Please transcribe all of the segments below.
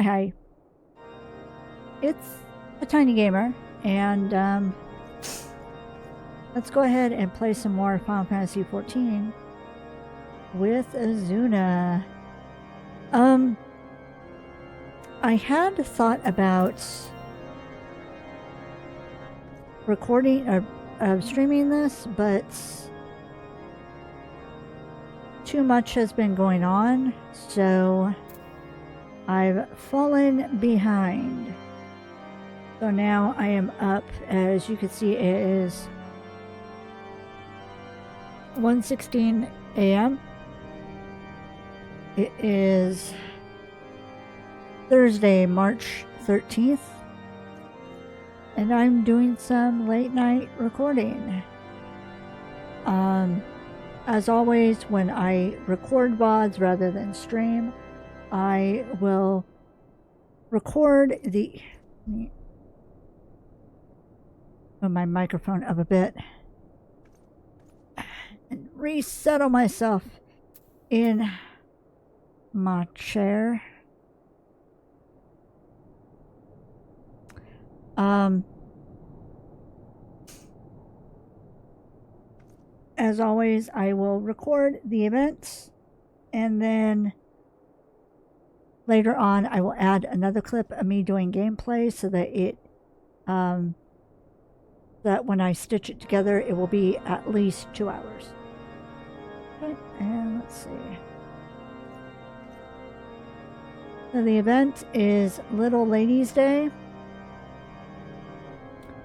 Hi. It's a tiny gamer, and let's go ahead and play some more Final Fantasy XIV with Azuna. I had thought about recording or streaming this, but too much has been going on, so I've fallen behind. So now I am up. As you can see, it is 1:16 a.m. It is Thursday, March 13th, and I'm doing some late night recording. As always, when I record VODs rather than stream, I will record the... Move my microphone up a bit and resettle myself in my chair. As always, I will record the events, and then later on I will add another clip of me doing gameplay so that it that when I stitch it together, it will be at least 2 hours. Okay, and let's see. So the event is Little Ladies' Day.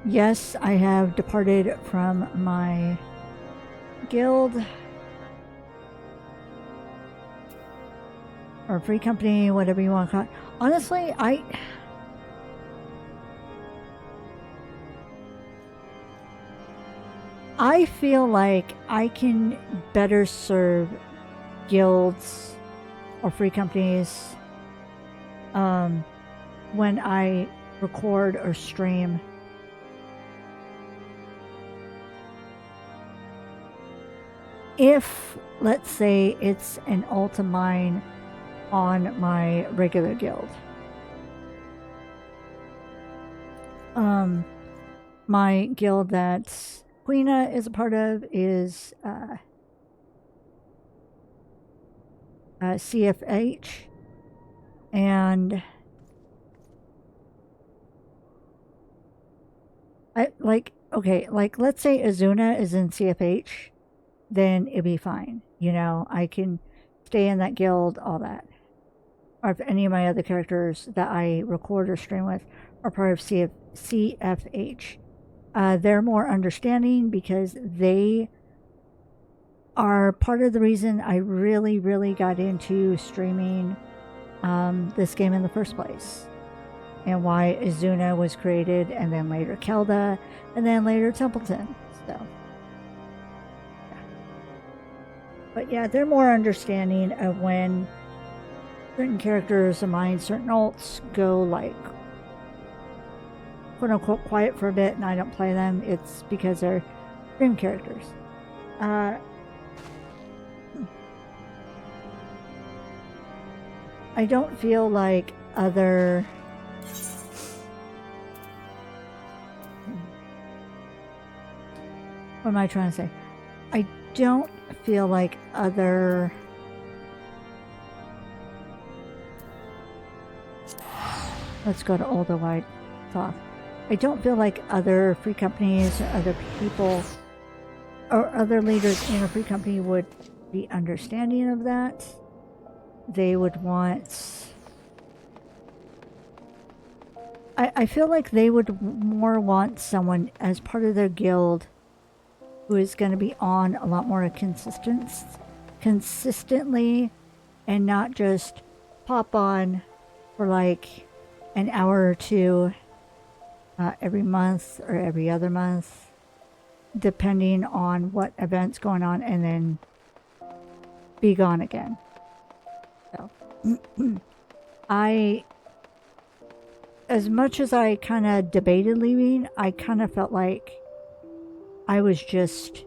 Yes, I have departed from my guild or free company, whatever you want to call it. Honestly, I feel like I can better serve guilds or free companies when I record or stream. If, let's say, it's an ult of mine on my regular guild. My guild that Queena is a part of is CFH, and let's say Azuna is in CFH, then it'd be fine. You know, I can stay in that guild, all that. Or if any of my other characters that I record or stream with are part of CFH. They're more understanding because they are part of the reason I really, really got into streaming this game in the first place. And why Azuna was created, and then later Kelda, and then later Templeton. So, yeah. But yeah, they're more understanding of when certain characters of mine, certain ults go like quote unquote quiet for a bit and I don't play them. It's because they're stream characters. I don't feel like other what am I trying to say? I don't feel like other let's go to older white soft. I don't feel like other free companies or other people or other leaders in a free company would be understanding of that. They would want... I feel like they would more want someone as part of their guild who is going to be on a lot more consistently and not just pop on for like an hour or two every month or every other month, depending on what event's going on, and then be gone again. So, as much as I kind of debated leaving, I kind of felt like I was just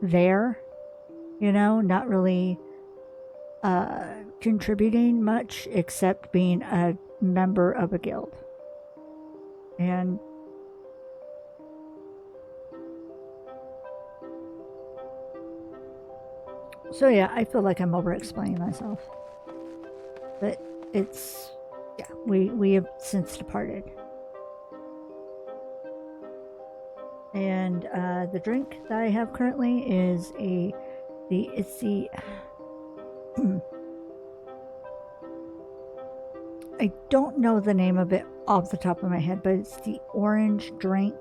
there, you know, not really contributing much except being a member of a guild. And so yeah, I feel like I'm over explaining myself. But it's, yeah, we have since departed. And the drink that I have currently is it's the I don't know the name of it off the top of my head, but it's the orange drink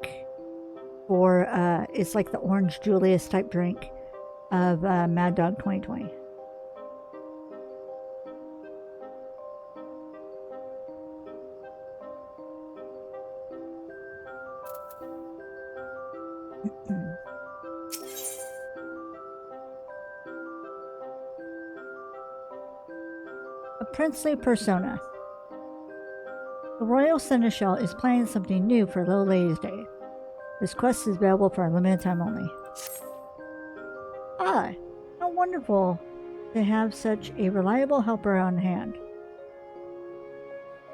for, it's like the Orange Julius type drink of Mad Dog 2020. A princely persona. The Royal Seneschal is planning something new for Little Ladies' Day. This quest is available for a limited time only. Ah, how wonderful to have such a reliable helper on hand.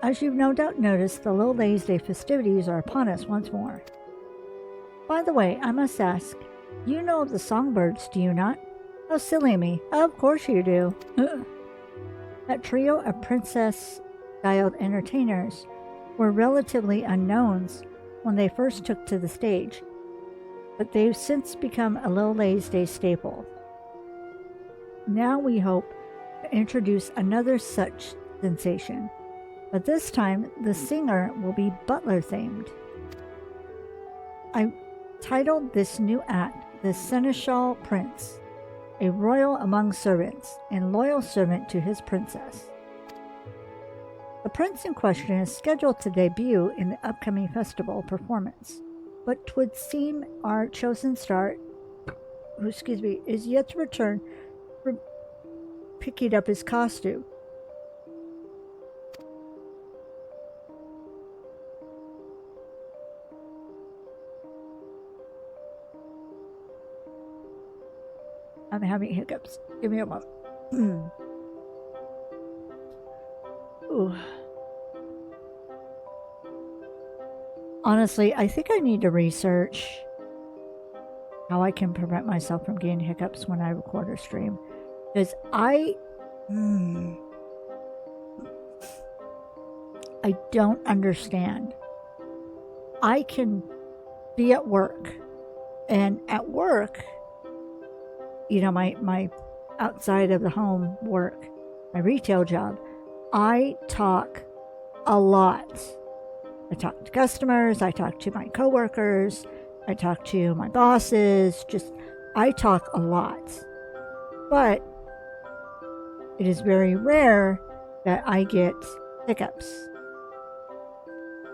As you've no doubt noticed, the Little Ladies' Day festivities are upon us once more. By the way, I must ask, you know of the songbirds, do you not? How silly me. Of course you do. That trio of princess-styled entertainers were relatively unknowns when they first took to the stage, but they've since become a Little Ladies' Day staple. Now we hope to introduce another such sensation, but this time the singer will be butler-themed. I titled this new act The Seneschal Prince, a royal among servants and loyal servant to his princess. The prince in question is scheduled to debut in the upcoming festival performance, but 'twould seem our chosen star, is yet to return from picking up his costume. I'm having hiccups. Give me a moment. Ooh. Honestly, I think I need to research how I can prevent myself from getting hiccups when I record or stream. Because I don't understand. I can be at work, and at work, you know, my outside of the home work, my retail job, I talk a lot. I talk to customers, I talk to my coworkers, I talk to my bosses, I talk a lot. But it is very rare that I get hiccups.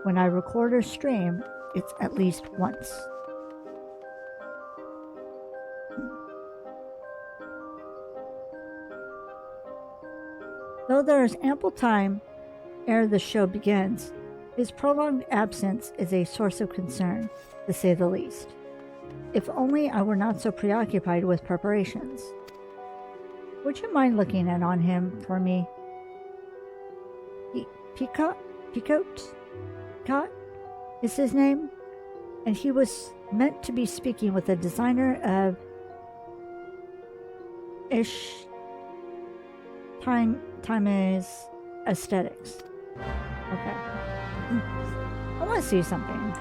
When I record or stream, it's at least once. Though there is ample time ere the show begins, his prolonged absence is a source of concern, to say the least. If only I were not so preoccupied with preparations. Would you mind looking in on him for me? Picot is his name, and he was meant to be speaking with the designer of Time is aesthetics. Okay. I want to see something.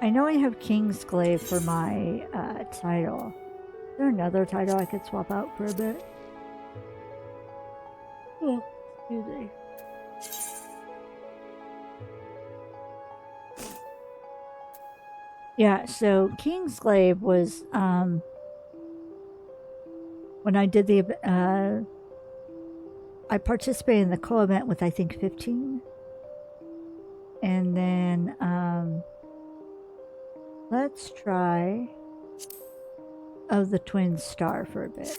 I know I have Kingsglaive for my title. Is there another title I could swap out for a bit? Oh, excuse me. Yeah, so Kingsglaive was when I did the I participated in the co-event with I think 15, and then let's try of the Twin Star for a bit.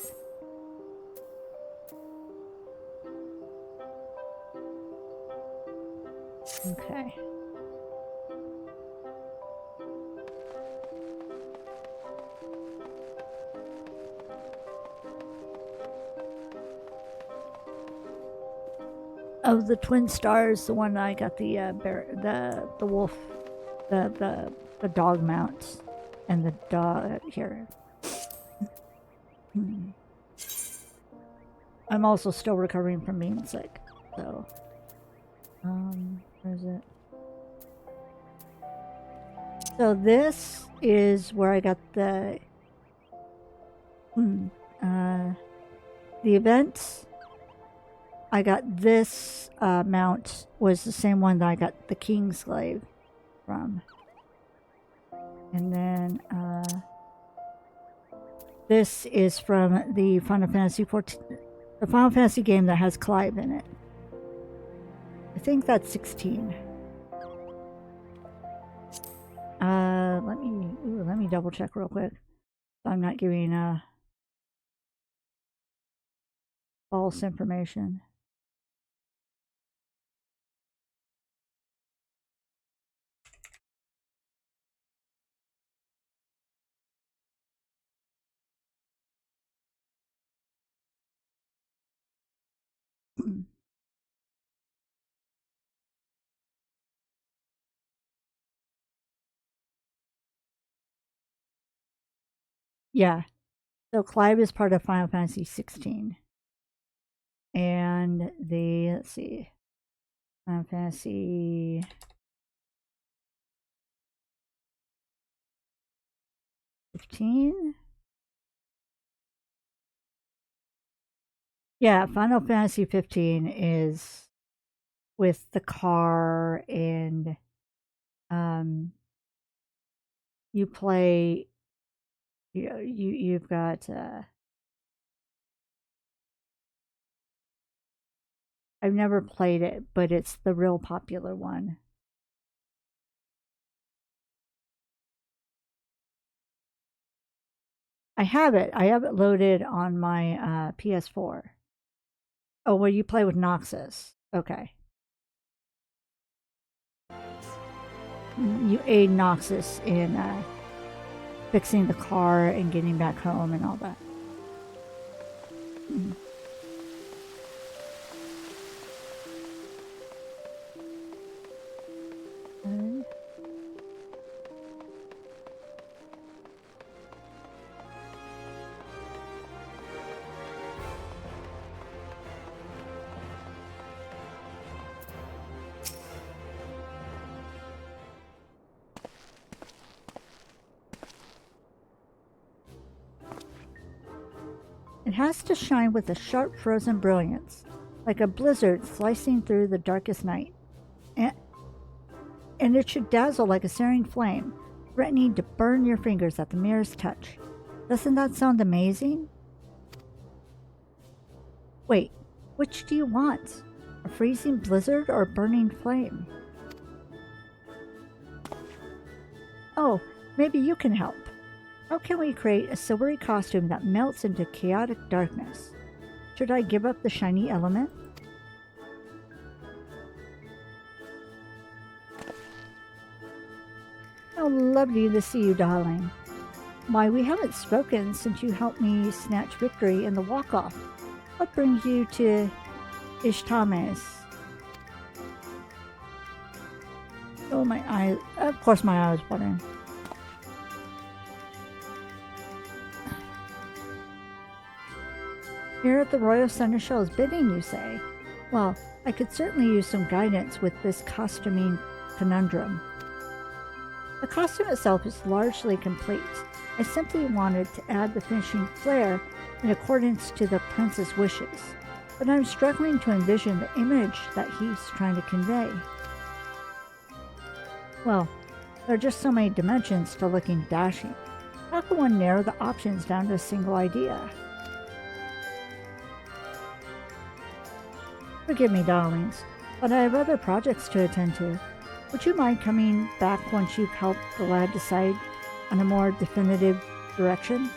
Okay. Of the twin stars, the one I got the the wolf, the dog mount, and the dog here. I'm also still recovering from being sick, so where is it? So this is where I got the event. I got this mount was the same one that I got the Kingslave from. And then this is from the Final Fantasy 14, the Final Fantasy game that has Clive in it. I think that's 16. Let me double check real quick. I'm not giving false information. Yeah. So Clive is part of Final Fantasy 16. And let's see, Final Fantasy 15? Yeah, Final Fantasy 15 is with the car and you play, you've got I've never played it, but it's the real popular one. I have it loaded on my PS4. Oh, well, you play with Noxus. Okay. You aid Noxus in fixing the car and getting back home and all that. Okay. It has to shine with a sharp frozen brilliance, like a blizzard slicing through the darkest night. And it should dazzle like a searing flame, threatening to burn your fingers at the merest touch. Doesn't that sound amazing? Wait, which do you want? A freezing blizzard or a burning flame? Oh, maybe you can help. How can we create a silvery costume that melts into chaotic darkness? Should I give up the shiny element? How lovely to see you, darling. Why, we haven't spoken since you helped me snatch victory in the walk-off. What brings you to Ishtames? Oh, my eyes. Of course my eye was watering. Here at the Royal Seneschal's bidding, you say? Well, I could certainly use some guidance with this costuming conundrum. The costume itself is largely complete. I simply wanted to add the finishing flair in accordance to the prince's wishes, but I'm struggling to envision the image that he's trying to convey. Well, there are just so many dimensions to looking dashing. How can one narrow the options down to a single idea? Forgive me, darlings, but I have other projects to attend to. Would you mind coming back once you've helped the lad decide on a more definitive direction?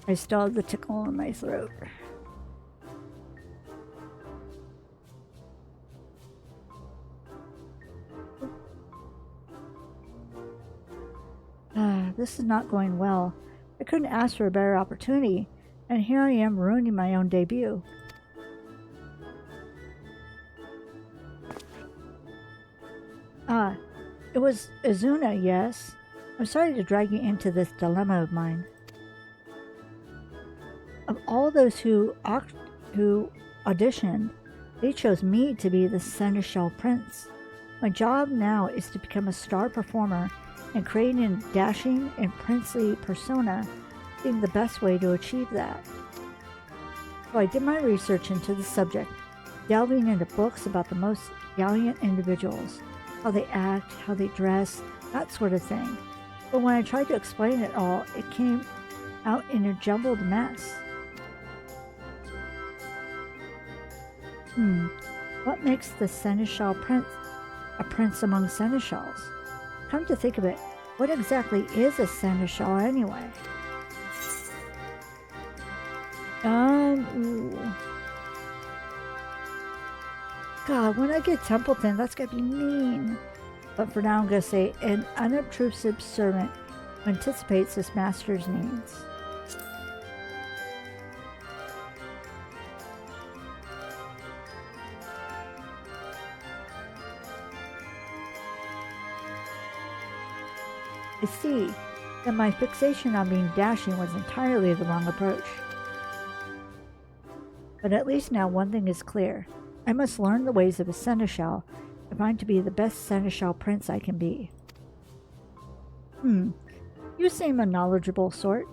I still have the tickle in my throat. This is not going well. I couldn't ask for a better opportunity, And here I am ruining my own debut. Ah, it was Izuna, yes. I'm sorry to drag you into this dilemma of mine. Of all those who auditioned, they chose me to be the Seneschal Prince. My job now is to become a star performer and creating a dashing and princely persona, being the best way to achieve that. So I did my research into the subject, delving into books about the most gallant individuals, how they act, how they dress, that sort of thing. But when I tried to explain it all, it came out in a jumbled mess. What makes the Seneschal Prince a prince among seneschals? Come to think of it, what exactly is a seneschal anyway? God, when I get Templeton, that's gonna be mean. But for now, I'm gonna say an unobtrusive servant who anticipates his master's needs. I see that my fixation on being dashing was entirely the wrong approach. But at least now one thing is clear. I must learn the ways of a seneschal if I'm to be the best seneschal prince I can be. You seem a knowledgeable sort.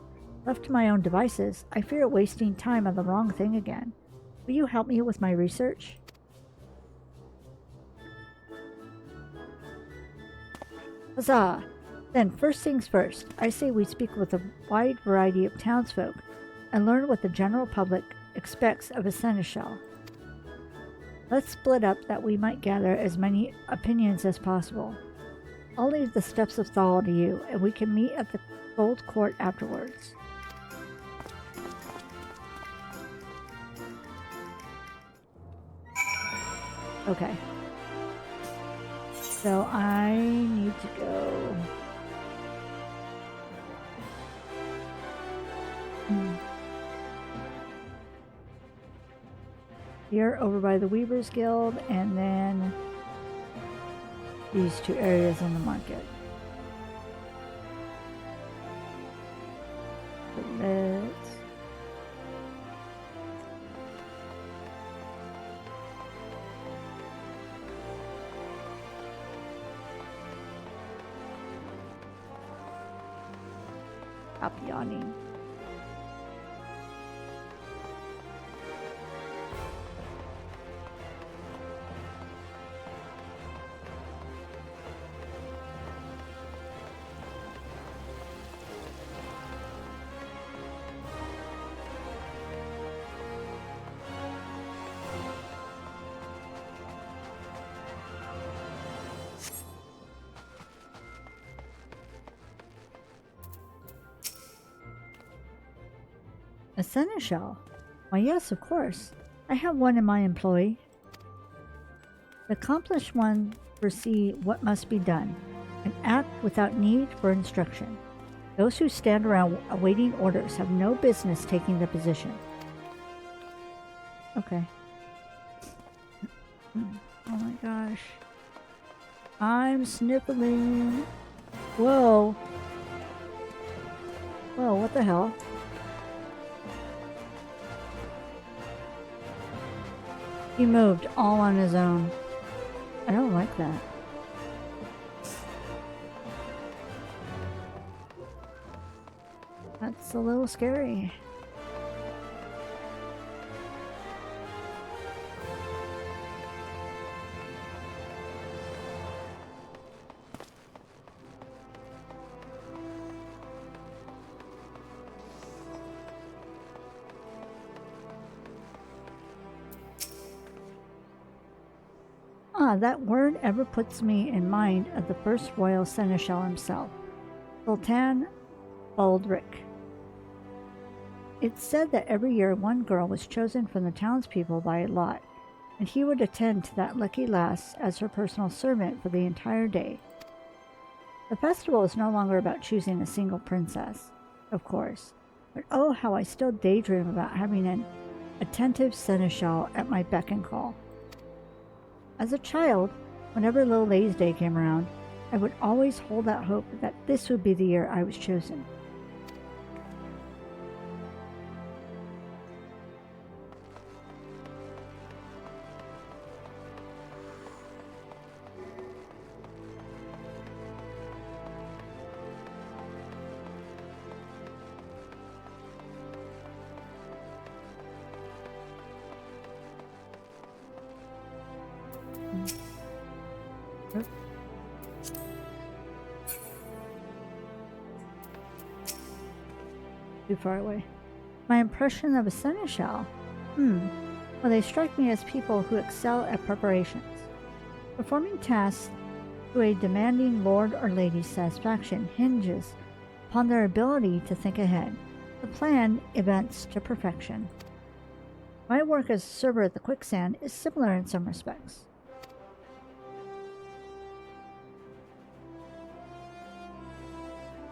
Left to my own devices, I fear wasting time on the wrong thing again. Will you help me with my research? Huzzah! Then, first things first, I say we speak with a wide variety of townsfolk and learn what the general public expects of a seneschal. Let's split up that we might gather as many opinions as possible. I'll leave the steps of Thal to you, and we can meet at the Gold Court afterwards. Okay. So I need to go... Here, over by the Weavers Guild, and then these two areas in the market. So let's... Stop yawning. A seneschal? Why, yes, of course. I have one in my employ. The accomplished one foresee what must be done, and act without need for instruction. Those who stand around awaiting orders have no business taking the position. Okay. Oh my gosh. I'm sniffling. Whoa. Whoa, what the hell? He moved all on his own. I don't like that. That's a little scary. That word ever puts me in mind of the first royal seneschal himself, Sultan Baldric. It's said that every year one girl was chosen from the townspeople by lot, and he would attend to that lucky lass as her personal servant for the entire day. The festival is no longer about choosing a single princess, of course, But oh, how I still daydream about having an attentive seneschal at my beck and call. As a child, whenever Little Ladies Day came around, I would always hold out hope that this would be the year I was chosen. Too far away. My impression of a seneschal? Well, they strike me as people who excel at preparations. Performing tasks to a demanding lord or lady's satisfaction hinges upon their ability to think ahead, to plan events to perfection. My work as a server at the Quicksand is similar in some respects.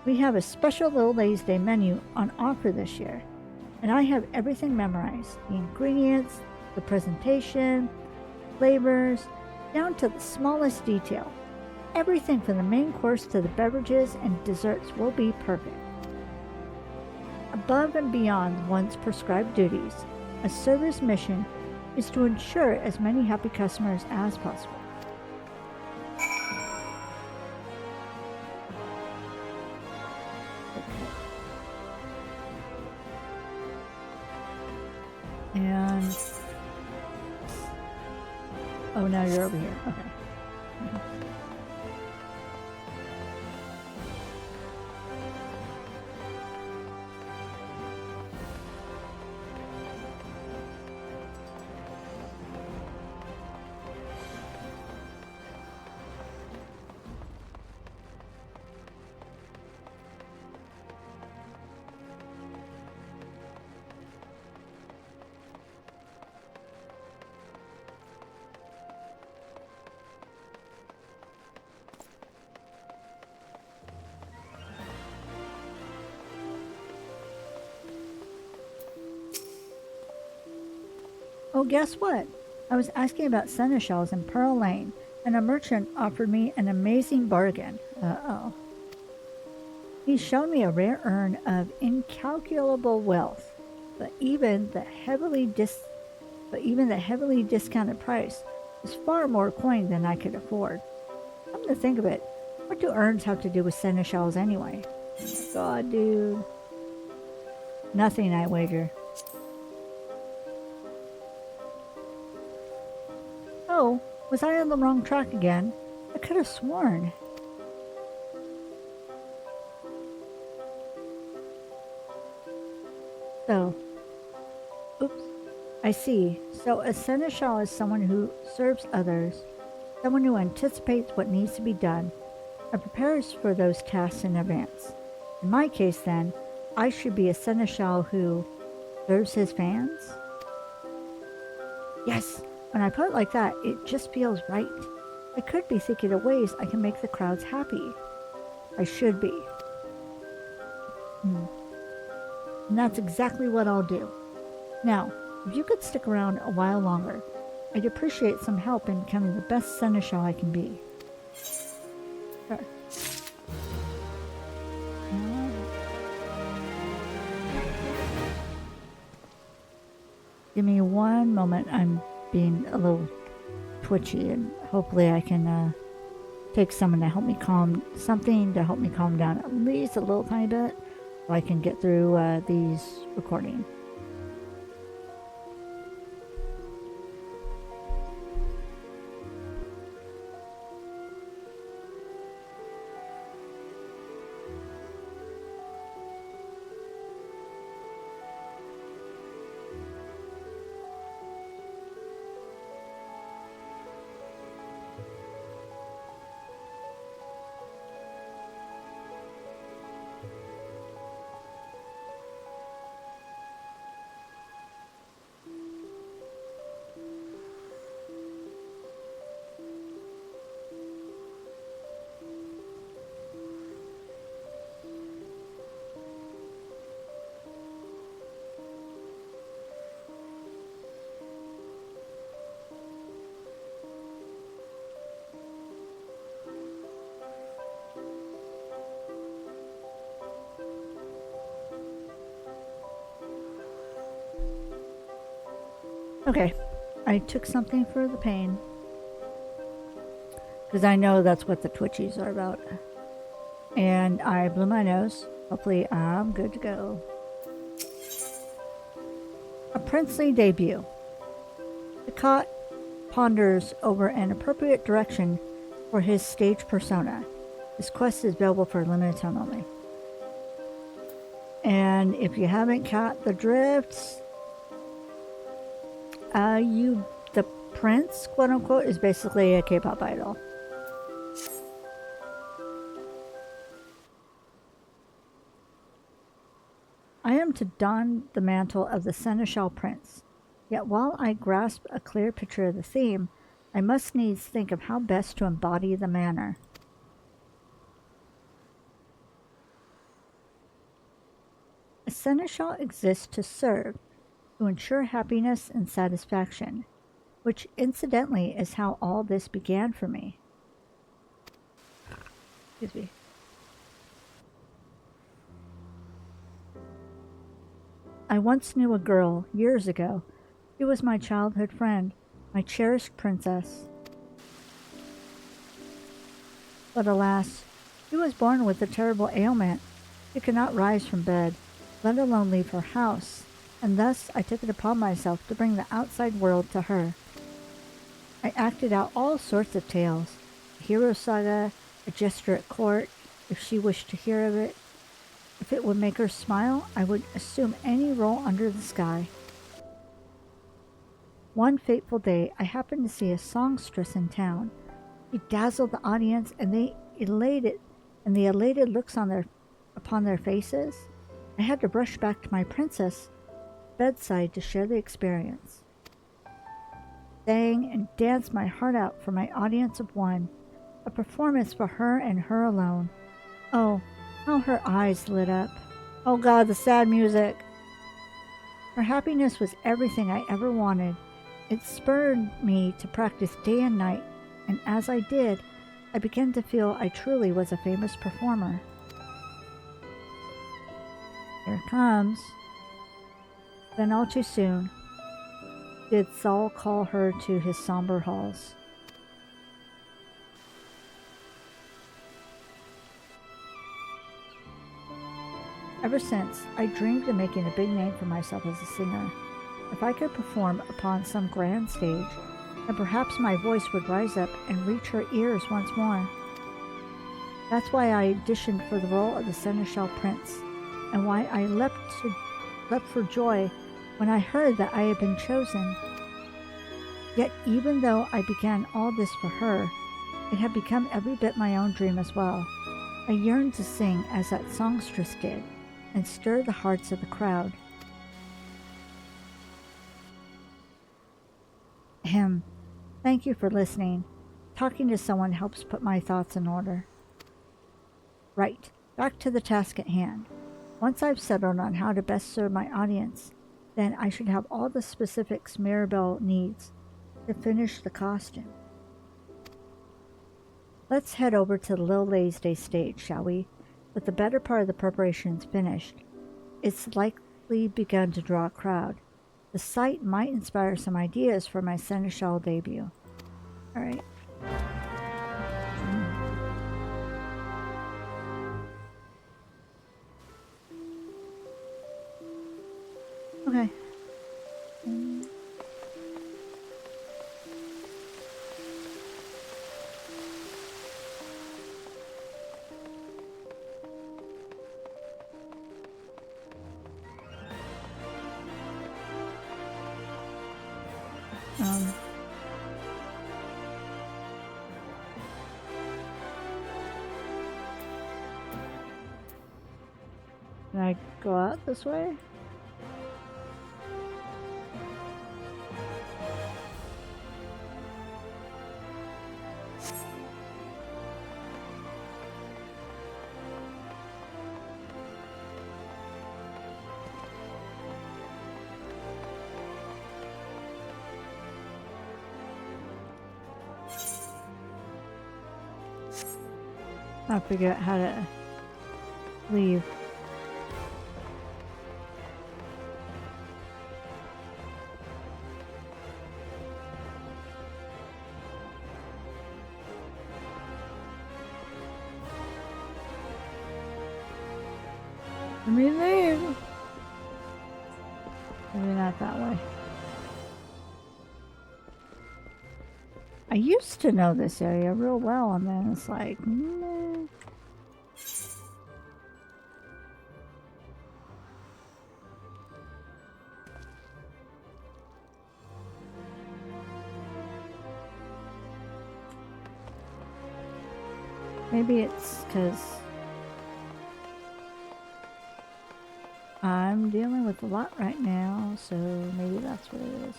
We have a special Little Ladies Day menu on offer this year, and I have everything memorized. The ingredients, the presentation, flavors, down to the smallest detail. Everything from the main course to the beverages and desserts will be perfect. Above and beyond one's prescribed duties, a server's mission is to ensure as many happy customers as possible. And oh, now you're over here. Okay. Oh, guess what? I was asking about seneschals in Pearl Lane, and a merchant offered me an amazing bargain. Uh-oh. He showed me a rare urn of incalculable wealth, but even the heavily discounted price was far more coin than I could afford. Come to think of it, what do urns have to do with seneschals anyway? God, dude. Nothing, I wager. Oh, was I on the wrong track again? I could have sworn. So, oops, I see. So a seneschal is someone who serves others, someone who anticipates what needs to be done, and prepares for those tasks in advance. In my case, then, I should be a seneschal who serves his fans? Yes! When I put it like that, it just feels right. I could be thinking of ways I can make the crowds happy. I should be. And that's exactly what I'll do. Now, if you could stick around a while longer, I'd appreciate some help in becoming the best seneschal I can be. Sure. Give me one moment. I'm being a little twitchy, and hopefully I can take something to help me calm down at least a little tiny bit, so I can get through these recordings. Okay, I took something for the pain. Because I know that's what the twitchies are about. And I blew my nose. Hopefully I'm good to go. A princely debut. The cot ponders over an appropriate direction for his stage persona. This quest is available for a limited time only. And if you haven't caught the drifts, the prince, quote unquote, is basically a K-pop idol. I am to don the mantle of the seneschal prince. Yet while I grasp a clear picture of the theme, I must needs think of how best to embody the manner. A seneschal exists to serve, to ensure happiness and satisfaction, which incidentally is how all this began for me. Excuse me. I once knew a girl, years ago. She was my childhood friend, my cherished princess. But alas, she was born with a terrible ailment. She could not rise from bed, let alone leave her house, and thus I took it upon myself to bring the outside world to her. I acted out all sorts of tales, a hero saga, a gesture at court, if she wished to hear of it. If it would make her smile, I would assume any role under the sky. One fateful day, I happened to see a songstress in town. She dazzled the audience, and the elated looks upon their faces. I had to rush back to my princess' bedside to share the experience. Sang and danced my heart out for my audience of one, a performance for her and her alone. Oh, how her eyes lit up. Oh God, the sad music. Her happiness was everything I ever wanted. It spurred me to practice day and night, and as I did, I began to feel I truly was a famous performer. Here it comes. Then all too soon did Saul call her to his somber halls. Ever since, I dreamed of making a big name for myself as a singer. If I could perform upon some grand stage, then perhaps my voice would rise up and reach her ears once more. That's why I auditioned for the role of the Seneschal Prince, and why I leapt for joy when I heard that I had been chosen. Yet even though I began all this for her, it had become every bit my own dream as well. I yearned to sing as that songstress did, and stir the hearts of the crowd. Ahem. Thank you for listening. Talking to someone helps put my thoughts in order. Right, back to the task at hand. Once I've settled on how to best serve my audience, then I should have all the specifics Mirabelle needs to finish the costume. Let's head over to the Little Ladies' Day stage, shall we? With the better part of the preparations finished, it's likely begun to draw a crowd. The sight might inspire some ideas for my Seneschal debut. Alright. Okay. Can I go out this way? I'll figure out how to leave. Let me leave. Maybe not that way. I used to know this area real well, and then it's like, meh. Maybe it's because I'm dealing with a lot right now, so maybe that's what it is.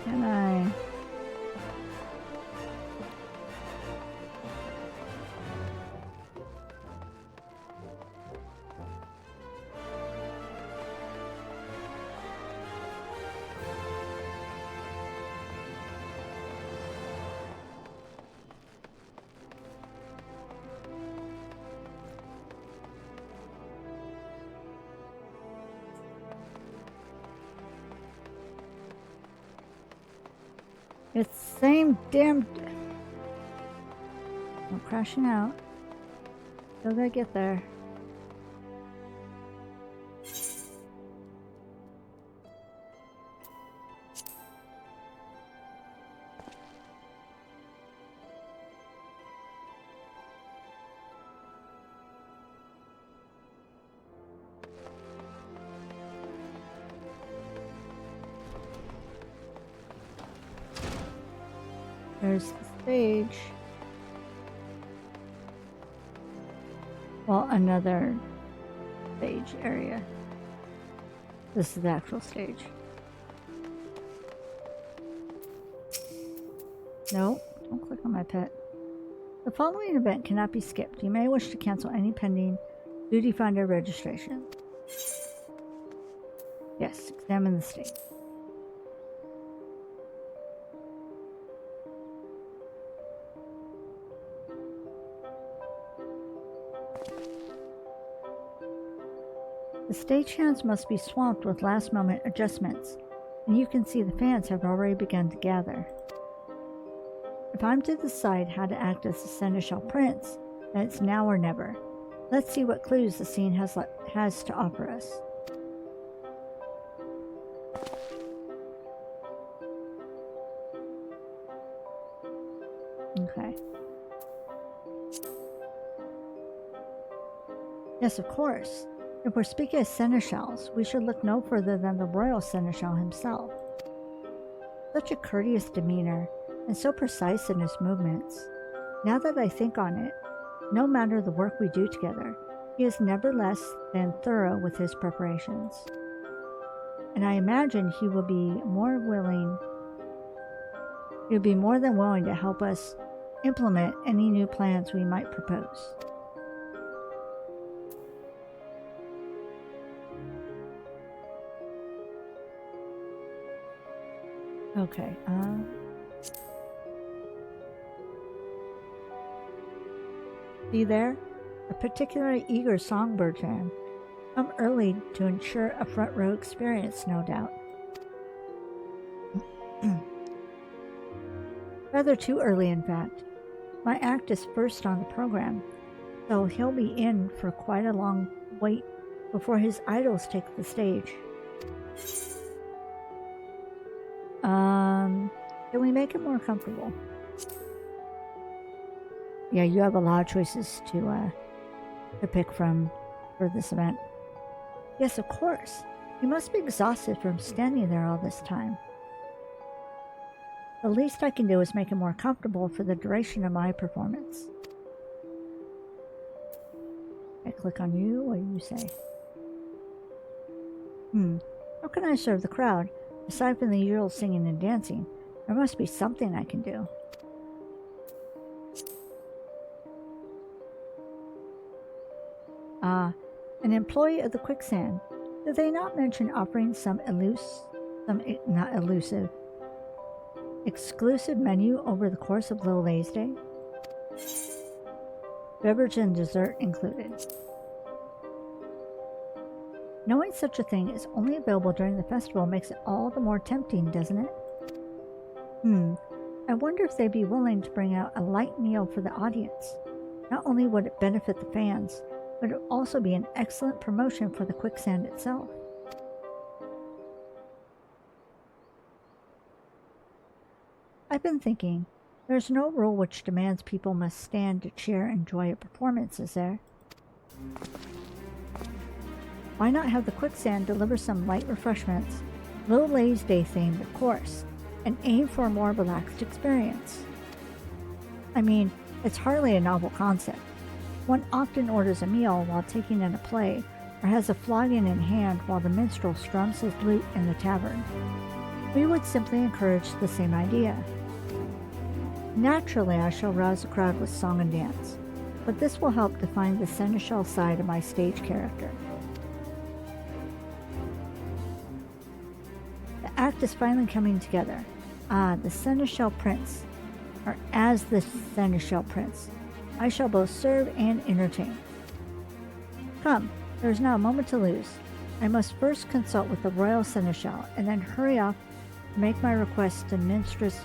Can I? It's the same damn. I'm crashing out. Still gotta get there. There's the stage. Well, another stage area. This is the actual stage. Nope, don't click on my pet. The following event cannot be skipped. You may wish to cancel any pending duty finder registration. Yes, examine the stage. The stagehands must be swamped with last-moment adjustments, and you can see the fans have already begun to gather. If I'm to decide how to act as the Seneschal Prince, then it's now or never. Let's see what clues the scene has to offer us. Okay. Yes, of course. If we're speaking of seneschals, we should look no further than the royal seneschal himself. Such a courteous demeanor, and so precise in his movements. Now that I think on it, no matter the work we do together, he is never less than thorough with his preparations. And I imagine he will be more than willing to help us implement any new plans we might propose. Okay, see there? A particularly eager songbird fan. Come early to ensure a front row experience, no doubt. Rather too early, in fact. My act is first on the program, so he'll be in for quite a long wait before his idols take the stage. Can we make it more comfortable? Yeah, you have a lot of choices to pick from for this event. Yes, of course. You must be exhausted from standing there all this time. The least I can do is make it more comfortable for the duration of my performance. I click on you. What do you say? How can I serve the crowd? Aside from the usual singing and dancing, there must be something I can do. An employee of the Quicksand. Did they not mention offering some exclusive menu over the course of Little Lay's Day? Beverage and dessert included. Knowing such a thing is only available during the festival makes it all the more tempting, doesn't it? I wonder if they'd be willing to bring out a light meal for the audience. Not only would it benefit the fans, but it would also be an excellent promotion for the quicksand itself. I've been thinking, there's no rule which demands people must stand to cheer and enjoy a performance, is there? Why not have the quicksand deliver some light refreshments, Little Lady's Day themed, of course, and aim for a more relaxed experience? I mean, it's hardly a novel concept. One often orders a meal while taking in a play, or has a flagon in hand while the minstrel strums his lute in the tavern. We would simply encourage the same idea. Naturally, I shall rouse the crowd with song and dance, but this will help define the seneschal side of my stage character. The act is finally coming together. The seneschal prince, or as the seneschal prince, I shall both serve and entertain. Come, there is now a moment to lose. I must first consult with the royal seneschal, and then hurry off to make my request to Mistress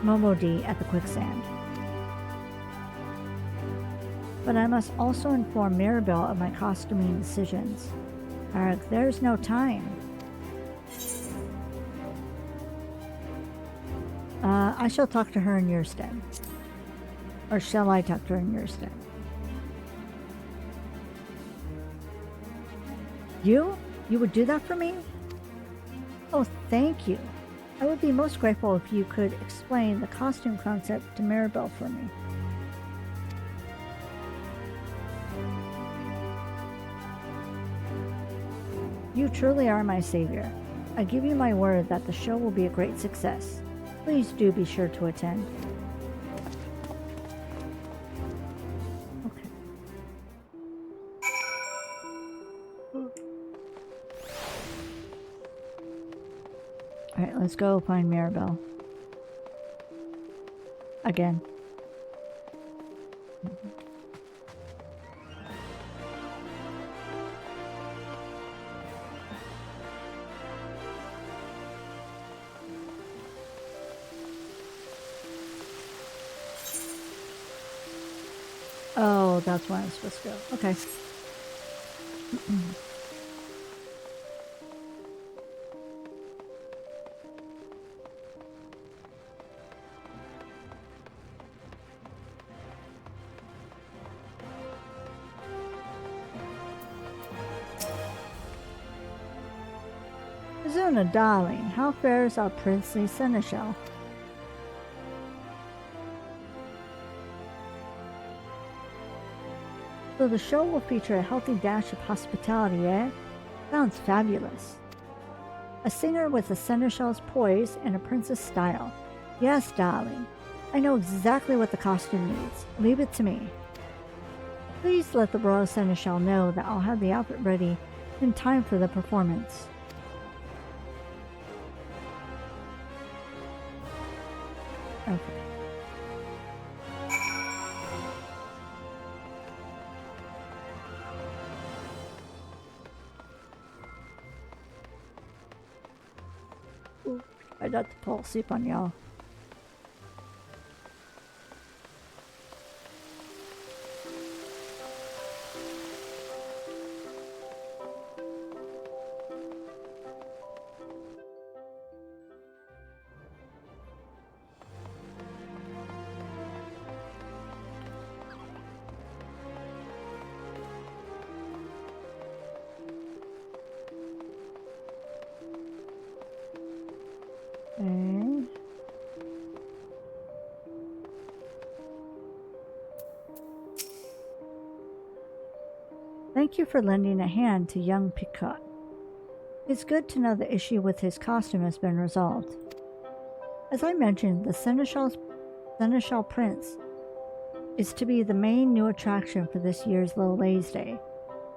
Momodi at the quicksand. But I must also inform Mirabelle of my costuming decisions. There's no time. I shall talk to her in your stead. Or shall I talk to her in your stead? You? You would do that for me? Oh, thank you. I would be most grateful if you could explain the costume concept to Mirabelle for me. You truly are my savior. I give you my word that the show will be a great success. Please do be sure to attend. Okay. Alright, let's go find Mirabelle. Again. Oh, that's where I'm supposed to go. Okay. Zuna, darling, how fares our princely seneschal? So the show will feature a healthy dash of hospitality, eh? Sounds fabulous. A singer with a seneschal's poise and a princess style. Yes, darling. I know exactly what the costume needs. Leave it to me. Please let the royal seneschal know that I'll have the outfit ready in time for the performance. Okay. Ooh, I got to fall asleep on y'all. Okay. Thank you for lending a hand to young Picot. It's good to know the issue with his costume has been resolved. As I mentioned, the Seneschal Prince is to be the main new attraction for this year's Little Lady's Day,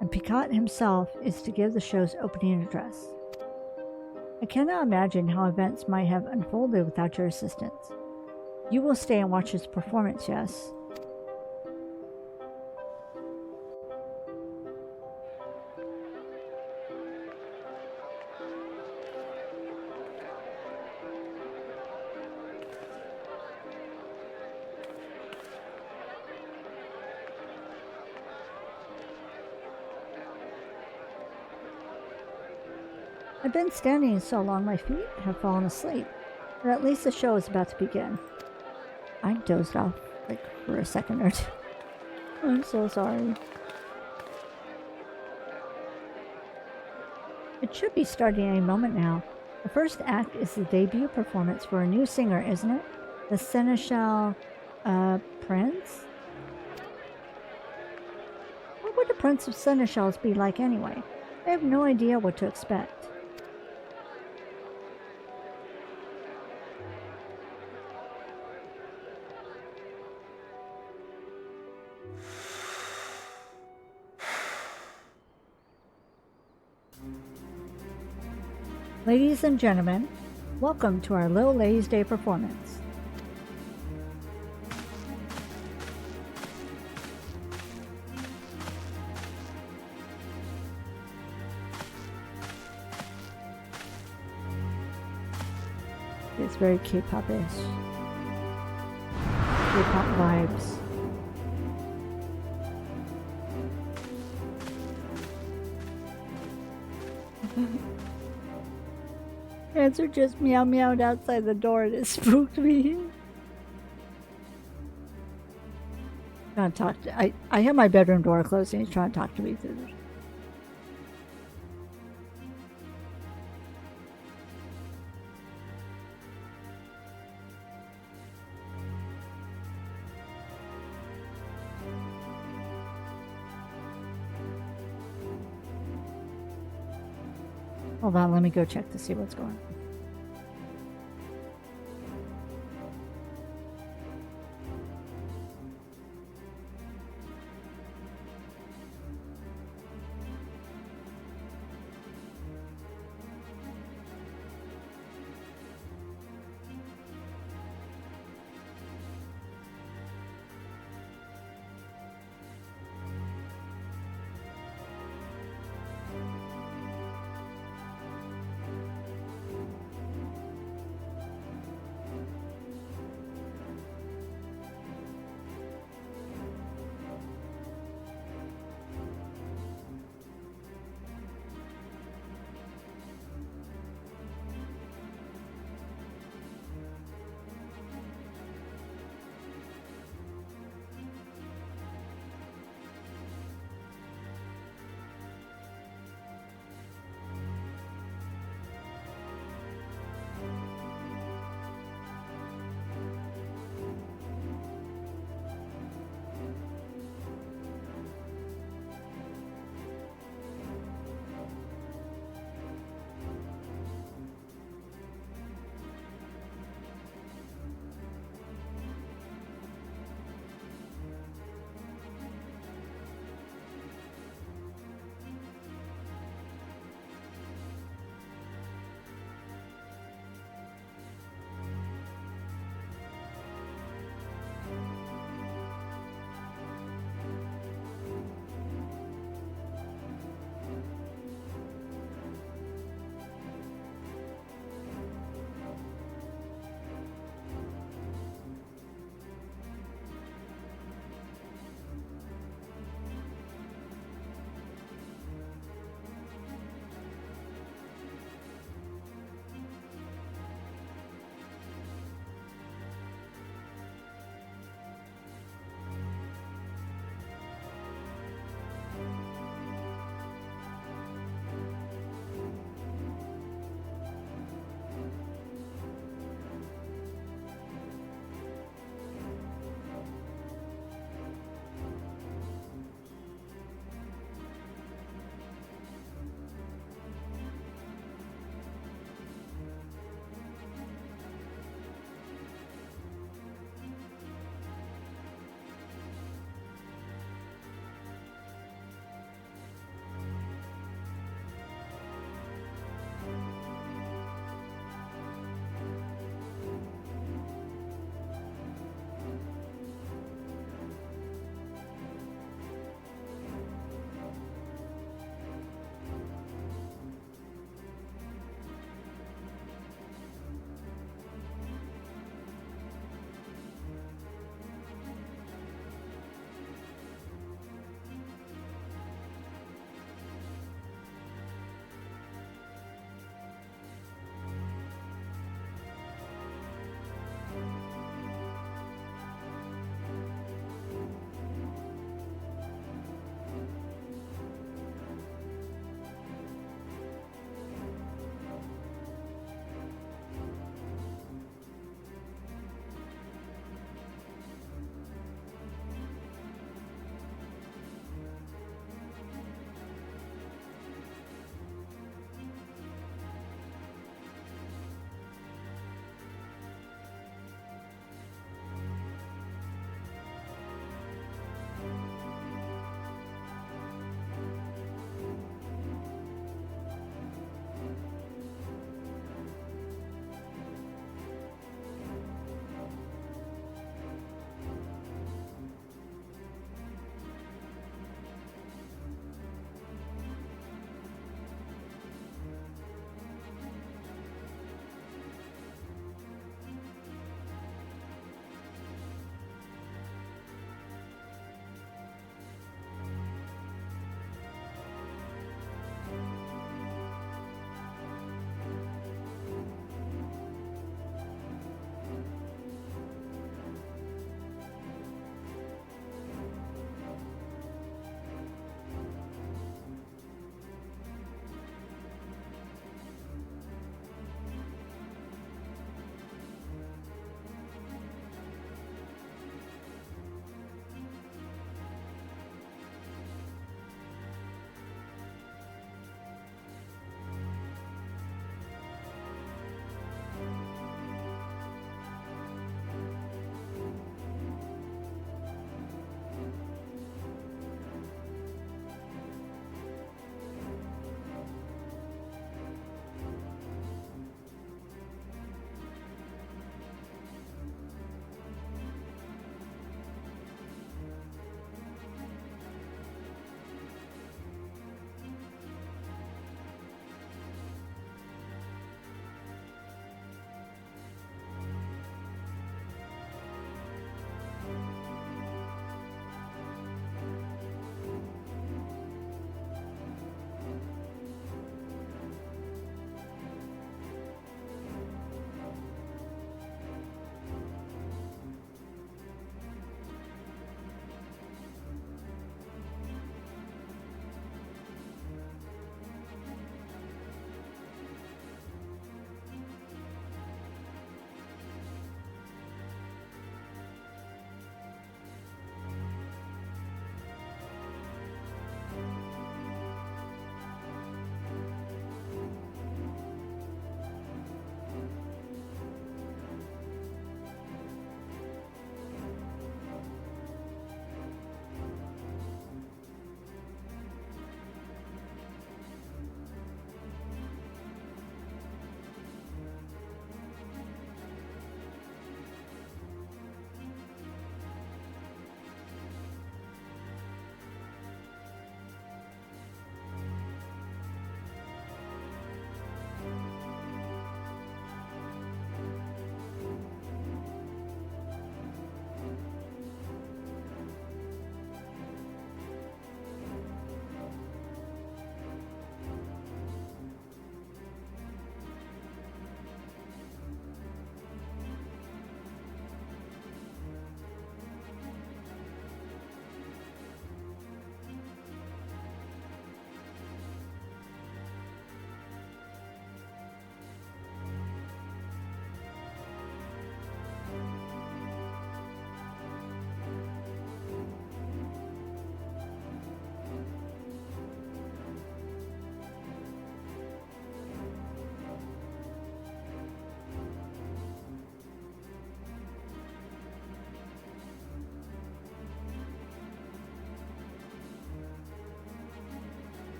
and Picot himself is to give the show's opening address. I cannot imagine how events might have unfolded without your assistance. You will stay and watch his performance, yes? I've been standing so long my feet have fallen asleep. But at least the show is about to begin. I dozed off like for a second or two. I'm so sorry. It should be starting any moment now. The first act is the debut performance for a new singer, isn't it? The Seneschal, Prince? What would the Prince of Seneschals be like anyway? I have no idea what to expect. Ladies and gentlemen, welcome to our Little Ladies' Day performance. It's very K-pop-ish. K-pop vibes. Ants are just meow meowed outside the door and it spooked me. Trying to talk to I have my bedroom door closed and he's trying to talk to me through this. Hold on, let me go check to see what's going on.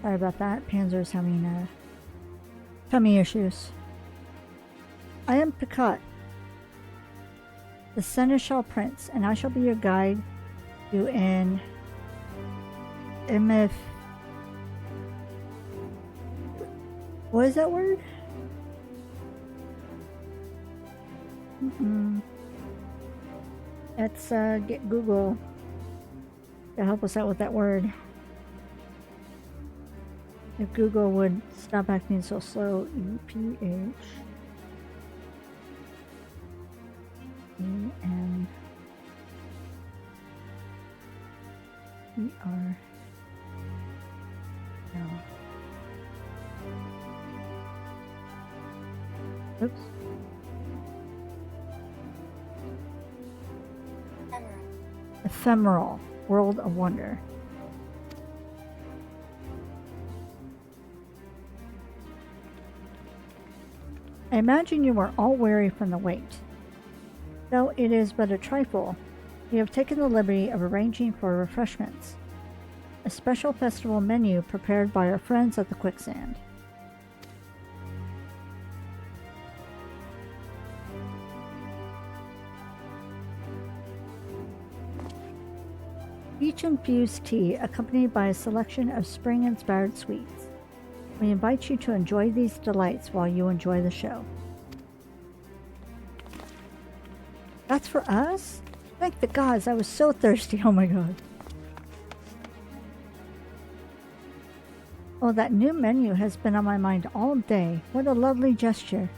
Sorry about that. Panzer's having tummy issues. I am Picot, the Seneschal Prince, and I shall be your guide to an MF. What is that word? Let's get Google to help us out with that word. If Google would stop acting so slow. EPH. EN. ER. No. Oops. Ephemeral. World of Wonder. I imagine you are all weary from the wait. Though it is but a trifle, we have taken the liberty of arranging for refreshments. A special festival menu prepared by our friends at the Quicksand. Peach-infused tea accompanied by a selection of spring-inspired sweets. We invite you to enjoy these delights while you enjoy the show. That's for us? Thank the gods, I was so thirsty, oh my god. Oh, that new menu has been on my mind all day. What a lovely gesture.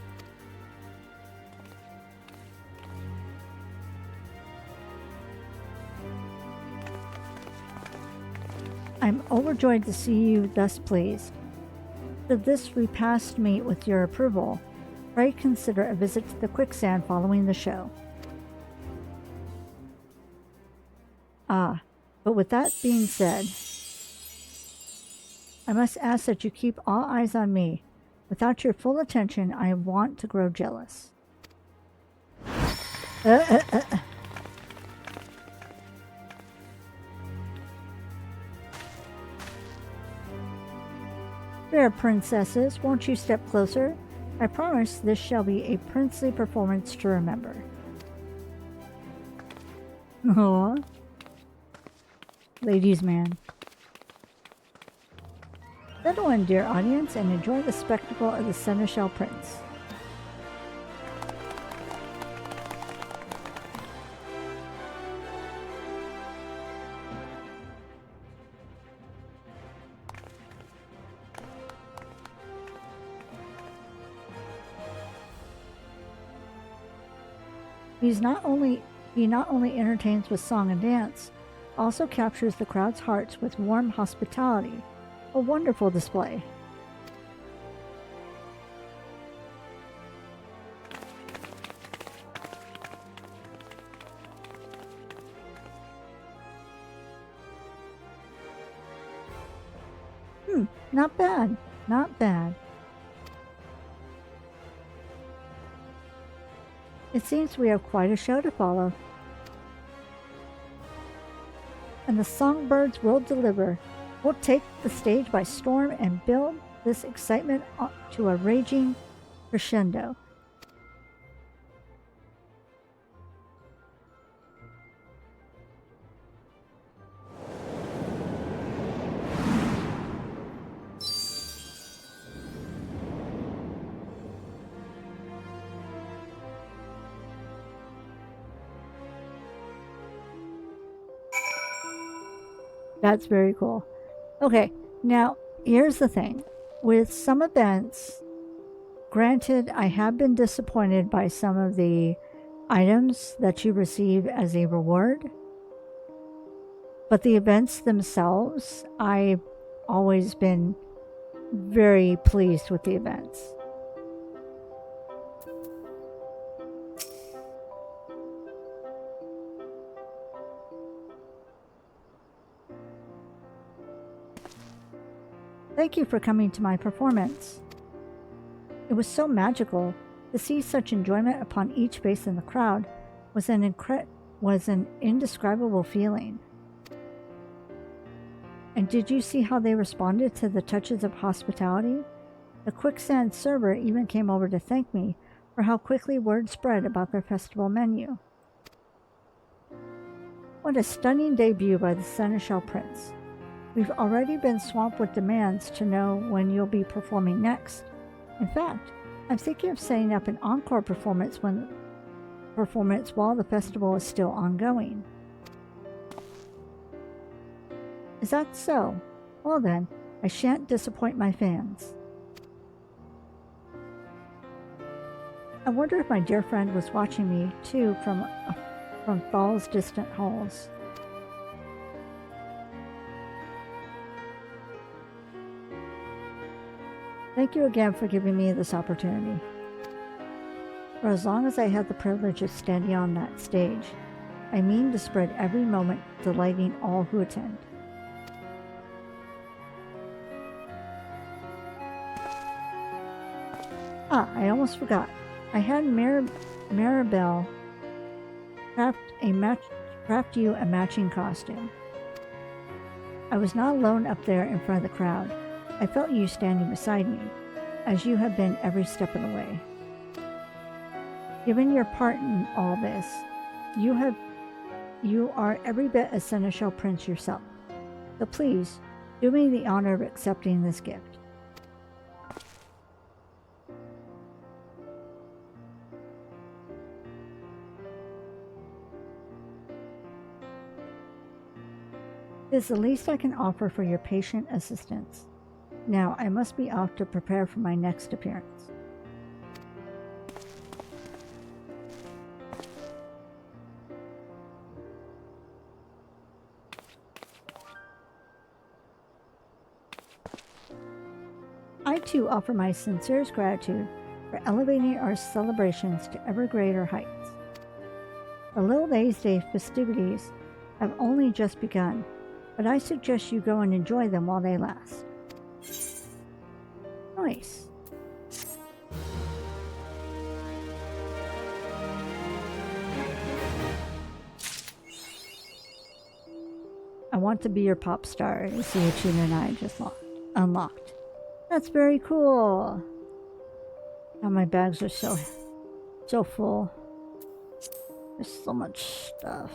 I'm overjoyed to see you thus pleased. Should this repast meet with your approval, pray consider a visit to the Quicksand following the show. But with that being said, I must ask that you keep all eyes on me. Without your full attention, I want to grow jealous. Fair princesses, won't you step closer? I promise this shall be a princely performance to remember. Aww. Ladies' man. Settle in, dear audience, and enjoy the spectacle of the Seneschal Prince. He not only entertains with song and dance, also captures the crowd's hearts with warm hospitality. A wonderful display. Not bad. Not bad. It seems we have quite a show to follow. And the songbirds will deliver. We'll take the stage by storm and build this excitement to a raging crescendo. That's very cool. Okay, now here's the thing. With some events, granted, I have been disappointed by some of the items that you receive as a reward, but the events themselves, I've always been very pleased with the events. Thank you for coming to my performance. It was so magical. To see such enjoyment upon each face in the crowd was an indescribable feeling. And did you see how they responded to the touches of hospitality? The Quicksand server even came over to thank me for how quickly word spread about their festival menu. What a stunning debut by the Seneschal Prince. We've already been swamped with demands to know when you'll be performing next. In fact, I'm thinking of setting up an encore performance while the festival is still ongoing. Is that so? Well then, I shan't disappoint my fans. I wonder if my dear friend was watching me, too, from Thal's distant halls. Thank you again for giving me this opportunity. For as long as I have the privilege of standing on that stage, I mean to spread every moment delighting all who attend. Ah, I almost forgot. I had Maribel craft you a matching costume. I was not alone up there in front of the crowd. I felt you standing beside me, as you have been every step of the way. Given your part in all this, you are every bit a Seneschal Prince yourself. So please, do me the honor of accepting this gift. It is the least I can offer for your patient assistance. Now, I must be off to prepare for my next appearance. I too offer my sincerest gratitude for elevating our celebrations to ever greater heights. The Little Days Day festivities have only just begun, but I suggest you go and enjoy them while they last. Nice. I want to be your pop star is the achievement I just unlocked. That's very cool. Now my bags are so full. There's so much stuff.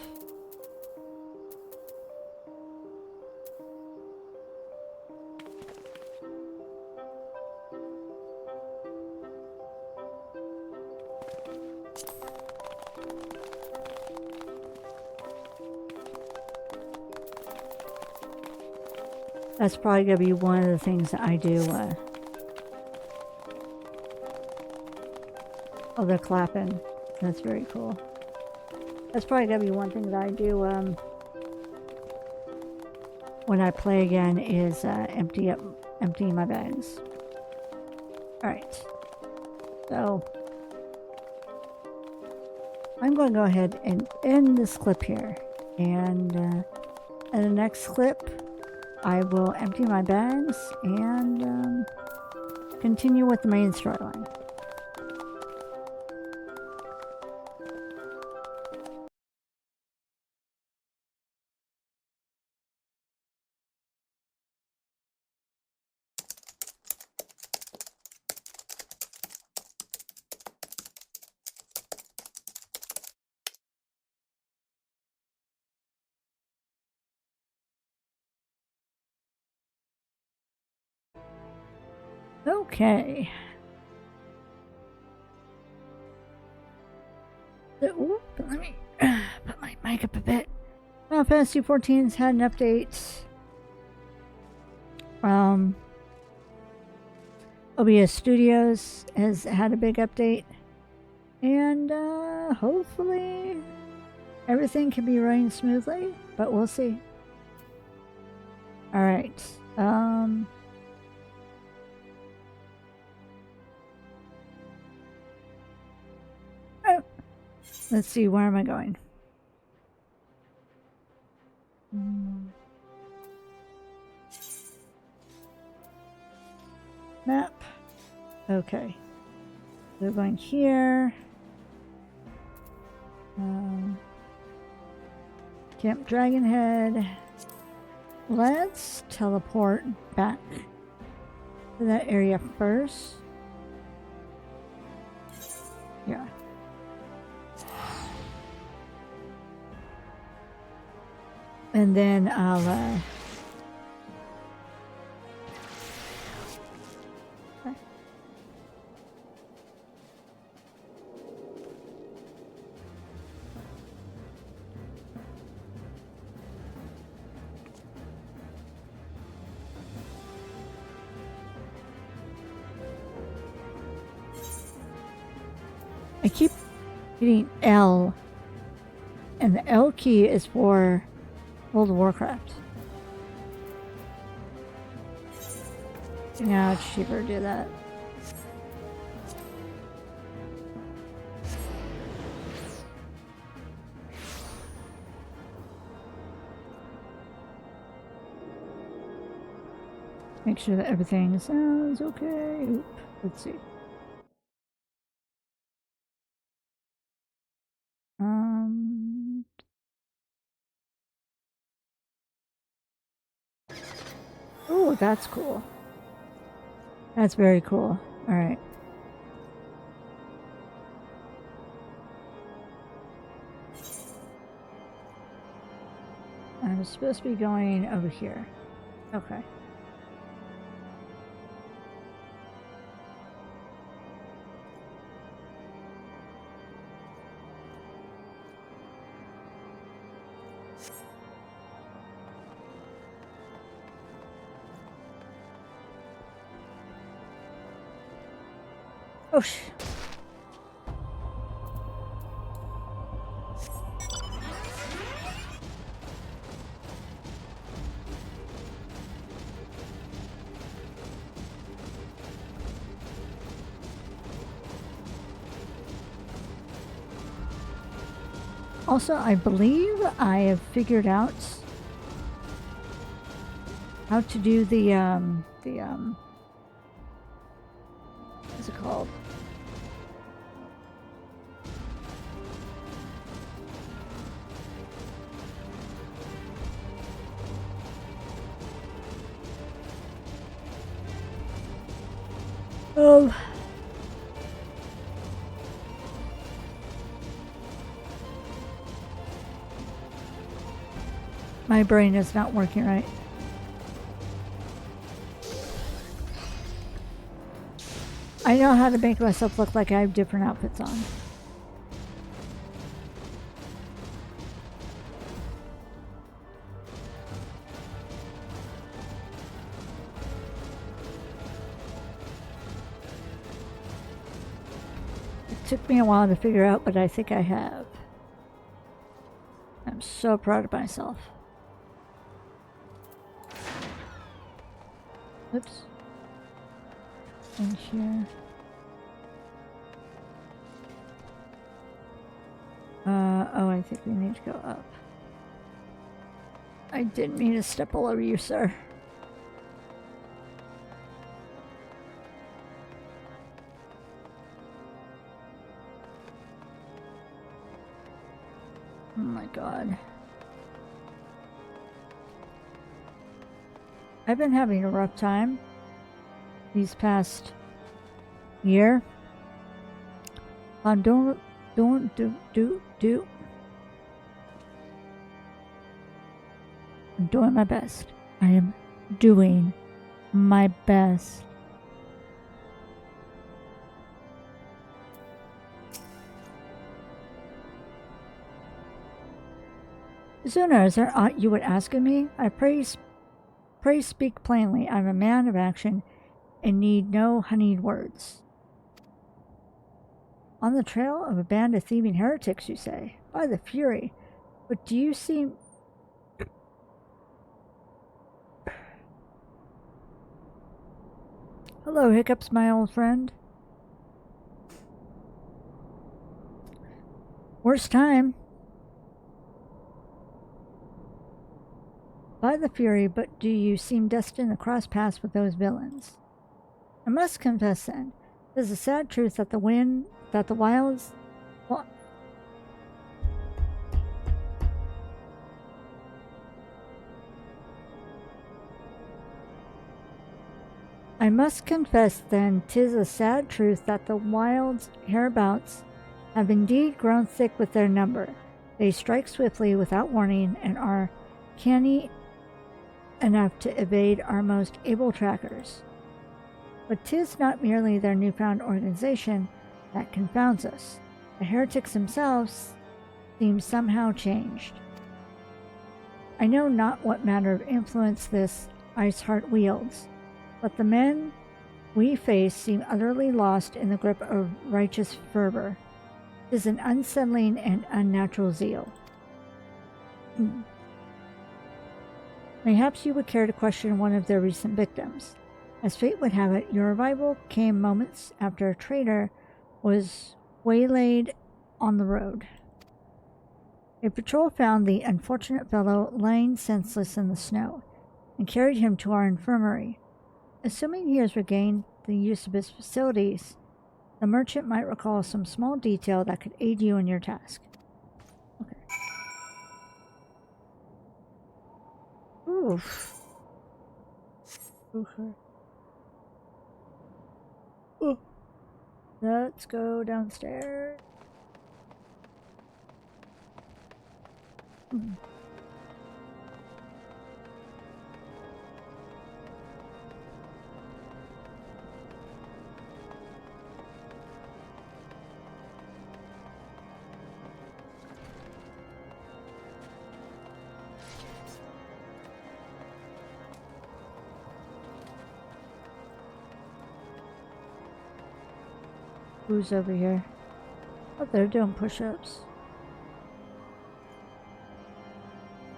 That's probably going to be one of the things that I do. Oh, they're clapping. That's very cool. That's probably going to be one thing that I do when I play again is emptying my bags. Alright. So, I'm going to go ahead and end this clip here. And in the next clip, I will empty my bags and continue with the main storyline. Okay. So, let me put my mic up a bit. Final Fantasy XIV's had an update. OBS Studios has had a big update. And hopefully everything can be running smoothly, but we'll see. Alright. Let's see, where am I going? Map. Okay. They're going here. Camp Dragonhead. Let's teleport back to that area first. Yeah. And then I'll, okay. I keep hitting L, and the L key is for World of Warcraft. Yeah, it's cheaper to do that. Make sure that everything sounds okay. Oop, let's see. Oh, that's cool. That's very cool. All right. I'm supposed to be going over here. Okay. Oh, also, I believe I have figured out how to do the what's it called? My brain is not working right. I know how to make myself look like I have different outfits on. It took me a while to figure out, but I think I have. I'm so proud of myself. Oops. In here. Oh, I think we need to go up. I didn't mean to step all over you, sir. Oh my god. I've been having a rough time these past year. I'm doing I'm doing my best. I am doing my best. Sooner, is there aught you would ask of me? I pray speak plainly. I'm a man of action and need no honeyed words. On the trail of a band of thieving heretics, you say? By the fury. But do you seem... Hello, Hiccups, my old friend. Worst time. By the fury, but do you seem destined to cross paths with those villains? I must confess then, it is a sad truth that the wilds... Well, I must confess, then, 'tis a sad truth that the wilds hereabouts have indeed grown thick with their number. They strike swiftly without warning and are canny enough to evade our most able trackers. But 'tis not merely their newfound organization that confounds us. The heretics themselves seem somehow changed. I know not what manner of influence this ice heart wields, but the men we face seem utterly lost in the grip of righteous fervor. 'Tis an unsettling and unnatural zeal. Perhaps you would care to question one of their recent victims. As fate would have it, your arrival came moments after a trader was waylaid on the road. A patrol found the unfortunate fellow lying senseless in the snow and carried him to our infirmary. Assuming he has regained the use of his facilities, the merchant might recall some small detail that could aid you in your task. Okay. Oof. Okay. Oh. Let's go downstairs. Who's over here? Oh, they're doing push-ups.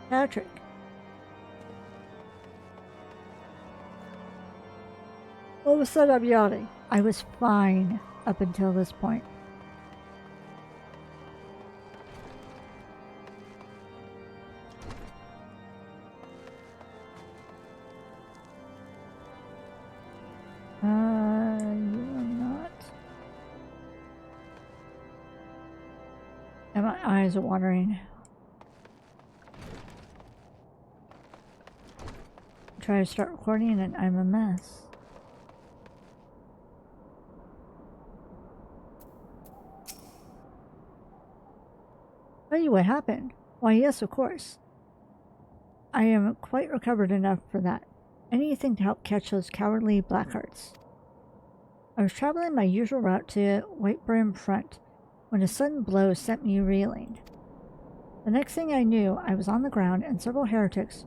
Patrick. All of a sudden I'm yawning. I was fine up until this point. You are not. And my eyes are watering. Try to start recording and I'm a mess. Tell you what happened? Why, yes, of course. I am quite recovered enough for that. Anything to help catch those cowardly Blackhearts. I was traveling my usual route to White Brim Front when a sudden blow sent me reeling. The next thing I knew, I was on the ground and several heretics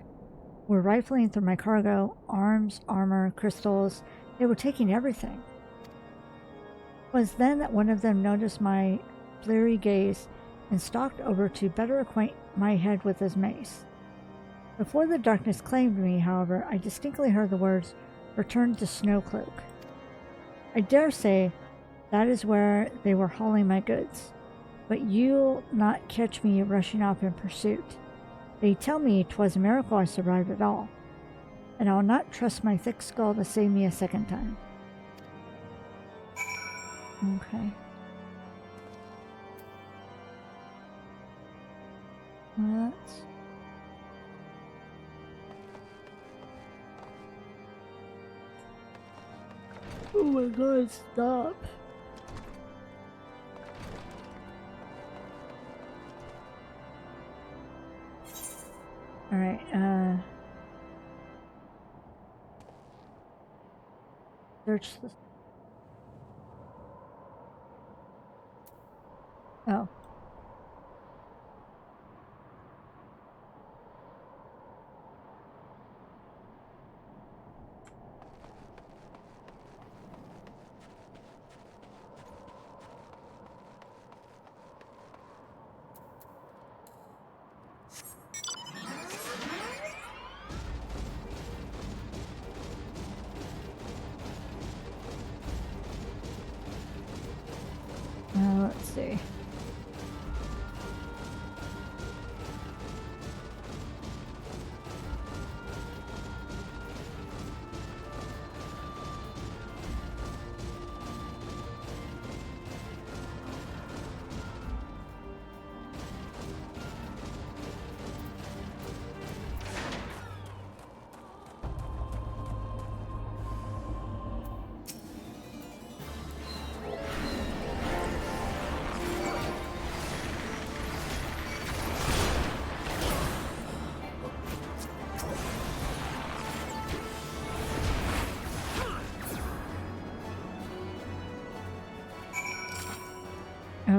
were rifling through my cargo, arms, armor, crystals. They were taking everything. It was then that one of them noticed my bleary gaze and stalked over to better acquaint my head with his mace. Before the darkness claimed me, however, I distinctly heard the words, "Return to Snowcloak." I dare say that is where they were hauling my goods, but you'll not catch me rushing off in pursuit. They tell me 'twas a miracle I survived at all, and I'll not trust my thick skull to save me a second time. Okay. That's... Oh my god, stop. Alright, search this. Oh. Let's see.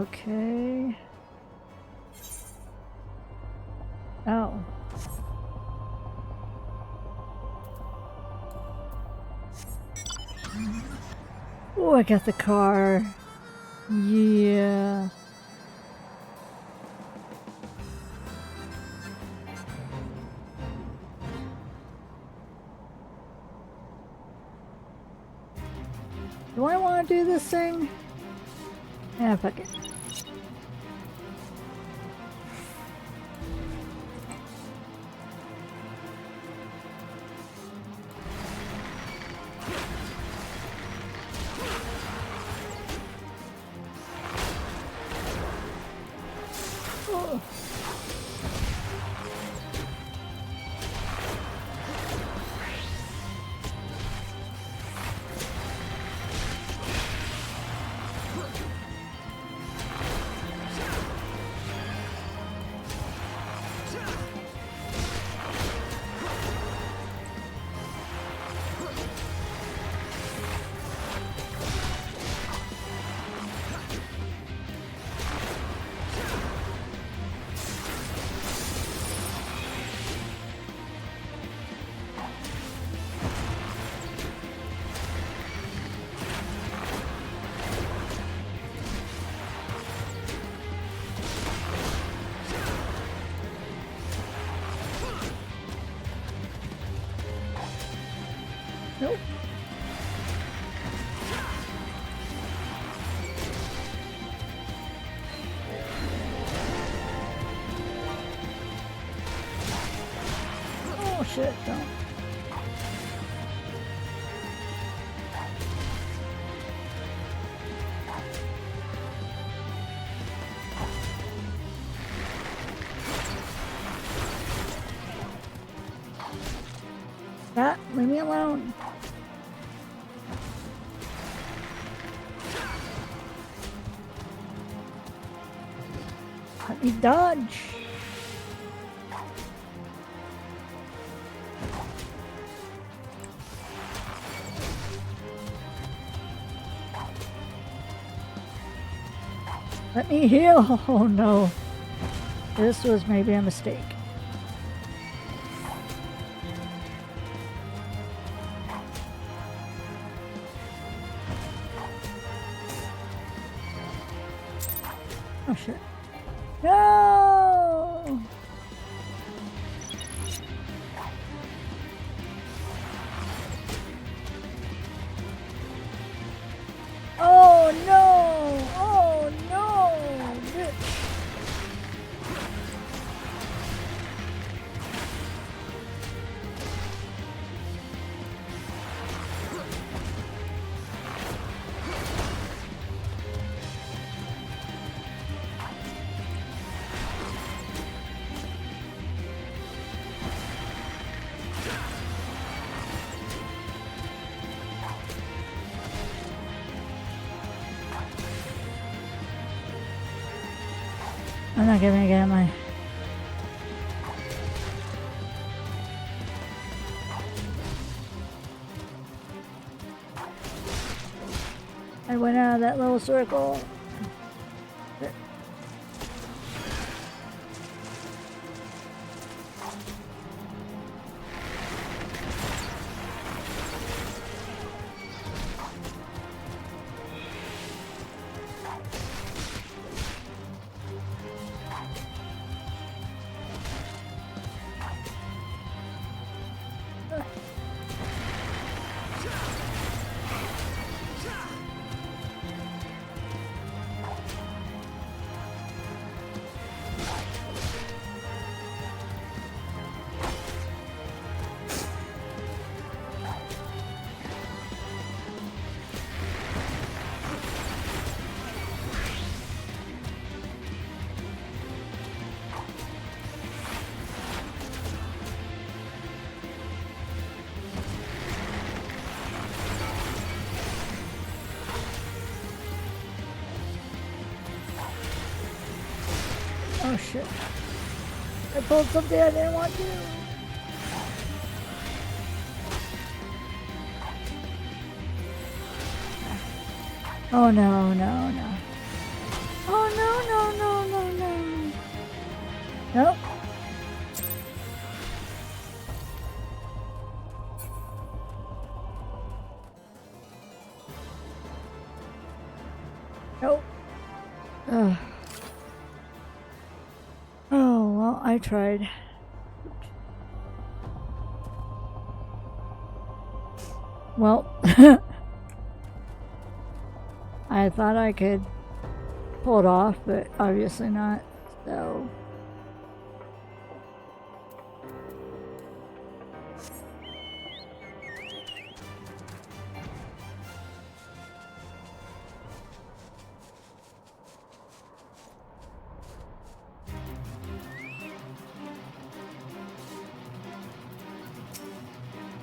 Okay. Oh. Oh, I got the car. Yeah. Do I want to do this thing? Yeah, fuck it. Oh. Nope. Oh shit, don't. That, leave me alone. Let me dodge. Let me heal. Oh no. This was maybe a mistake. Oh shit. No! Oh no! Oh no! Bitch. I'm not gonna get my. I went out of that little circle. Oh shit. I pulled something I didn't want to. Oh no, no, no. Oh Nope. Nope. Ugh. Oh, well, I tried. Well, I thought I could pull it off, but obviously not, so...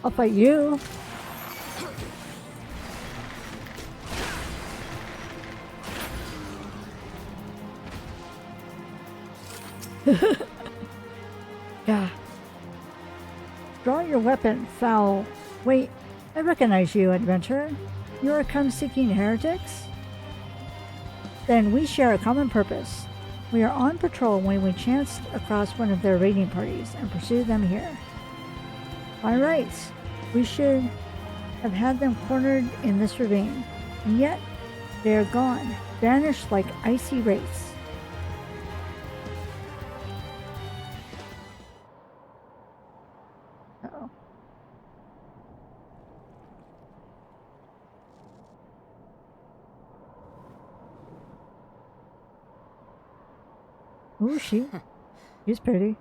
I'll fight you. Yeah. Draw your weapon, foul. Wait, I recognize you, adventurer. You are come-seeking heretics? Then we share a common purpose. We are on patrol when we chanced across one of their raiding parties and pursued them here. By rights, we should have had them cornered in this ravine, and yet they are gone, vanished like icy wraiths. Uh-oh. Ooh, she's pretty.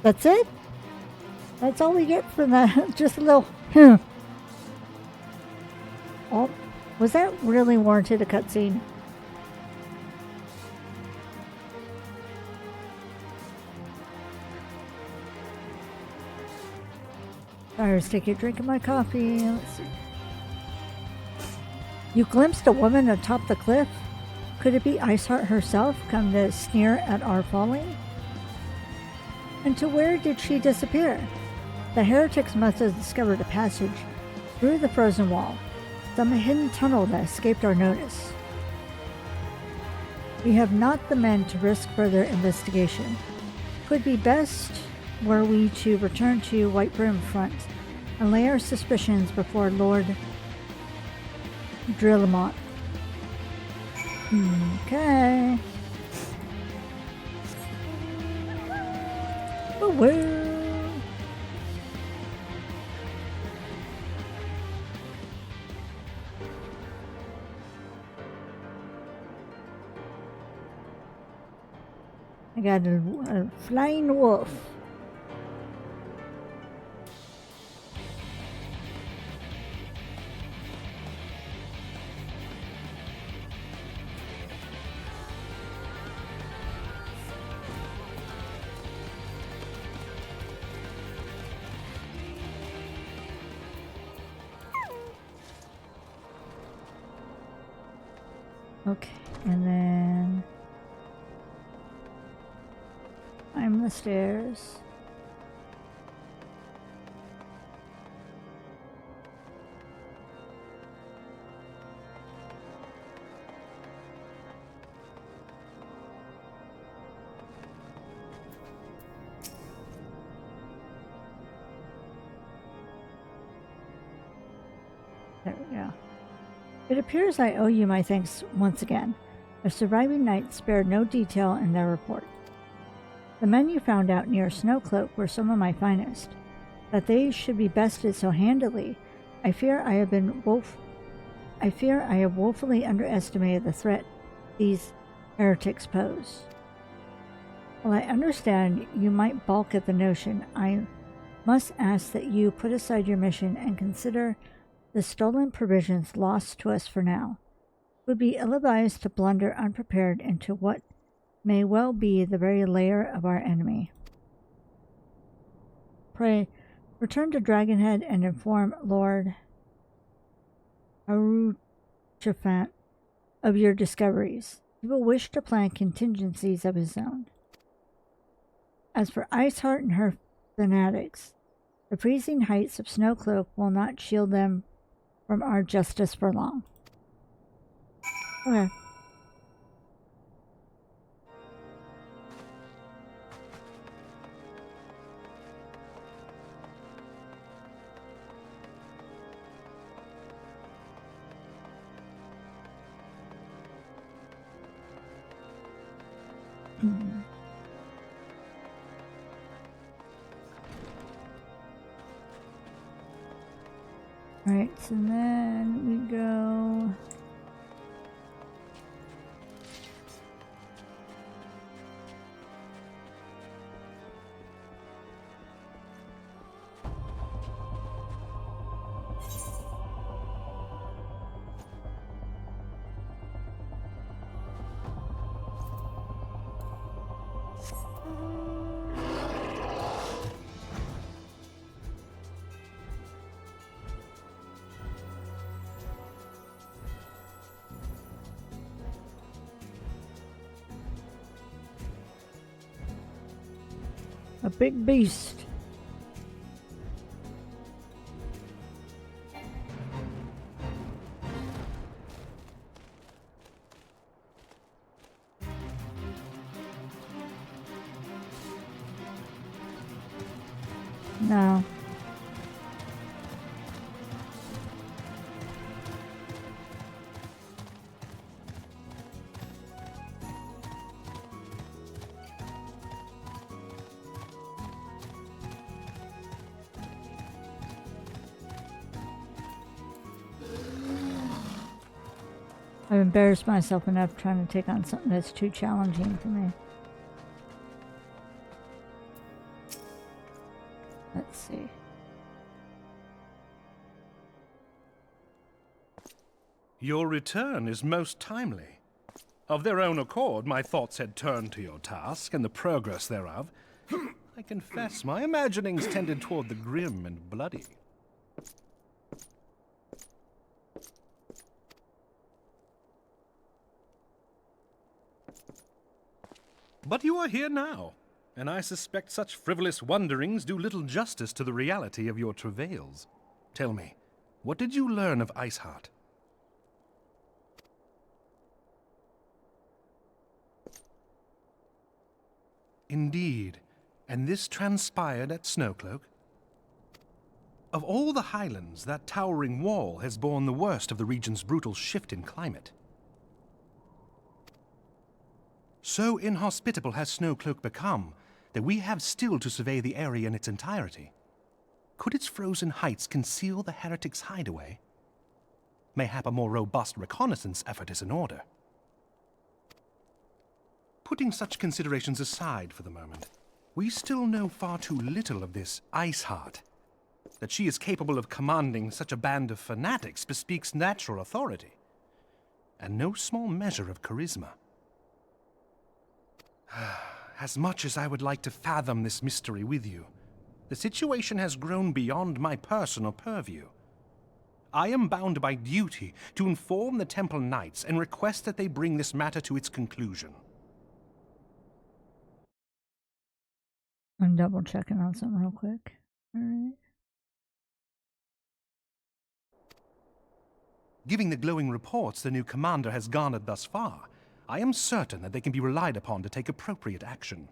That's it? That's all we get from that? Just a little, Oh, was that really warranted a cutscene? Let's take a drink of my coffee. Let's see. You glimpsed a woman atop the cliff? Could it be Iceheart herself come to sneer at our falling? And to where did she disappear? The heretics must have discovered a passage through the frozen wall, some hidden tunnel that escaped our notice. We have not the men to risk further investigation. Could be best were we to return to Whitebrim Front and lay our suspicions before Lord Drillamont. Okay. Woo-woo. I got a flying wolf. Okay, and then climb the stairs. There we go. It appears I owe you my thanks once again. The surviving knights spared no detail in their report. The men you found out near Snowcloak were some of my finest. That they should be bested so handily, I fear I have woefully underestimated the threat these heretics pose. While I understand you might balk at the notion, I must ask that you put aside your mission and consider the stolen provisions lost to us for now. It would be ill-advised to blunder unprepared into what may well be the very lair of our enemy. Pray, return to Dragonhead and inform Lord Haruchafant of your discoveries. He will wish to plan contingencies of his own. As for Iceheart and her fanatics, the freezing heights of Snowcloak will not shield them from our justice for long. Okay. Alright, so then we go... A big beast. No. I've embarrassed myself enough trying to take on something that's too challenging for me. Let's see. Your return is most timely. Of their own accord, my thoughts had turned to your task and the progress thereof. I confess, my imaginings tended toward the grim and bloody. But you are here now, and I suspect such frivolous wonderings do little justice to the reality of your travails. Tell me, what did you learn of Iceheart? Indeed, and this transpired at Snowcloak? Of all the highlands, that towering wall has borne the worst of the region's brutal shift in climate. So inhospitable has Snowcloak become that we have still to survey the area in its entirety. Could its frozen heights conceal the heretics' hideaway? Mayhap a more robust reconnaissance effort is in order. Putting such considerations aside for the moment, we still know far too little of this Iceheart. That she is capable of commanding such a band of fanatics bespeaks natural authority, and no small measure of charisma. As much as I would like to fathom this mystery with you, the situation has grown beyond my personal purview. I am bound by duty to inform the Temple Knights and request that they bring this matter to its conclusion. I'm double checking on something real quick. Alright. Giving the glowing reports the new commander has garnered thus far, I am certain that they can be relied upon to take appropriate action.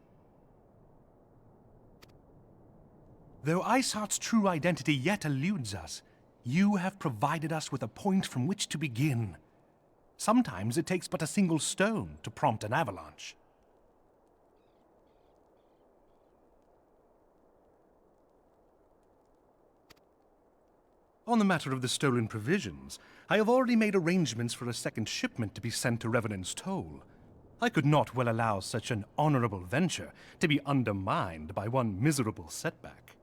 Though Iceheart's true identity yet eludes us, you have provided us with a point from which to begin. Sometimes it takes but a single stone to prompt an avalanche. On the matter of the stolen provisions, I have already made arrangements for a second shipment to be sent to Revenant's Toll. I could not well allow such an honorable venture to be undermined by one miserable setback.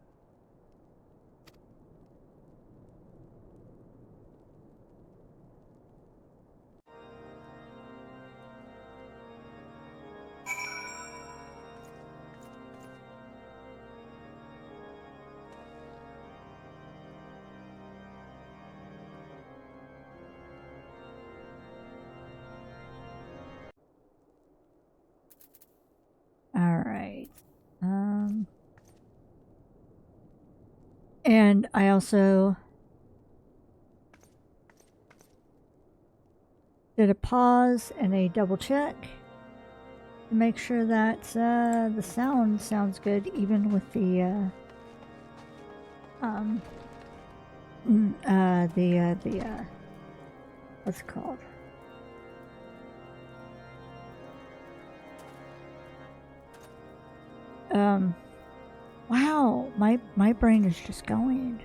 Alright. And I also did a pause and a double check to make sure that the sound sounds good, even with the what's it called? Wow, my brain is just going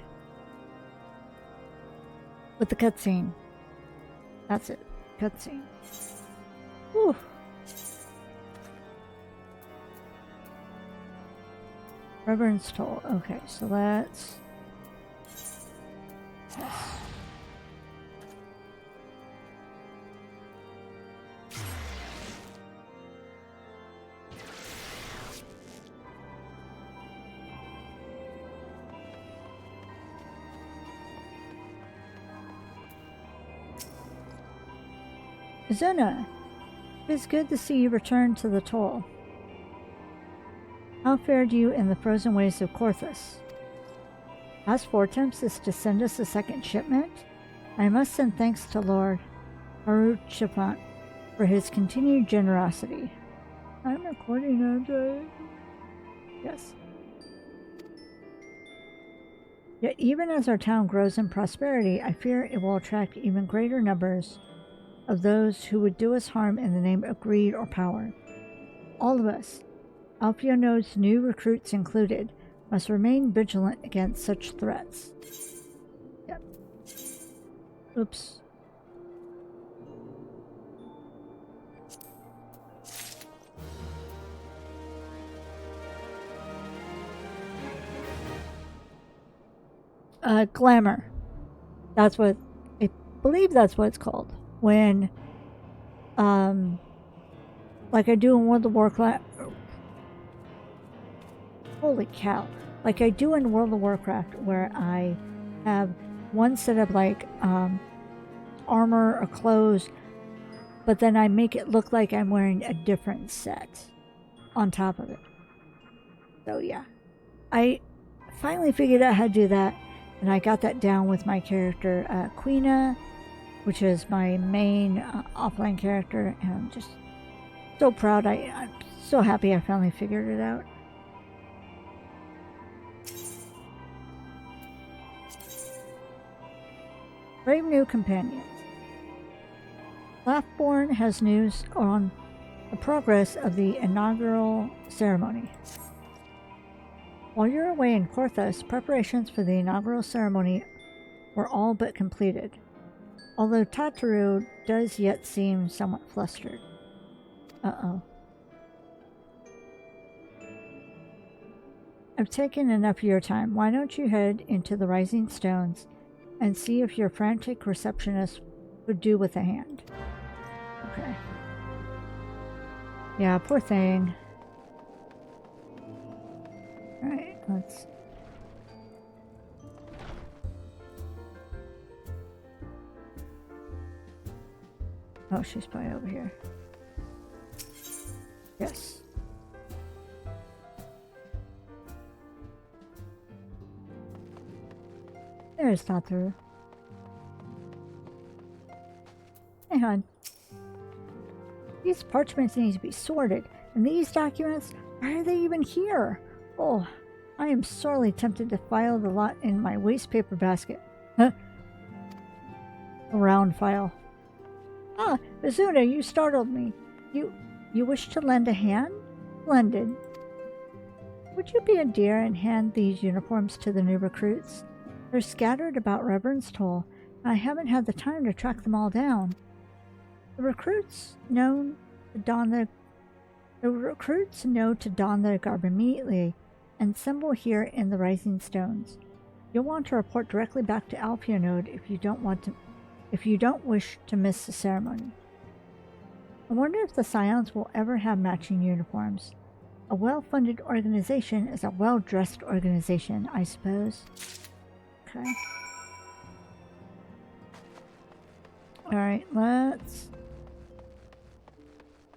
with the cutscene. That's it, cutscene. Whew. Reverend's Toll. Okay, so that's yes. Zuna, it is good to see you return to the toll. How fared you in the frozen ways of Korthus? Last 4 attempts is to send us a second shipment. I must send thanks to Lord Haruchapant for his continued generosity. I'm recording, aren't I? Yes. Yet even as our town grows in prosperity, I fear it will attract even greater numbers of those who would do us harm in the name of greed or power. All of us, Alfio Node's new recruits included, must remain vigilant against such threats. Yep. Oops. Glamour. That's what, I believe that's what it's called. When, like I do in World of Warcraft. Holy cow. Like I do in World of Warcraft, where I have one set of like, armor or clothes, but then I make it look like I'm wearing a different set on top of it. So yeah. I finally figured out how to do that, and I got that down with my character, Quina, which is my main offline character, and I'm just so proud. I'm so happy I finally figured it out. Brave new companions. Laughborn has news on the progress of the inaugural ceremony. While you're away in Korthus, preparations for the inaugural ceremony were all but completed, although Tataru does yet seem somewhat flustered. Uh-oh. I've taken enough of your time. Why don't you head into the Rising Stones and see if your frantic receptionist would do with a hand? Okay. Yeah, poor thing. Alright, let's... Oh, she's probably over here. Yes. There's Tataru. Hey, hon. These parchments need to be sorted, and these documents, why are they even here? Oh, I am sorely tempted to file the lot in my waste paper basket. Huh? A round file. Ah, Mizuna, you startled me. You wish to lend a hand? Splendid. Would you be a dear and hand these uniforms to the new recruits? They're scattered about Reverend's Toll, and I haven't had the time to track them all down. The recruits know to don their garb immediately and assemble here in the Rising Stones. You'll want to report directly back to Alfio Node if you don't wish to miss the ceremony. I wonder if the Scions will ever have matching uniforms. A well-funded organization is a well-dressed organization, I suppose. Okay. Alright, let's...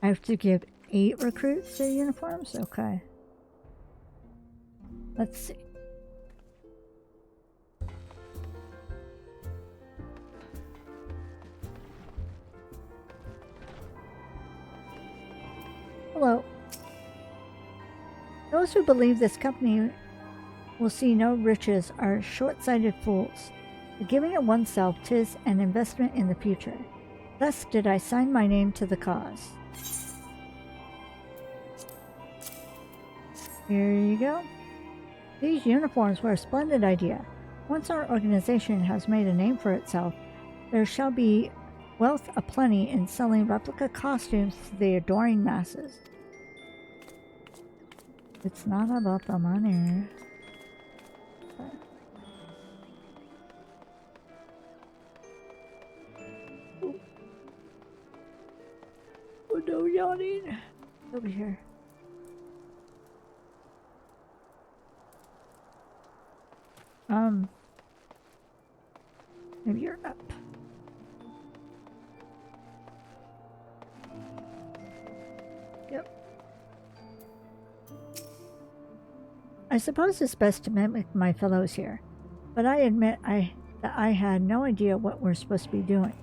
I have to give 8 recruits their uniforms? Okay. Let's see. Hello. Those who believe this company will see no riches are short-sighted fools. The giving of oneself 'tis an investment in the future. Thus did I sign my name to the cause. Here you go. These uniforms were a splendid idea. Once our organization has made a name for itself, there shall be wealth aplenty in selling replica costumes to the adoring masses. It's not about the money. Oh no, yawning. Over here. Maybe you're up. Yep. I suppose it's best to mimic my fellows here, but I admit that I had no idea what we're supposed to be doing.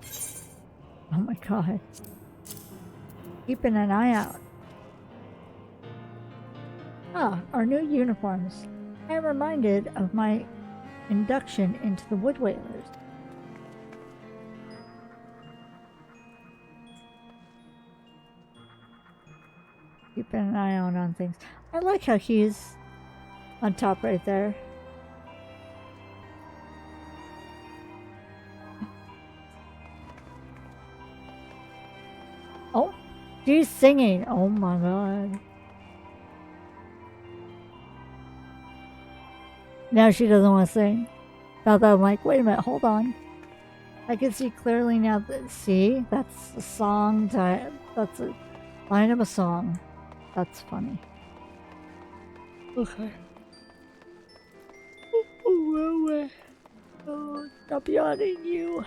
Oh my god. Keeping an eye out. Ah, our new uniforms. I am reminded of my induction into the Wood Whalers. Keeping an eye out on things. I like how he's on top right there. Oh, she's singing. Oh my god. Now she doesn't want to sing. Thought that I'm like, wait a minute, hold on. I can see clearly now that, see, that's a song, that's a line of a song. That's funny. Okay. Oh, stop yawning, you.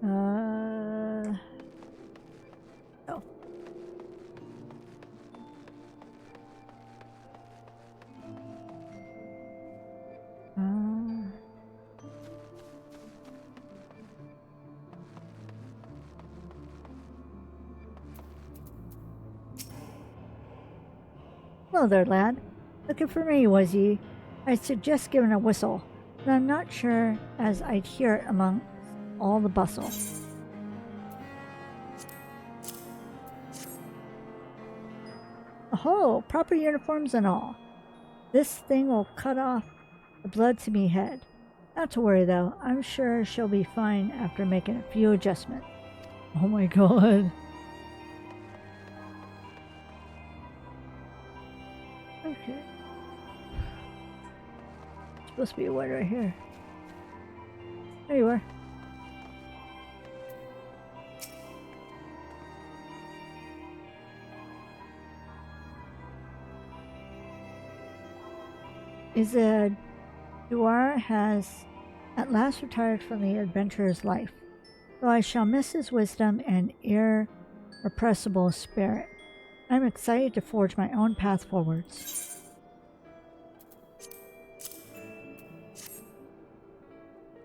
Oh. Hello there, lad. Looking for me, was ye? I'd suggest giving a whistle, but I'm not sure as I'd hear it among all the bustle. Oh, proper uniforms and all. This thing will cut off the blood to me head. Not to worry though, I'm sure she'll be fine after making a few adjustments. Oh my god. Okay. It's supposed to be a white right here. There you are. Duar has at last retired from the adventurer's life, though I shall miss his wisdom and irrepressible spirit. I'm excited to forge my own path forwards.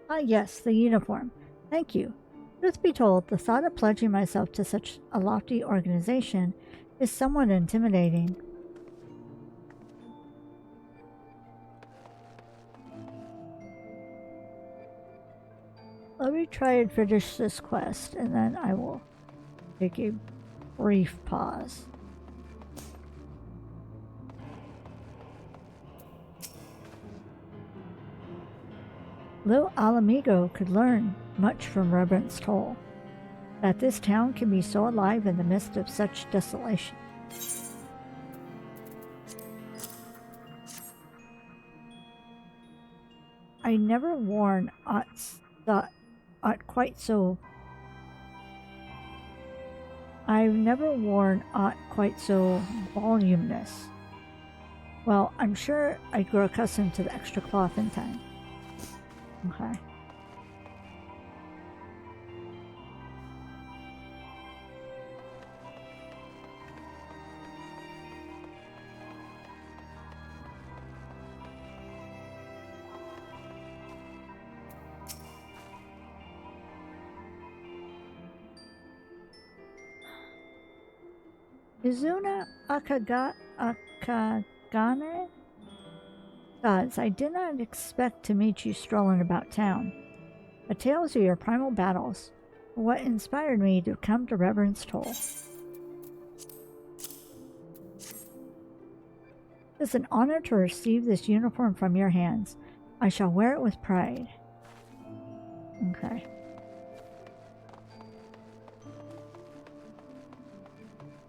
Ah yes, the uniform. Thank you. Truth be told, the thought of pledging myself to such a lofty organization is somewhat intimidating. Let me try and finish this quest, and then I will take a brief pause. Little Alamigo could learn much from Reverence Toll, that this town can be so alive in the midst of such desolation. I never worn aught quite so. I've never worn aught quite so voluminous. Well, I'm sure I'd grow accustomed to the extra cloth in time. Okay. Izuna Akagane? Gods, I did not expect to meet you strolling about town. The tales of your primal battles were what inspired me to come to reverence Toll. It's an honor to receive this uniform from your hands. I shall wear it with pride. Okay.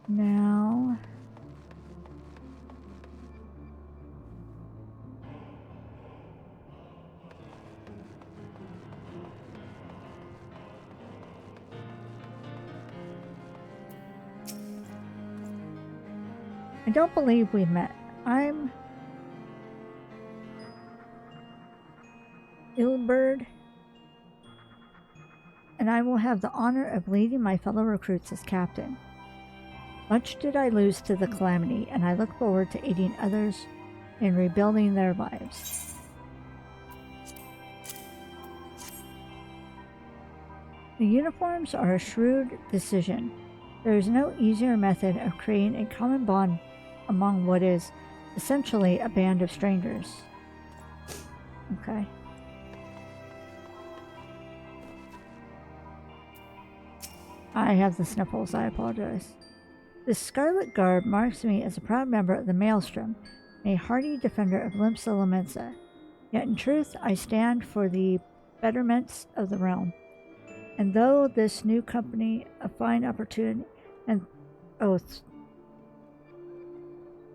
Now... I don't believe we've met. I'm Ilbird, and I will have the honor of leading my fellow recruits as captain. Much did I lose to the calamity, and I look forward to aiding others in rebuilding their lives. The uniforms are a shrewd decision. There is no easier method of creating a common bond among what is essentially a band of strangers. Okay. I have the sniffles, I apologize. This scarlet garb marks me as a proud member of the Maelstrom, a hardy defender of Limsa Lamensa. Yet in truth, I stand for the betterments of the realm. And though this new company a fine opportunity,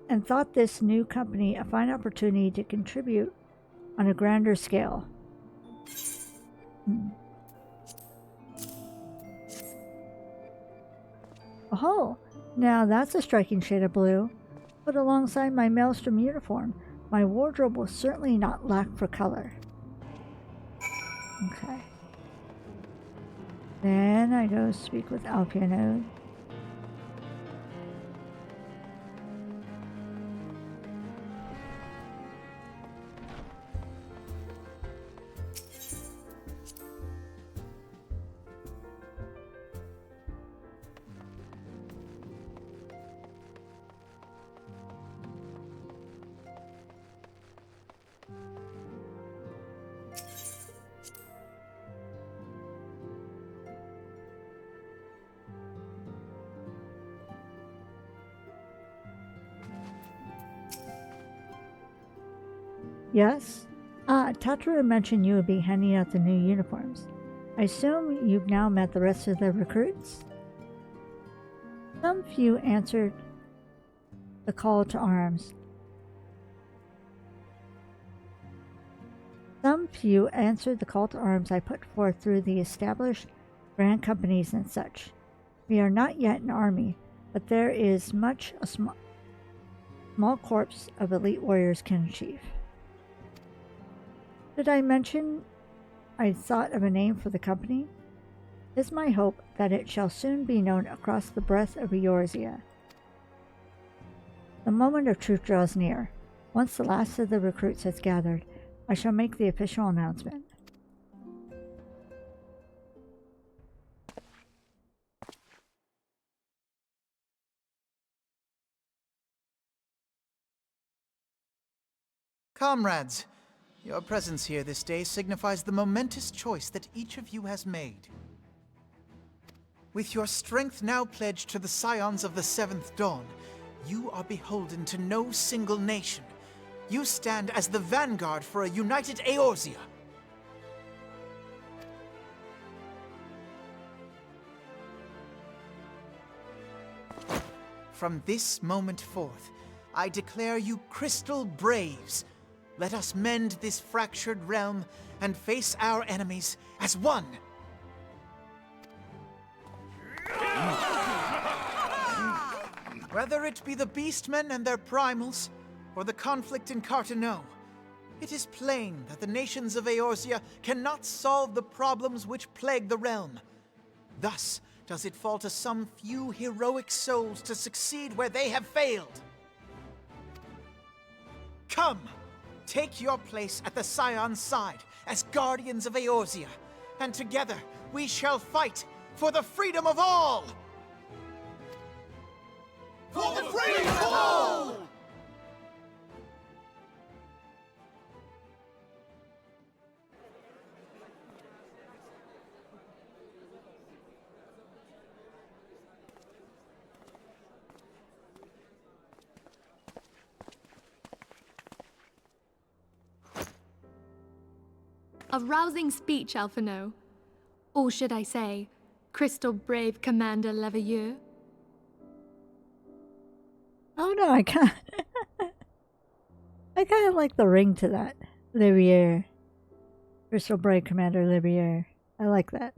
and thought this new company a fine opportunity to contribute on a grander scale. Oh, now that's a striking shade of blue. Put alongside my Maelstrom uniform, my wardrobe will certainly not lack for color. Okay. Then I go speak with Alpianode. Yes? Tataru mentioned you would be handing out the new uniforms. I assume you've now met the rest of the recruits? Some few answered the call to arms. I put forth through the established grand companies and such. We are not yet an army, but there is much a small corps of elite warriors can achieve. Did I mention I thought of a name for the company? It is my hope that it shall soon be known across the breadth of Eorzea. The moment of truth draws near. Once the last of the recruits has gathered, I shall make the official announcement. Comrades, your presence here this day signifies the momentous choice that each of you has made. With your strength now pledged to the scions of the Seventh Dawn, you are beholden to no single nation. You stand as the vanguard for a united Eorzea. From this moment forth, I declare you Crystal Braves. Let us mend this fractured realm and face our enemies as one. Whether it be the Beastmen and their primals, or the conflict in Carteneau, It is plain that the nations of Eorzea cannot solve the problems which plague the realm. Thus does it fall to some few heroic souls to succeed where they have failed. Come, take your place at the Scion's side as guardians of Eorzea, and together we shall fight for the freedom of all! For the freedom of all! A rousing speech, Alphino. Or should I say, Crystal Brave Commander Leveilleur? Oh no, I kind of like the ring to that. Leveilleur. Crystal Brave Commander Leveilleur. I like that.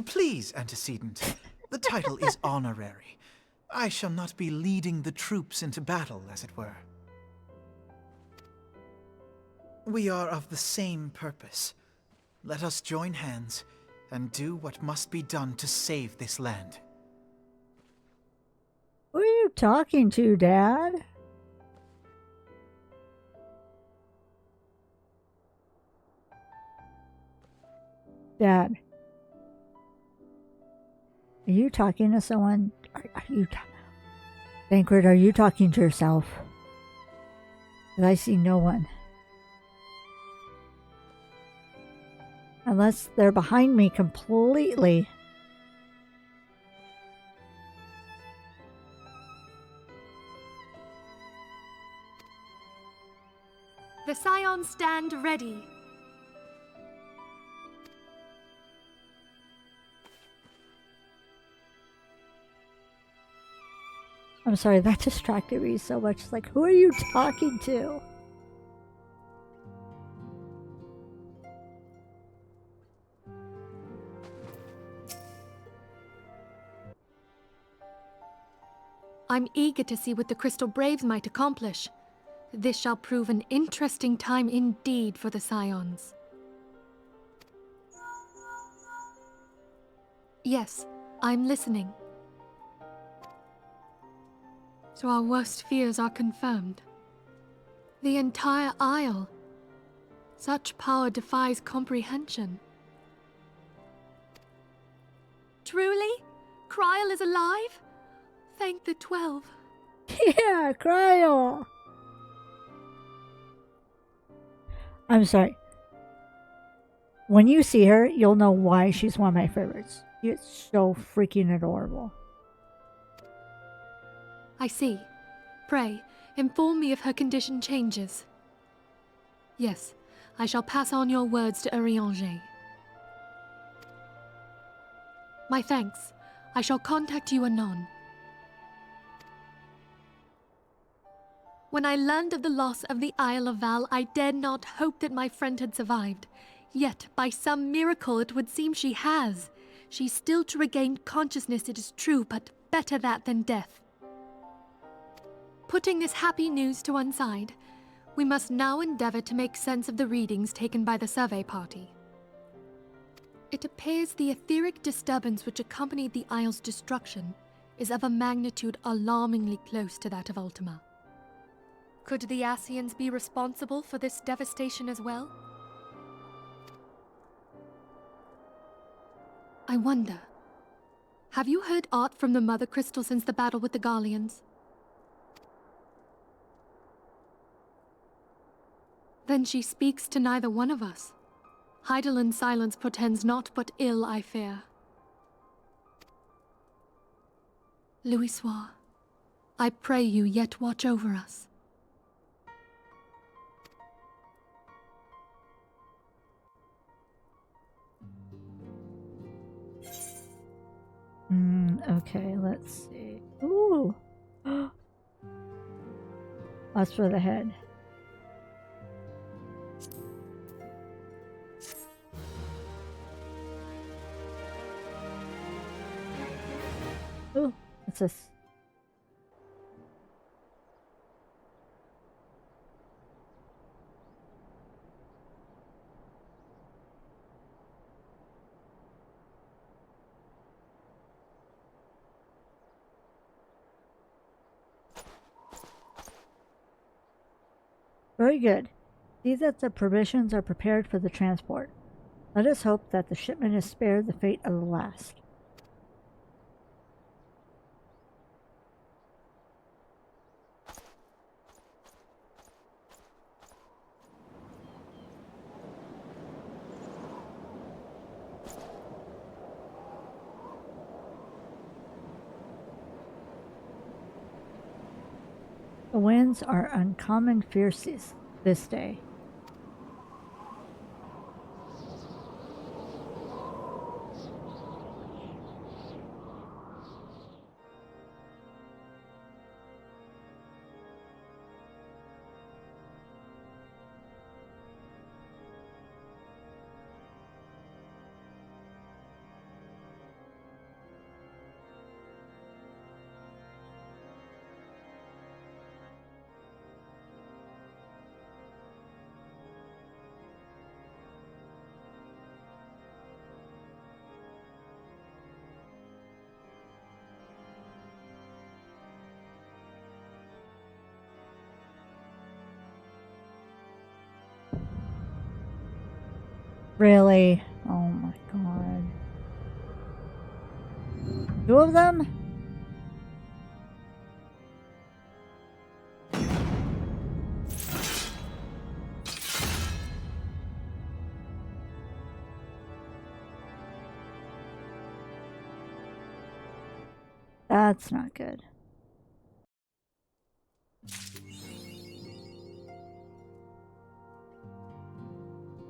Please, antecedent. The title is honorary. I shall not be leading the troops into battle, as it were. We are of the same purpose. Let us join hands and do what must be done to save this land. Who are you talking to, Dad? Dad. Are you talking to someone? Are you Banquet, are you talking to yourself? 'Cause I see no one. Unless they're behind me completely. The Scions stand ready. I'm sorry, that distracted me so much. It's like, who are you talking to? I'm eager to see what the Crystal Braves might accomplish. This shall prove an interesting time indeed for the Scions. Yes, I'm listening. So our worst fears are confirmed. The entire Isle. Such power defies comprehension. Truly? Kryl is alive? Thank the 12. Yeah, Cryo. I'm sorry. When you see her, you'll know why she's one of my favorites. It's so freaking adorable. I see. Pray, inform me if her condition changes. Yes, I shall pass on your words to Urianger. My thanks. I shall contact you anon. When I learned of the loss of the Isle of Val, I dared not hope that my friend had survived. Yet, by some miracle, it would seem she has. She's still to regain consciousness, it is true, but better that than death. Putting this happy news to one side, we must now endeavor to make sense of the readings taken by the survey party. It appears the etheric disturbance which accompanied the Isle's destruction is of a magnitude alarmingly close to that of Ultima. Could the Ascians be responsible for this devastation as well? I wonder, have you heard aught from the Mother Crystal since the battle with the Garleans? Then she speaks to neither one of us. Heidelind's silence portends naught but ill, I fear. Louisoix, I pray you yet watch over us. Okay, let's see. Ooh. That's for the head. Ooh, what's this? Very good. See that the provisions are prepared for the transport. Let us hope that the shipment is spared the fate of the last. The winds are uncommon fierce this day. Really? Oh my god. 2 of them? That's not good.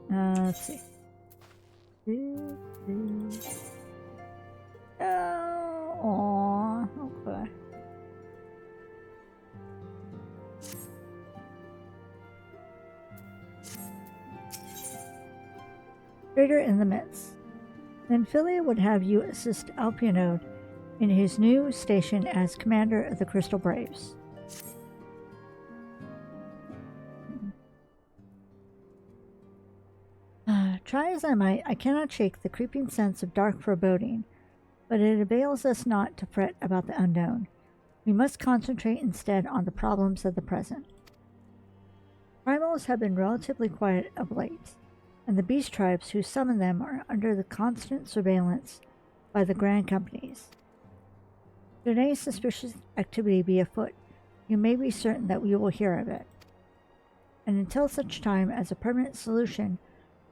Let's see. Oh, okay. Trader in the midst. Then Philia would have you assist Alpionode in his new station as commander of the Crystal Braves. Try as I might, I cannot shake the creeping sense of dark foreboding, but it avails us not to fret about the unknown. We must concentrate instead on the problems of the present. Primals have been relatively quiet of late, and the beast tribes who summon them are under the constant surveillance by the grand companies. Should any suspicious activity be afoot, you may be certain that we will hear of it. And until such time as a permanent solution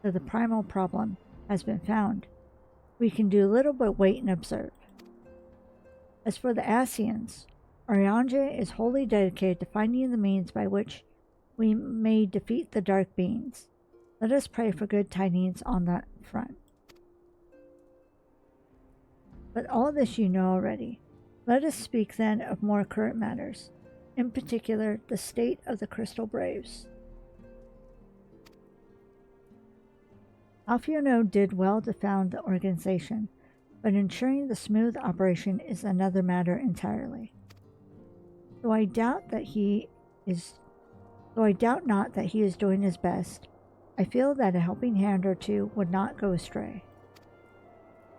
to the primal problem has been found, we can do little but wait and observe. As for the Asians, Arianje is wholly dedicated to finding the means by which we may defeat the dark beings. Let us pray for good tidings on that front. But all this you know already. Let us speak then of more current matters, in particular the state of the Crystal Braves. Alfiono did well to found the organization, but ensuring the smooth operation is another matter entirely. Though I doubt not that he is doing his best, I feel that a helping hand or two would not go astray.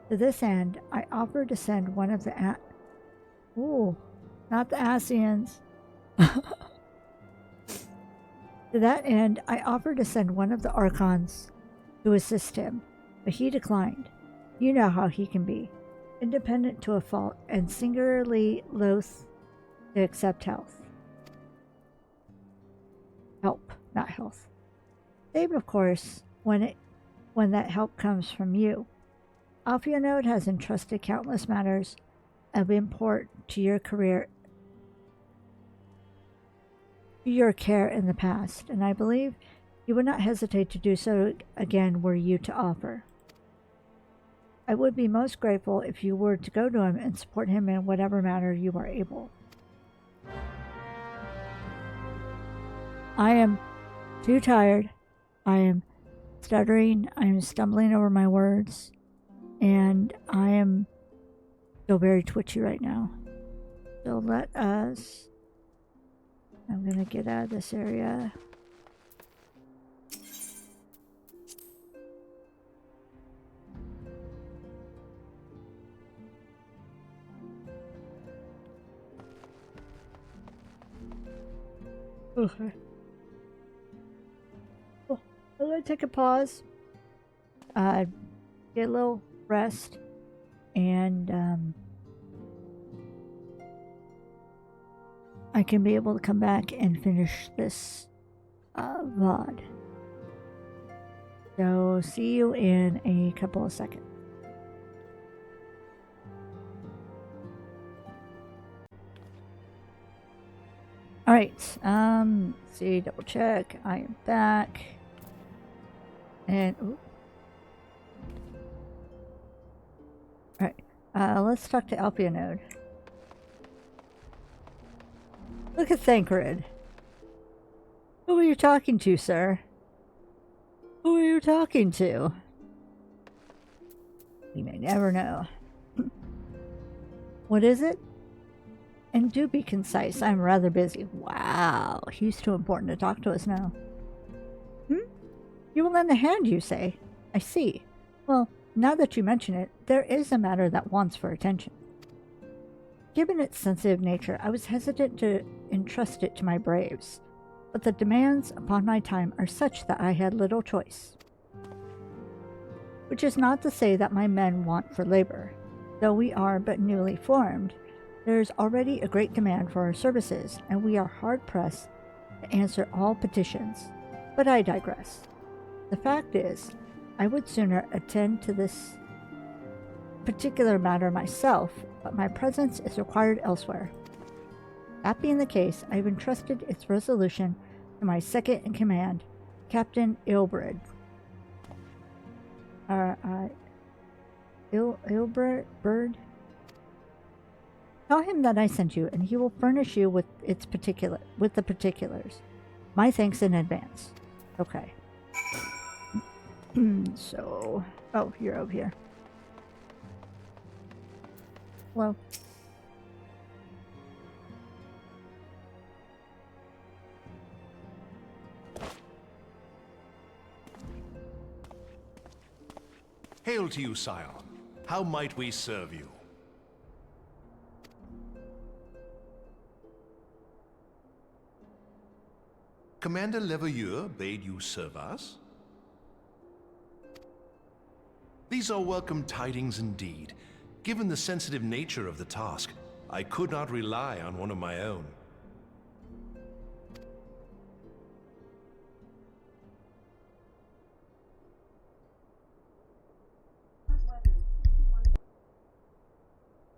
To this end, I offer to send one of the not the Asians. To that end, I offered to send one of the Archons to assist him, but he declined. You know how he can be, independent to a fault and singularly loath to accept help, not health. Save, of course, when that help comes from you. Alfionode has entrusted countless matters of import to your career, to your care in the past, and I believe you would not hesitate to do so again were you to offer. I would be most grateful if you were to go to him and support him in whatever manner you are able. I am too tired. I am stuttering. I am stumbling over my words. And I am still very twitchy right now. So let us... I'm going to get out of this area. Okay. gonna take a pause, get a little rest, and I can be able to come back and finish this VOD. So see you in a couple of seconds. Alright, see, double check. I am back. And, alright, let's talk to Alpia Node. Look at Thancred. Who are you talking to, sir? Who are you talking to? We may never know. What is it? And do be concise. I'm rather busy. Wow, he's too important to talk to us now. You will lend a hand, you say? I see. Well, now that you mention it, there is a matter that wants for attention. Given its sensitive nature, I was hesitant to entrust it to my braves, but the demands upon my time are such that I had little choice. Which is not to say that my men want for labor. Though we are but newly formed, there is already a great demand for our services, and we are hard-pressed to answer all petitions. But I digress. The fact is, I would sooner attend to this particular matter myself, but my presence is required elsewhere. That being the case, I have entrusted its resolution to my second-in-command, Captain Ilbred. Ilbred? Tell him that I sent you, and he will furnish you with the particulars. My thanks in advance. Okay. So, oh, you're over here. Hello. Hail to you, sire. How might we serve you? Commander Leveilleur bade you serve us? These are welcome tidings indeed. Given the sensitive nature of the task, I could not rely on one of my own.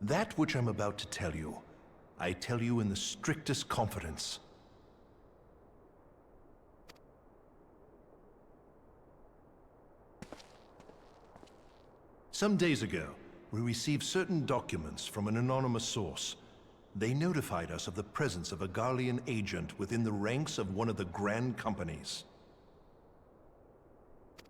That which I'm about to tell you, I tell you in the strictest confidence. Some days ago, we received certain documents from an anonymous source. They notified us of the presence of a Garlean agent within the ranks of one of the Grand Companies.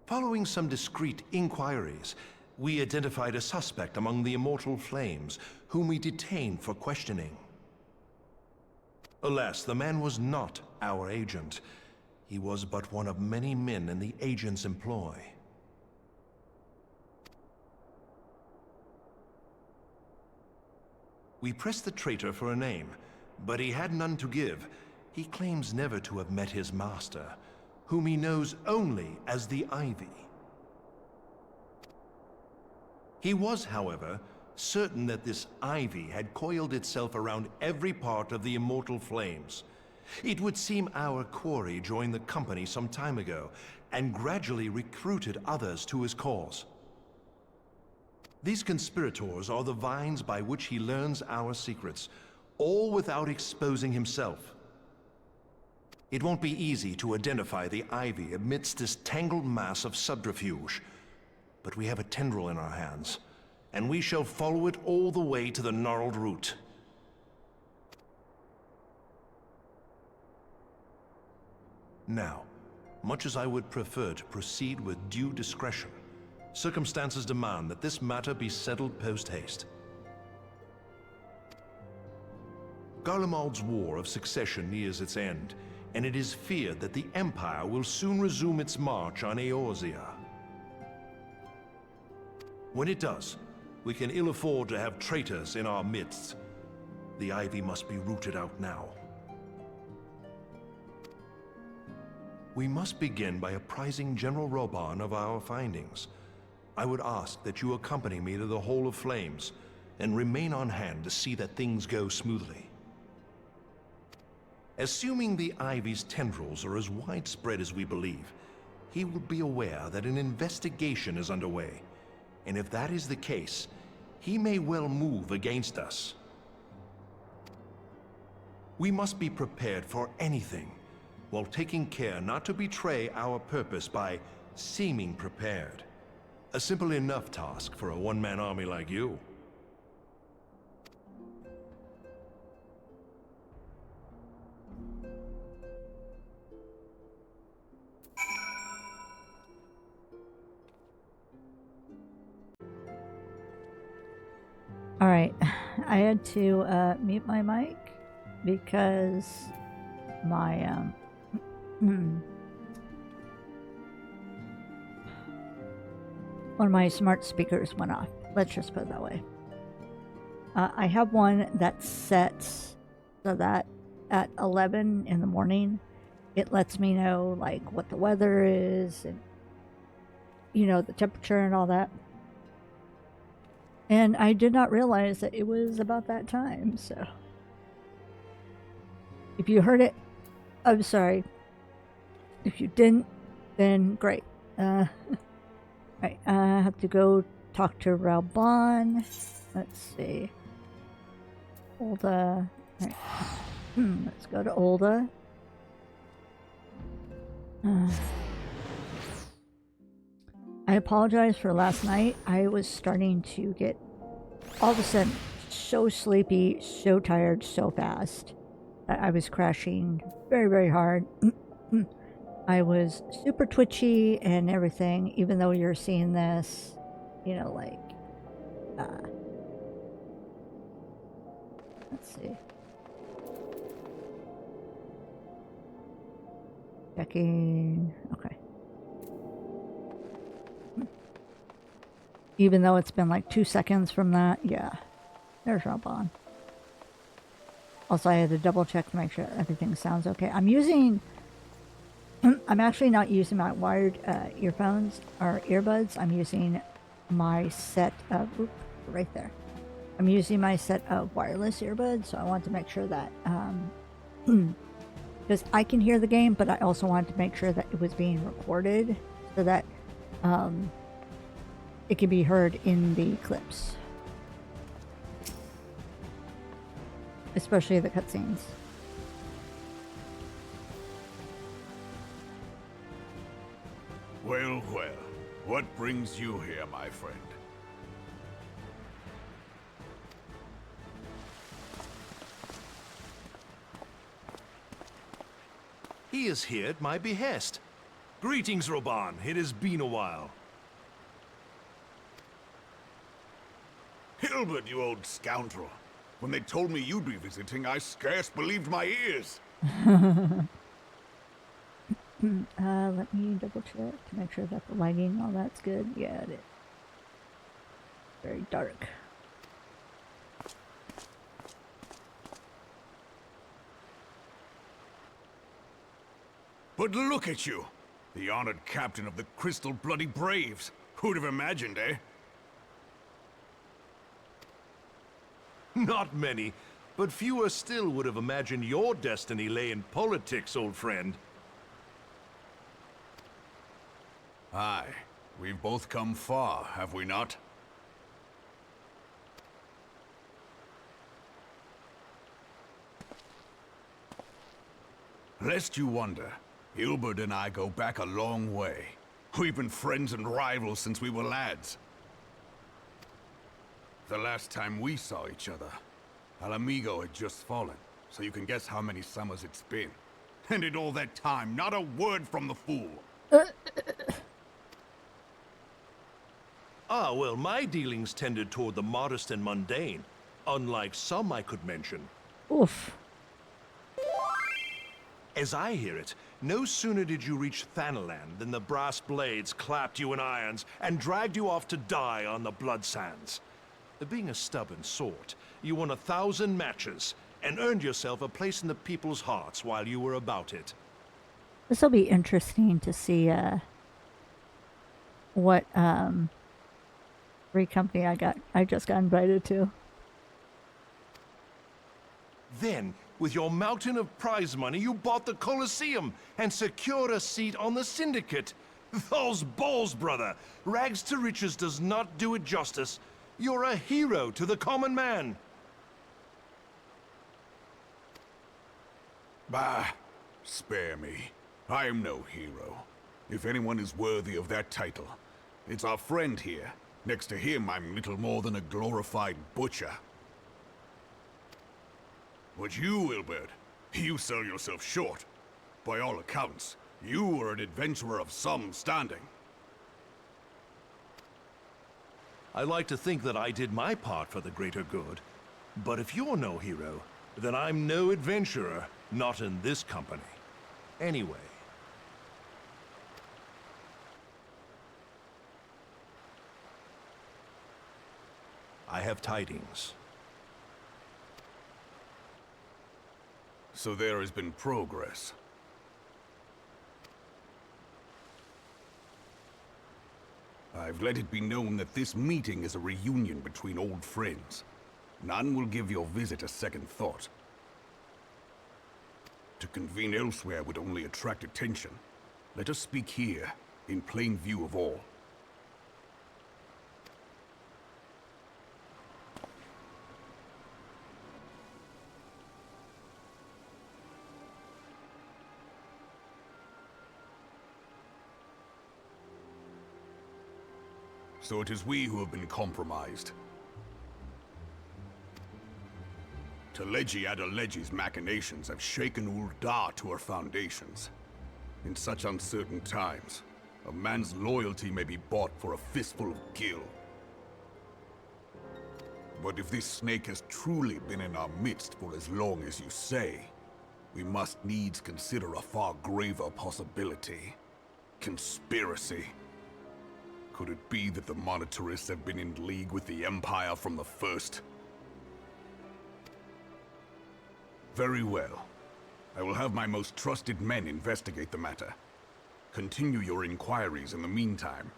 Following some discreet inquiries, we identified a suspect among the Immortal Flames, whom we detained for questioning. Alas, the man was not our agent. He was but one of many men in the agent's employ. We pressed the traitor for a name, but he had none to give. He claims never to have met his master, whom he knows only as the Ivy. He was, however, certain that this Ivy had coiled itself around every part of the Immortal Flames. It would seem our quarry joined the company some time ago, and gradually recruited others to his cause. These conspirators are the vines by which he learns our secrets, all without exposing himself. It won't be easy to identify the Ivy amidst this tangled mass of subterfuge, but we have a tendril in our hands, and we shall follow it all the way to the gnarled root. Now, much as I would prefer to proceed with due discretion, circumstances demand that this matter be settled post-haste. Garlemald's War of Succession nears its end, and it is feared that the Empire will soon resume its march on Eorzea. When it does, we can ill afford to have traitors in our midst. The Ivy must be rooted out now. We must begin by apprising General Roban of our findings. I would ask that you accompany me to the Hall of Flames and remain on hand to see that things go smoothly. Assuming the Ivy's tendrils are as widespread as we believe, he will be aware that an investigation is underway. And if that is the case, he may well move against us. We must be prepared for anything, while taking care not to betray our purpose by seeming prepared. A simple enough task for a one-man army like you. All right, I had to mute my mic because my one of my smart speakers went off. Let's just put it that way. I have one that's set so that at 11 in the morning, it lets me know like what the weather is and the temperature and all that. And I did not realize that it was about that time, so if you heard it, I'm sorry. If you didn't, then great. Right, I have to go talk to Raubon. Let's see. Olda. Right. Let's go to Olda. I apologize for last night. I was starting to get all of a sudden so sleepy, so tired, so fast that I was crashing very, very hard. I was super twitchy and everything, even though you're seeing this, let's see. Checking. Okay. Even though it's been like 2 seconds from that, yeah. There's Raubon. Also, I had to double check to make sure everything sounds okay. I'm actually not using my wired earphones or earbuds. I'm using my set of, right there. I'm using my set of wireless earbuds, so I want to make sure that, because I can hear the game, but I also wanted to make sure that it was being recorded so that it can be heard in the clips. Especially the cutscenes. Well, well. What brings you here, my friend? He is here at my behest. Greetings, Roban. It has been a while. Hilbert, you old scoundrel. When they told me you'd be visiting, I scarce believed my ears. Let me double check to make sure that the lighting, all that's good. Yeah, it is. Very dark. But look at you! The honored captain of the Crystal Bloody Braves. Who'd have imagined, eh? Not many, but fewer still would have imagined your destiny lay in politics, old friend. Aye. We've both come far, have we not? Lest you wonder, Hilbert and I go back a long way. We've been friends and rivals since we were lads. The last time we saw each other, Alamigo had just fallen, so you can guess how many summers it's been. And in all that time, not a word from the fool. Ah, well, my dealings tended toward the modest and mundane, unlike some I could mention. Oof. As I hear it, no sooner did you reach Thanalan than the brass blades clapped you in irons and dragged you off to die on the blood sands. Being a stubborn sort, you won 1,000 matches and earned yourself a place in the people's hearts while you were about it. This will be interesting to see what free company I just got invited to. Then, with your mountain of prize money, you bought the Colosseum and secured a seat on the Syndicate. Those balls, brother! Rags to riches does not do it justice. You're a hero to the common man. Bah, spare me. I am no hero. If anyone is worthy of that title, it's our friend here. Next to him, I'm little more than a glorified butcher. But you, Wilbert, you sell yourself short. By all accounts, you are an adventurer of some standing. I like to think that I did my part for the greater good. But if you're no hero, then I'm no adventurer, not in this company. Anyway. I have tidings. So there has been progress. I've let it be known that this meeting is a reunion between old friends. None will give your visit a second thought. To convene elsewhere would only attract attention. Let us speak here, in plain view of all. So it is we who have been compromised. Teleji Adeleji's machinations have shaken Ul'dah to her foundations. In such uncertain times, a man's loyalty may be bought for a fistful of gil. But if this snake has truly been in our midst for as long as you say, we must needs consider a far graver possibility. Conspiracy. Could it be that the Monetarists have been in league with the Empire from the first? Very well. I will have my most trusted men investigate the matter. Continue your inquiries in the meantime.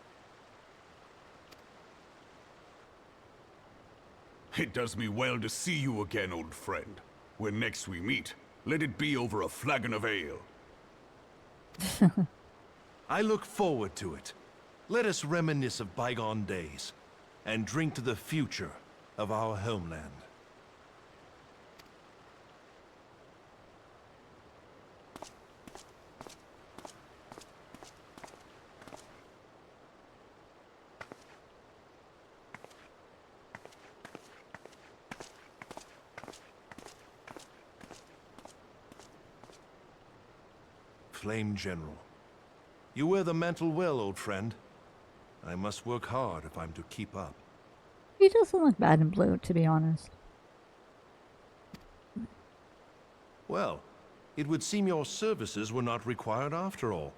It does me well to see you again, old friend. When next we meet, let it be over a flagon of ale. I look forward to it. Let us reminisce of bygone days, and drink to the future of our homeland. Flame General. You wear the mantle well, old friend. I must work hard if I'm to keep up. He doesn't look bad in blue, to be honest. Well, it would seem your services were not required after all.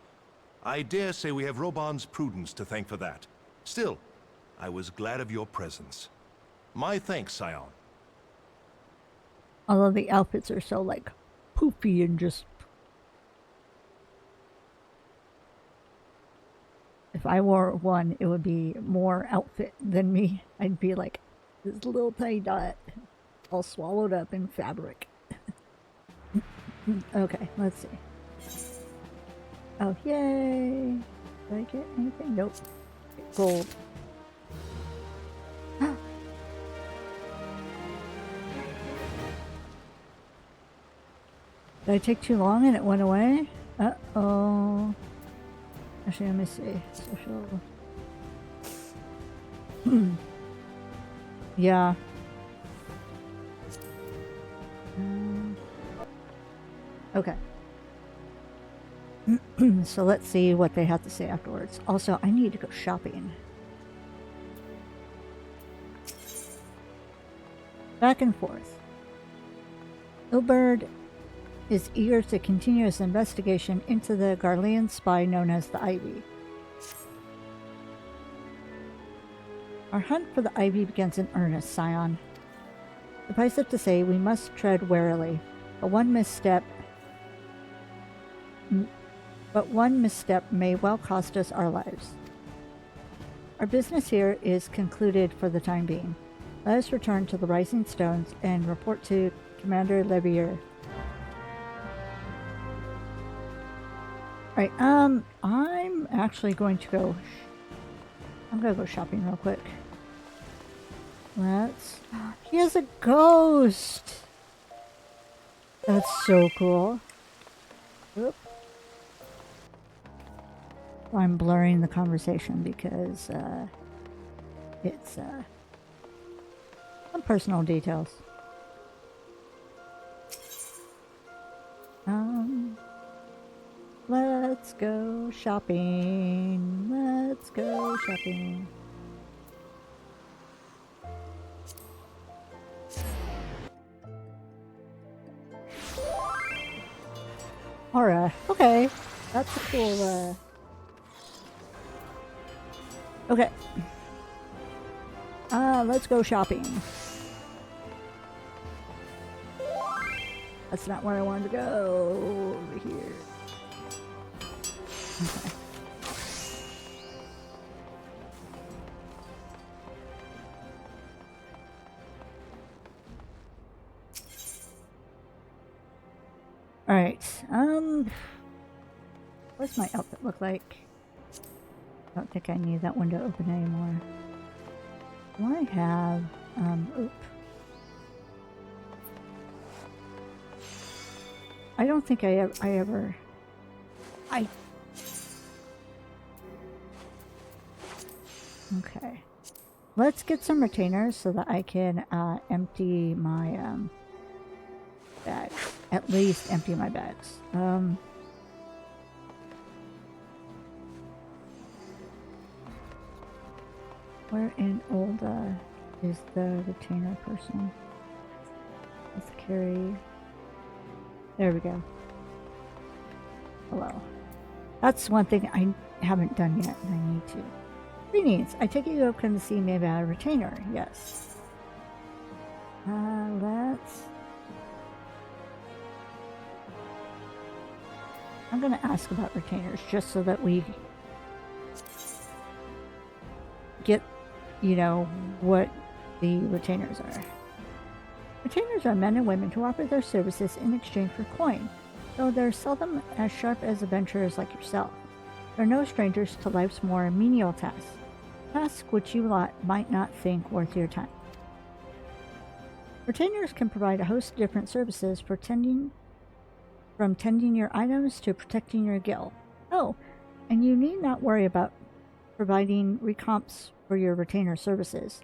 I dare say we have Roban's prudence to thank for that. Still, I was glad of your presence. My thanks, Scion. Although the outfits are so, like, poofy and just... If I wore one, it would be more outfit than me. I'd be like this little tiny dot, all swallowed up in fabric. Okay, let's see. Oh, yay! Did I get anything? Nope. Gold. Did I take too long and it went away? Uh-oh. Actually, let me see. Social. Yeah. Okay. So let's see what they have to say afterwards. Also, I need to go shopping. Back and forth. Ilberd is eager to continue his investigation into the Garlean spy known as the Ivy. Our hunt for the Ivy begins in earnest, Scion. Suffice it to say, we must tread warily. But one misstep but one misstep may well cost us our lives. Our business here is concluded for the time being. Let us return to the Rising Stones and report to Commander Levier. Alright, I'm actually going to go... I'm gonna go shopping real quick. Let's... He has a ghost! That's so cool. Oop. I'm blurring the conversation because, it's, some personal details. Let's go shopping. Let's go shopping. Alright, okay. That's a cool, Okay. Let's go shopping. That's not where I wanted to go. Over here. Okay. Alright, what's my outfit look like? I don't think I need that window open anymore. Do I have, oop. I don't think I ever... Okay. Let's get some retainers so that I can, empty my, bags. At least empty my bags. Where in Olda is the retainer person? Let's carry... There we go. Hello. That's one thing I haven't done yet, and I need to. Greetings. I take it you can see me about a retainer. Yes. Let's... I'm gonna ask about retainers just so that we get, you know, what the retainers are. Retainers are men and women who offer their services in exchange for coin, though they're seldom as sharp as adventurers like yourself. They're no strangers to life's more menial tasks, tasks which you lot might not think worth your time. Retainers can provide a host of different services from tending your items to protecting your guild. Oh, and you need not worry about providing recomps for your retainer services,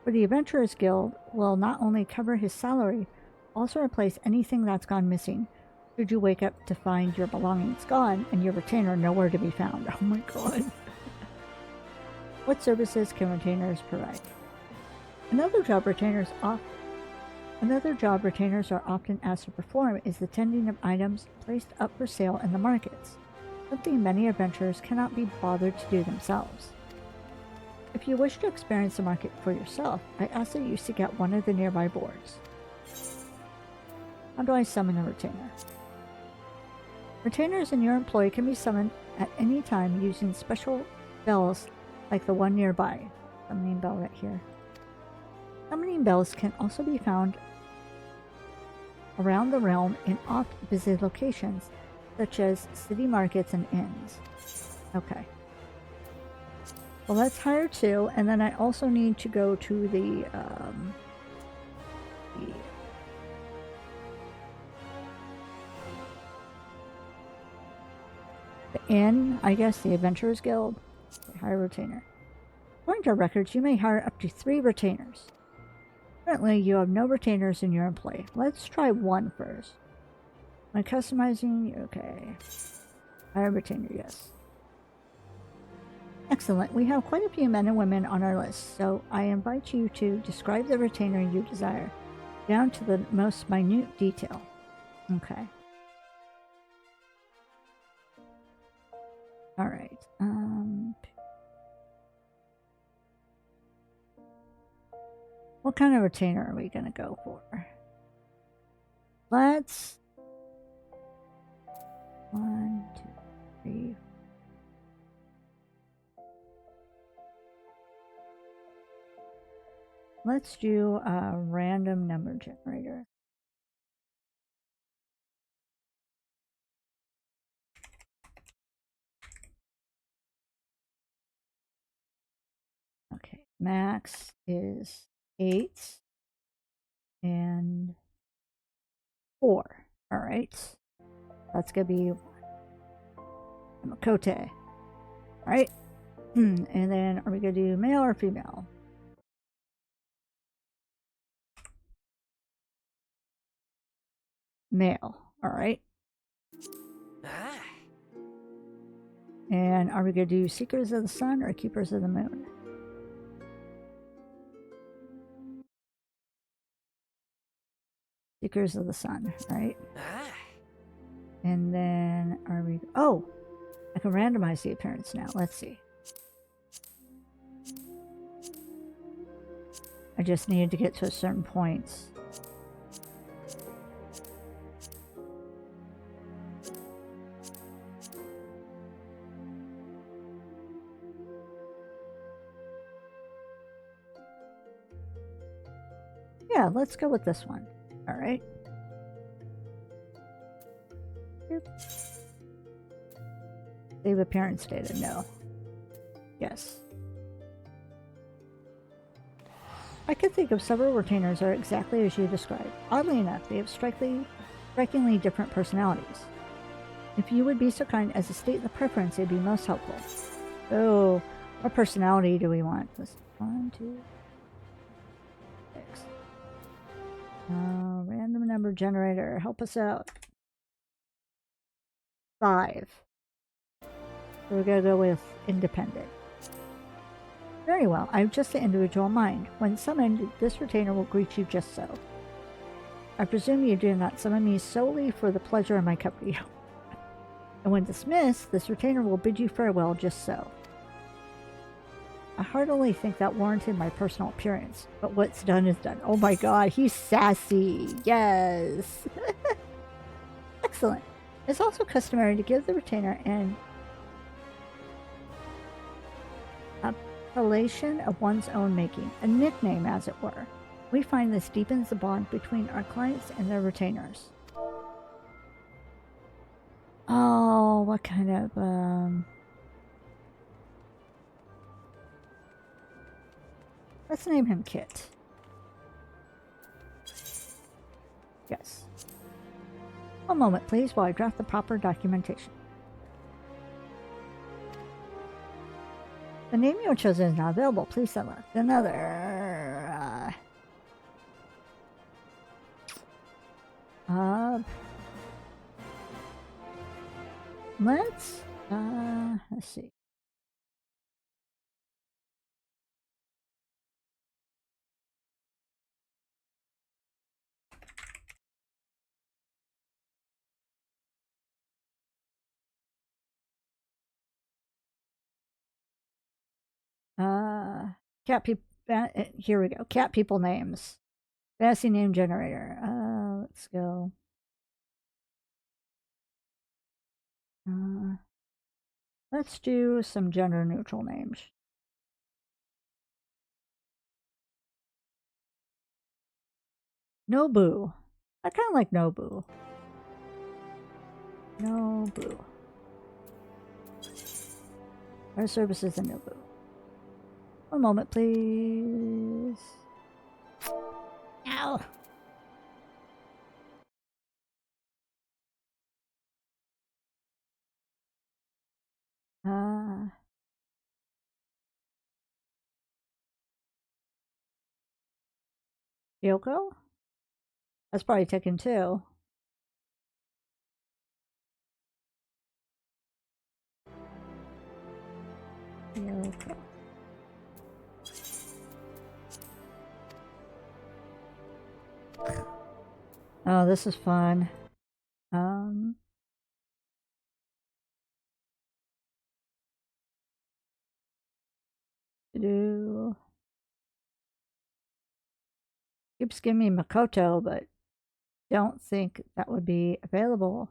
for the Adventurers Guild will not only cover his salary, also replace anything that's gone missing, should you wake up to find your belongings gone and your retainer nowhere to be found. Oh my god. What services can retainers provide? Another job retainers are often asked to perform is the tending of items placed up for sale in the markets, something many adventurers cannot be bothered to do themselves. If you wish to experience the market for yourself, I ask that you seek out one of the nearby boards. How do I summon a retainer? Retainers in your employ can be summoned at any time using special bells like the one nearby. Summoning bell right here. Summoning bells can also be found around the realm in oft-visited locations, such as city markets and inns. Okay. Well, let's hire two, and then I also need to go to the inn, I guess, the Adventurers Guild. Hire retainer. According to our records, you may hire up to 3 retainers. Currently, you have no retainers in your employ. Let's try one first. When customizing, okay. Hire retainer, yes. Excellent. We have quite a few men and women on our list, so I invite you to describe the retainer you desire, down to the most minute detail. Okay. Alright. What kind of retainer are we gonna go for? Let's... 1, 2... 3. Let's do a random number generator. Okay, max is 8 and 4. All right, that's gonna be Makote. All right, and then are we gonna do male or female? Male. All right. And are we gonna do Seekers of the Sun or Keepers of the Moon? Seekers of the Sun, right? And then are we... Oh! I can randomize the appearance now. Let's see. I just needed to get to a certain point. Yeah, let's go with this one. All right. Yep. Save appearance data. No. Yes. I can think of several retainers that are exactly as you described. Oddly enough, they have strikingly different personalities. If you would be so kind as to state the preference, it'd be most helpful. So, what personality do we want? 1, 2, 6. Random number generator, help us out. 5. So we're gonna go with independent. Very well, I'm just the individual mind. When summoned, this retainer will greet you just so. I presume you do not summon me solely for the pleasure of my company. And when dismissed, this retainer will bid you farewell just so. I heartily think that warranted my personal appearance, but what's done is done. Oh my god, he's sassy. Yes. Excellent. It's also customary to give the retainer an appellation of one's own making, a nickname as it were. We find this deepens the bond between our clients and their retainers. Oh, what kind of, let's name him Kit. Yes. One moment, please, while I draft the proper documentation. The name you have chosen is not available. Please select another. Let's see. Cat people. Here we go. Cat people names. Fantasy name generator. Let's go. Let's do some gender neutral names. Nobu. I kind of like Nobu. Nobu. Our services in Nobu. One moment, please. Ow. Yoko? That's probably taken too. Yoko. Oh, this is fun. Do keeps giving me Makoto, but don't think that would be available.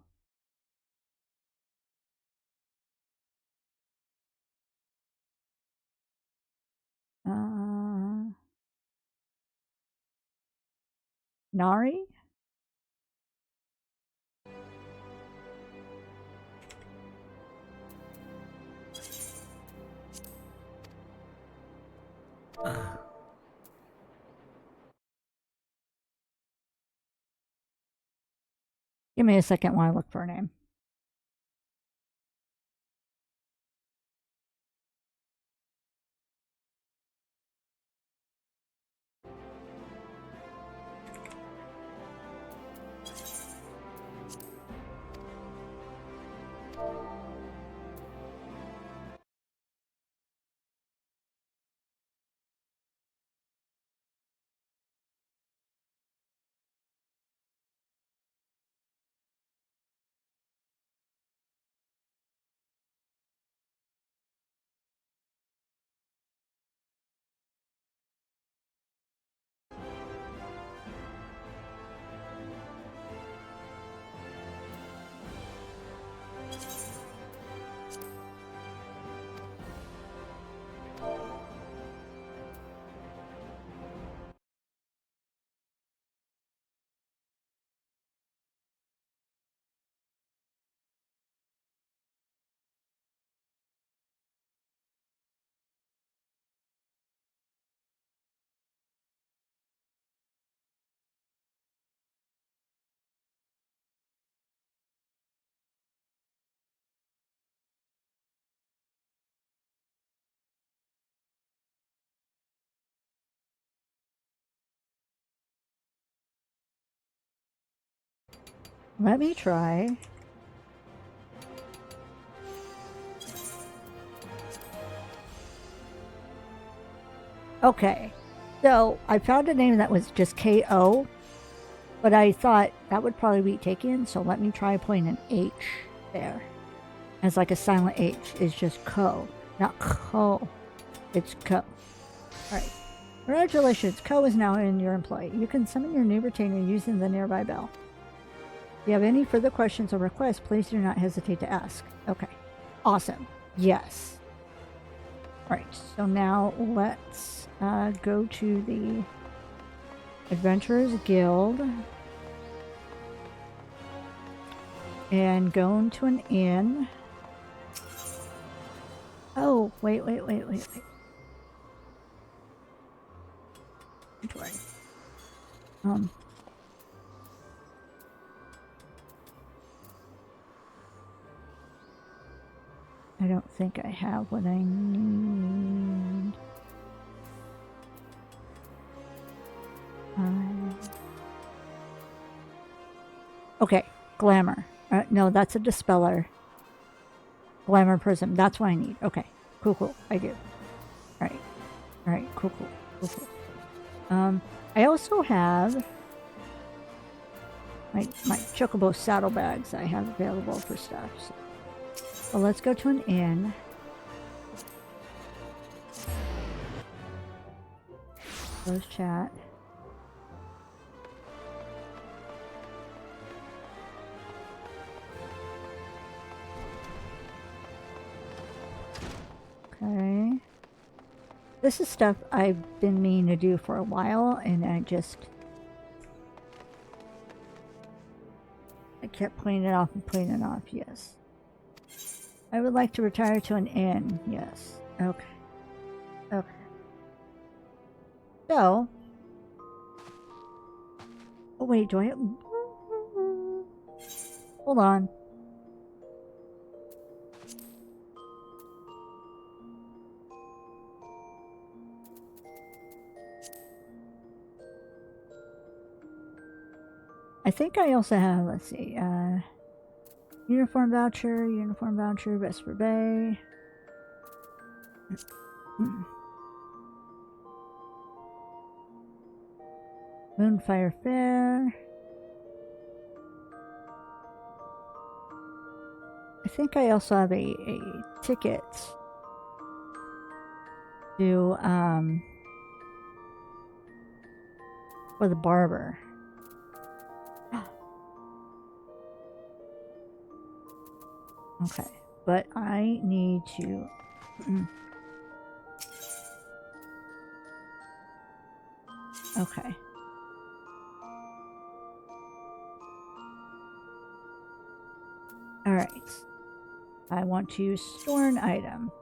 Nari? Give me a second while I look for a name. Let me try. Okay, so I found a name that was just K-O, but I thought that would probably be taken, so let me try putting an H there. As like a silent H. It's just Co, not Co. It's Co. Alright. Congratulations, Co is now in your employ. You can summon your new retainer using the nearby bell. If you have any further questions or requests, please do not hesitate to ask. Okay. Awesome. Yes. Alright, so now let's go to the Adventurers Guild and go into an inn. Oh, wait. Inventory. I don't think I have what I need. Okay, glamour. No, that's a dispeller. Glamour prism. That's what I need. Okay, cool. I do. All right. Cool. I also have my chocobo saddlebags I have available for stuff. So let's go to an inn. Close chat. Okay. This is stuff I've been meaning to do for a while, and I kept putting it off. Yes. I would like to retire to an inn. Yes. Okay. So. Oh, wait, do I... Hold on. I think I also have, let's see, uniform voucher, Vesper Bay. Moonfire Fair. I think I also have a ticket to, for the barber. Okay, but I need to... Okay. Alright. I want to store an item.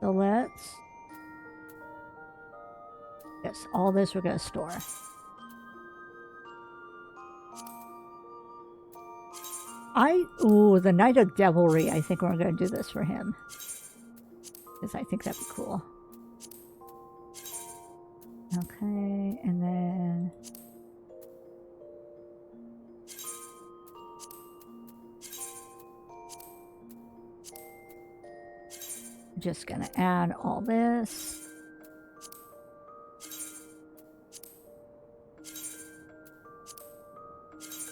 So let's... Yes, all this we're going to store. Ooh, the Knight of Devilry. I think we're going to do this for him. Because I think that'd be cool. Okay, and then... Just gonna add all this.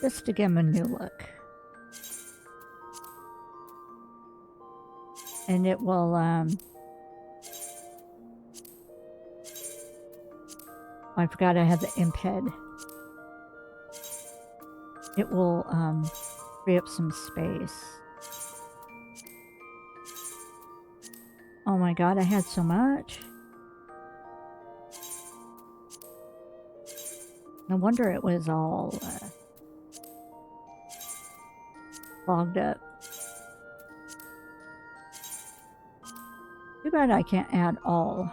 Just to give him a new look. And it will, I forgot I had the imp head. It will, free up some space. Oh my god, I had so much. No wonder it was all fogged up. Too bad I can't add all.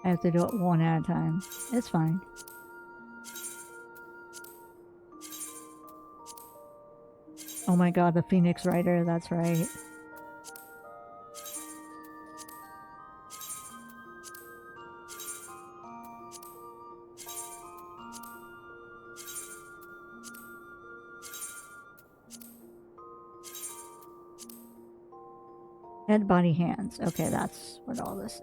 I have to do it one at a time. It's fine. Oh my god, the Phoenix Rider, that's right. Head, body, hands. Okay, that's what all this is.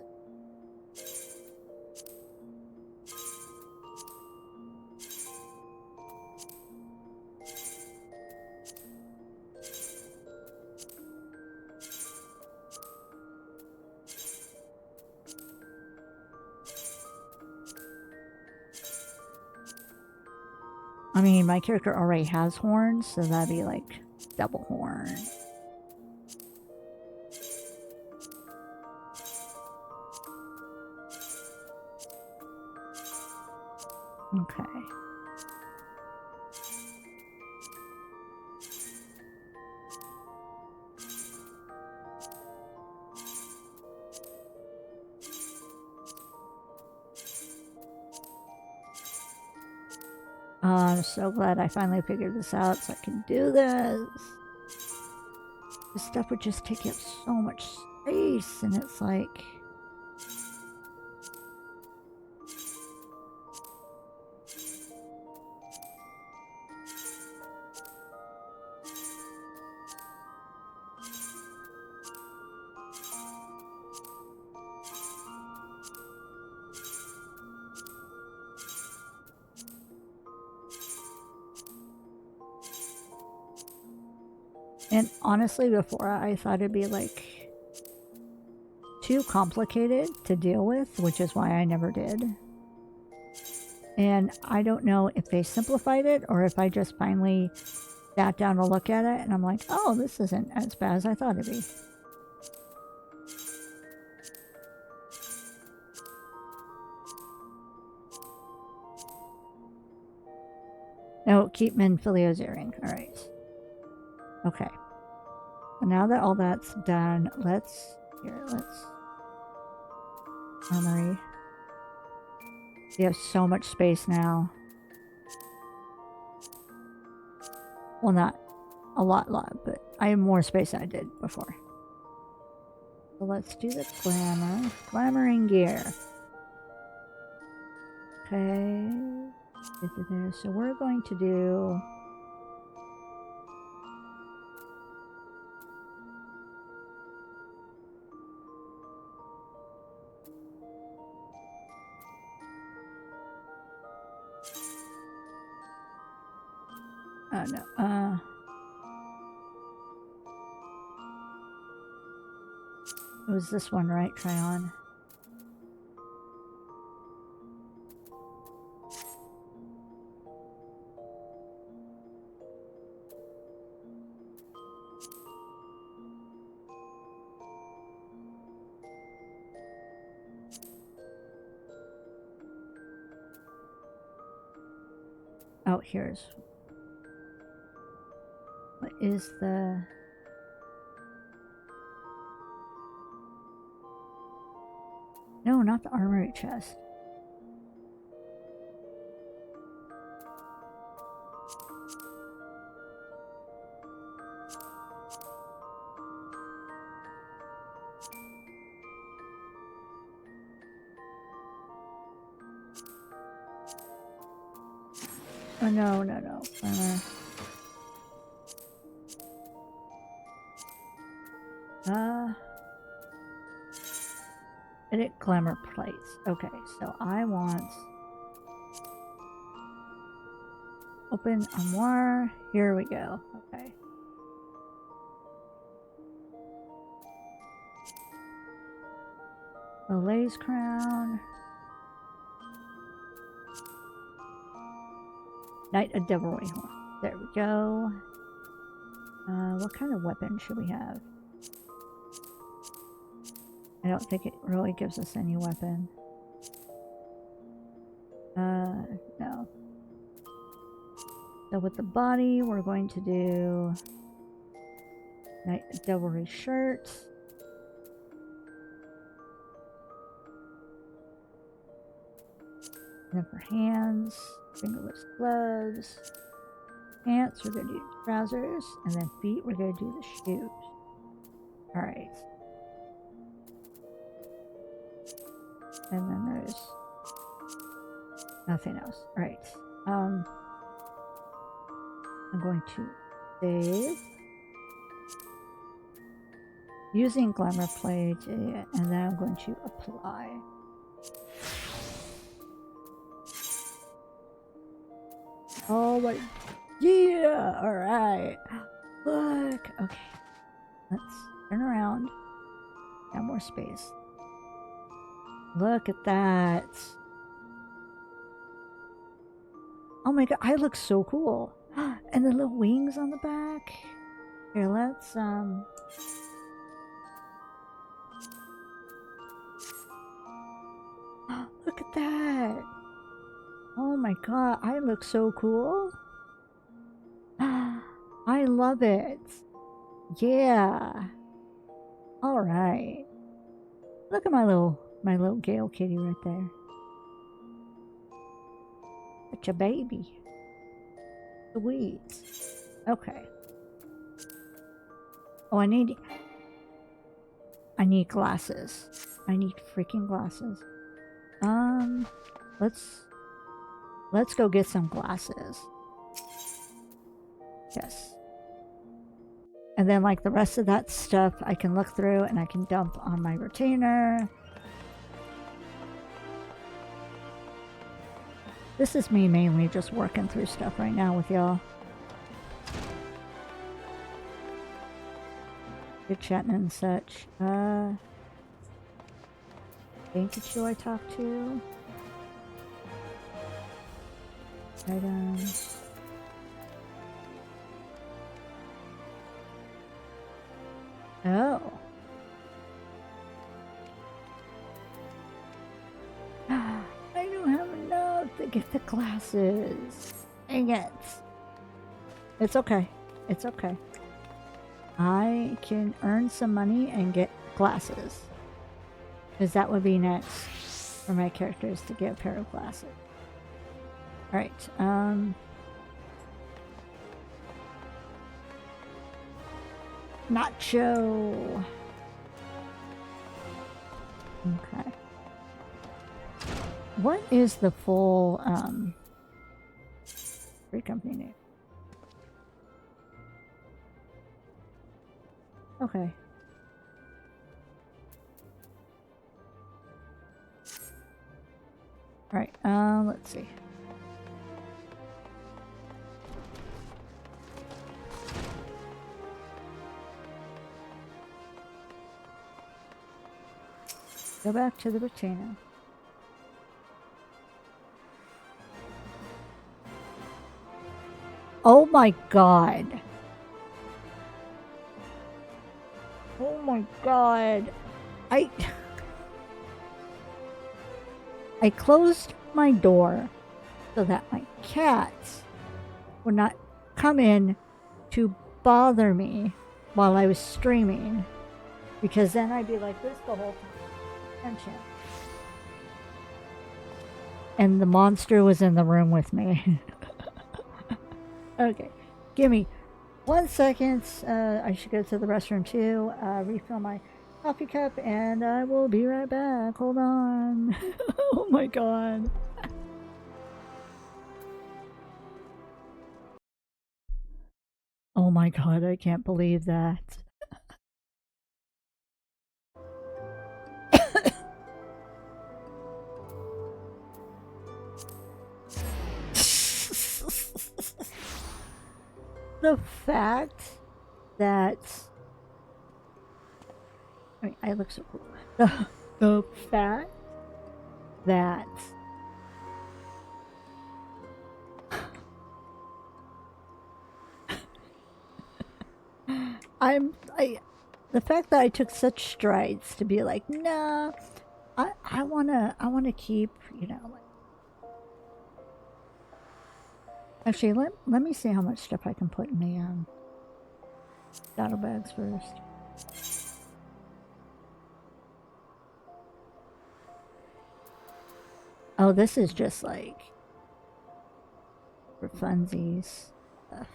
I mean, my character already has horns, so that'd be like double horn. Okay. I'm so glad I finally figured this out so I can do this. This stuff would just take up so much space, and it's like... And honestly, before I thought it'd be like too complicated to deal with, which is why I never did. And I don't know if they simplified it or if I just finally sat down to look at it and I'm like, oh, this isn't as bad as I thought it'd be. No, keep Menfilio's earring. Alright. Okay. So now that all that's done, let's armory. We have so much space now. Well, not a lot, but I have more space than I did before. So let's do the glamoring gear. Okay. So we're going to do... Oh, no. It was this one, right? Try on. Oh, here's... What is the... No, not the armory chest. Oh, no, no, no. Edit glamour plates. Okay, so I want... Open armoire. Here we go. Okay. A lace crown. Knight of Devilry Horn. There we go. What kind of weapon should we have? I don't think it really gives us any weapon. No. So with the body, we're going to do Knight of Devilry shirt. And then for hands, fingerless gloves. Pants, we're going to do trousers. And then feet, we're going to do the shoes. Alright. And then there's nothing else. Alright. I'm going to save. Using glamour plate, and then I'm going to apply. Oh my, yeah, alright. Look, okay. Let's turn around. Got more space. Look at that. Oh my god, I look so cool. And the little wings on the back. Here, let's, look at that. Oh my god, I look so cool. I love it. Yeah. Alright. Look at my little Gale kitty right there. Such a baby. Sweet. Okay. Oh, I need glasses. I need freaking glasses. Let's go get some glasses. Yes. And then like the rest of that stuff I can look through and I can dump on my retainer. This is me mainly just working through stuff right now with y'all. Good chatting and such. Pikachu I talked to. Items. Oh. I don't have enough to get the glasses. Dang it. It's okay. It's okay. I can earn some money and get glasses. Because that would be next for my characters to get a pair of glasses. Alright, Nacho. Okay. What is the full, free company name? Okay. Alright, let's see. Go back to the retainer. Oh my god. Oh my god. I closed my door so that my cats would not come in to bother me while I was streaming, because then I'd be like this the whole time. Tension. And the monster was in the room with me. Okay, give me 1 second. I should go to the restroom too, refill my coffee cup, and I will be right back. Hold on. Oh my god. Oh my god, I can't believe that. The fact that I look so cool. The fact that the fact that I took such strides to be like, nah, I wanna keep, you know, like, actually let me see how much stuff I can put in the saddlebags first. Oh, this is just like for funsies stuff.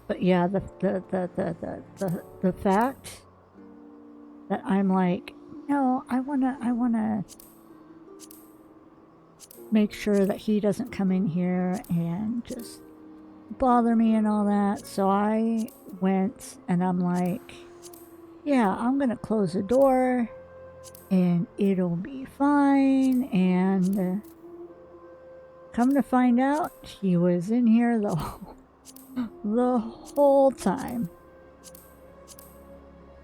But yeah, the fact that I'm like, no, I wanna make sure that he doesn't come in here and just bother me and all that. So I went and I'm like, yeah, I'm gonna close the door and it'll be fine. And come to find out, he was in here the whole time.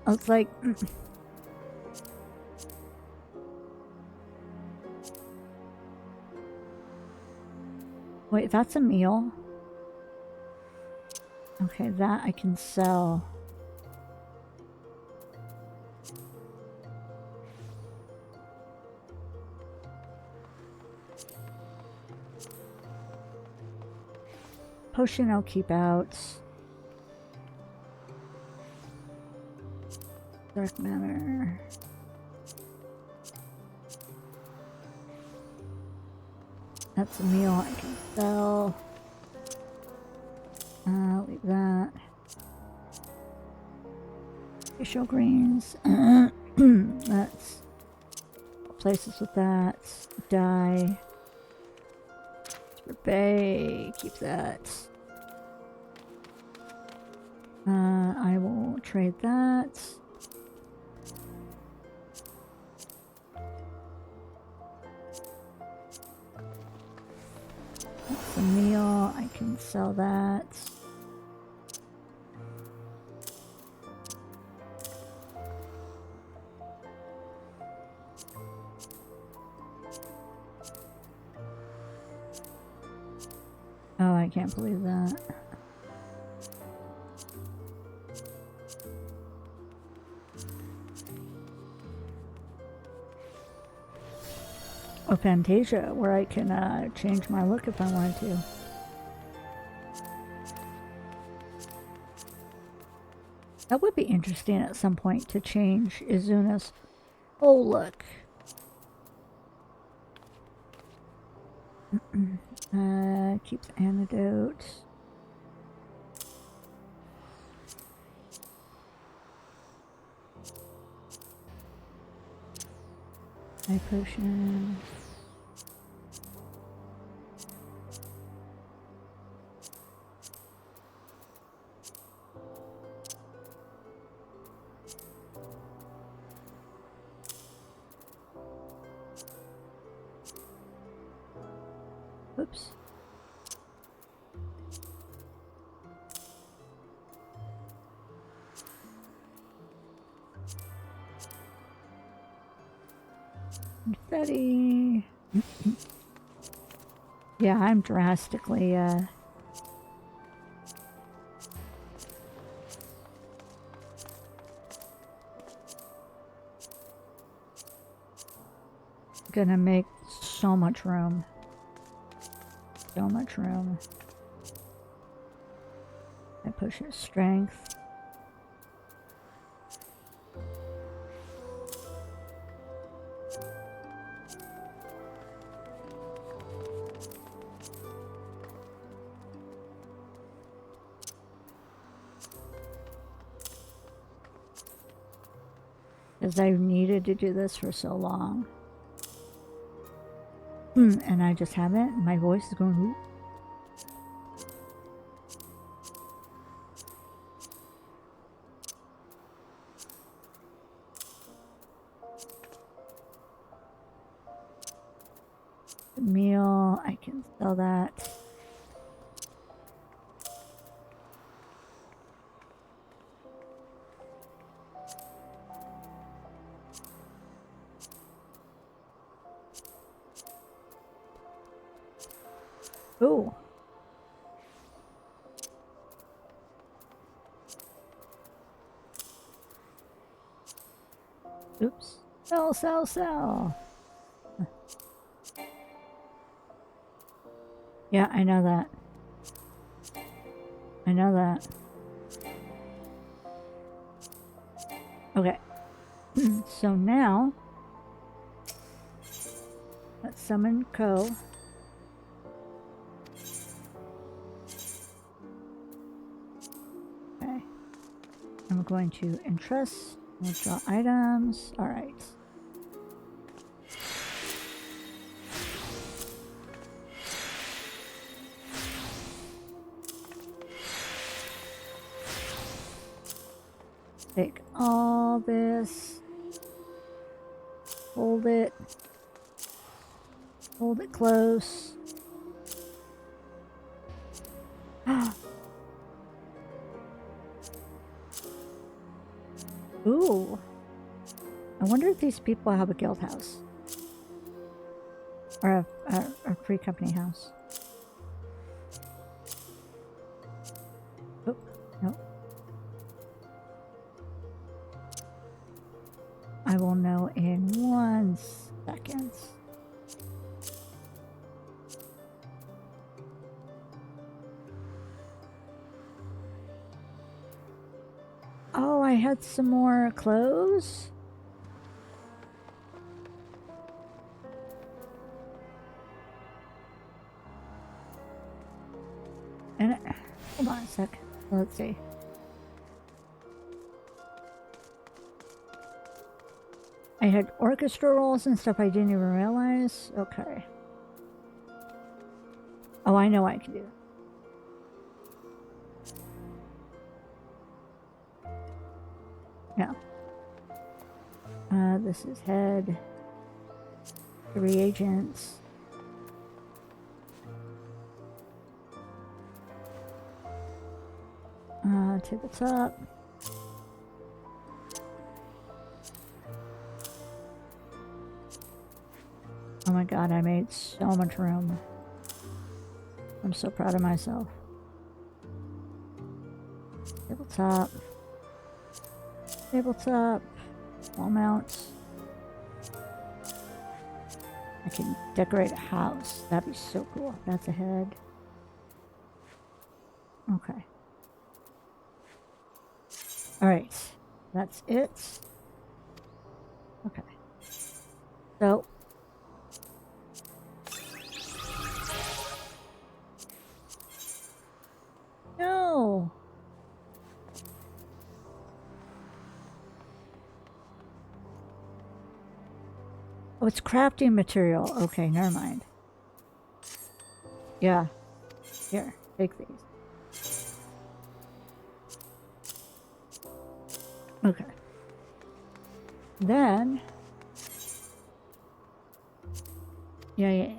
I was like, wait, that's a meal. Okay, that I can sell. Potion I'll keep out. Dark matter. That's a meal I can sell. Leave that. Facial greens. That's places with that. Dye. Bay, keep that. I will trade that. That's a meal, I can sell that. Oh, I can't believe that. Oh, Fantasia, where I can change my look if I wanted to. That would be interesting at some point to change Izuna's whole look. Keeps antidote. Eye potion. Oops. Confetti. Yeah, I'm drastically, gonna make so much room. So much room. I push his strength. Because I've needed to do this for so long. And I just haven't. My voice is going, ooh. The meal, I can sell that. Ooh. Oops. Sell, sell, sell. Yeah, I know that. I know that. Okay. So now, let's summon Ko. Okay. I'm going to entrust, withdraw items. All right. Take all this, hold it close. Ooh, I wonder if these people have a guild house or a free company house. Oh, no. I will know in 1 second. Oh, I had some more clothes? And hold on a sec. Let's see. I had orchestra rolls and stuff I didn't even realize. Okay. Oh, I know what I can do. Yeah. This is head. The reagents. Tabletop. Oh my god, I made so much room. I'm so proud of myself. Tabletop. Tabletop. Wall mounts. I can decorate a house. That'd be so cool. That's a head. Okay. Alright. That's it. Okay. So. No! Oh, it's crafting material. Okay, never mind. Yeah. Here, take these. Okay. Then... Yeah.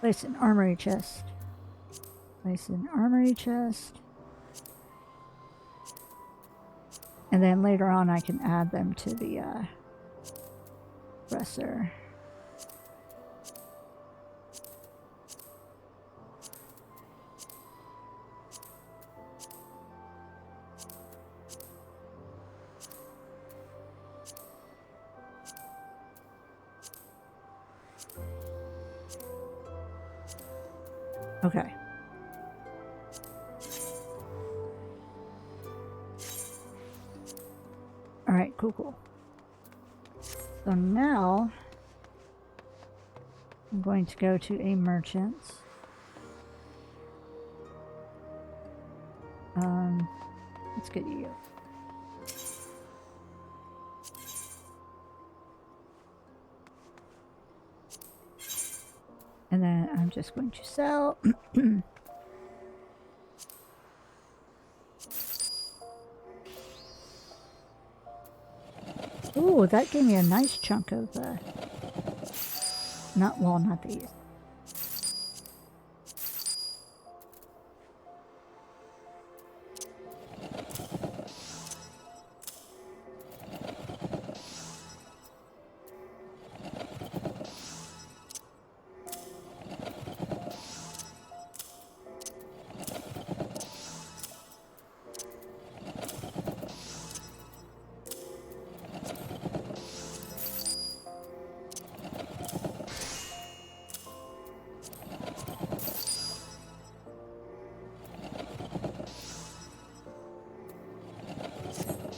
Place an armory chest. Place an armory chest. And then later on I can add them to the dresser. Okay. All right, cool. So now I'm going to go to a merchant's. Let's get you. And then I'm just going to sell. Ooh, that gave me a nice chunk of, not these.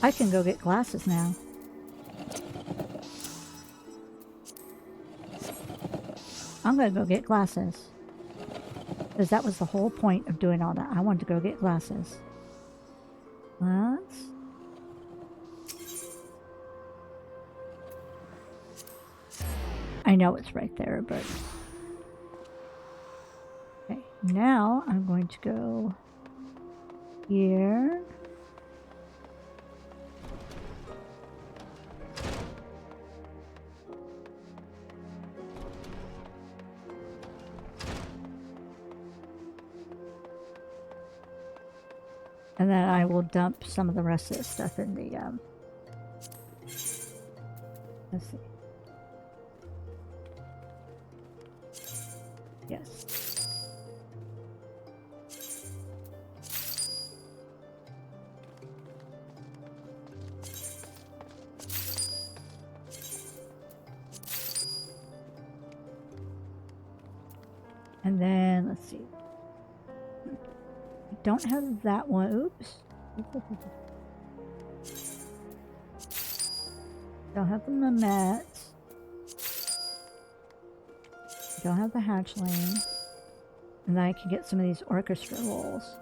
I can go get glasses now. I'm gonna go get glasses. Because that was the whole point of doing all that. I wanted to go get glasses. Let's... I know it's right there, but... Okay, now I'm going to go here. And then I will dump some of the rest of this stuff in the, let's see. Yes. And then, let's see. Don't have that one. Oops. Don't have the Mamet. Don't have the hatchling. And then I can get some of these orchestra rolls.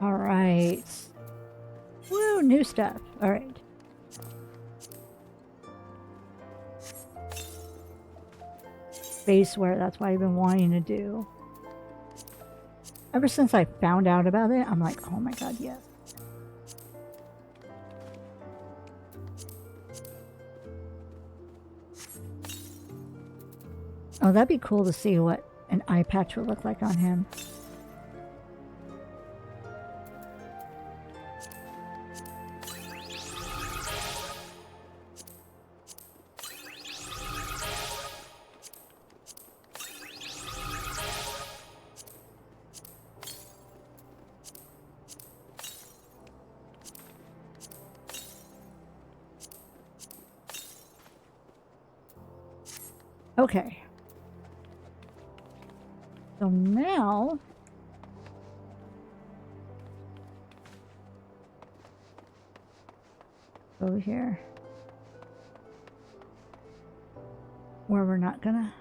All right. Woo, new stuff. All right. Spaceware, that's what I've been wanting to do. Ever since I found out about it, I'm like, oh my god, yes. Oh, that'd be cool to see what an eye patch would look like on him. Okay. So now... over here. Where we're not gonna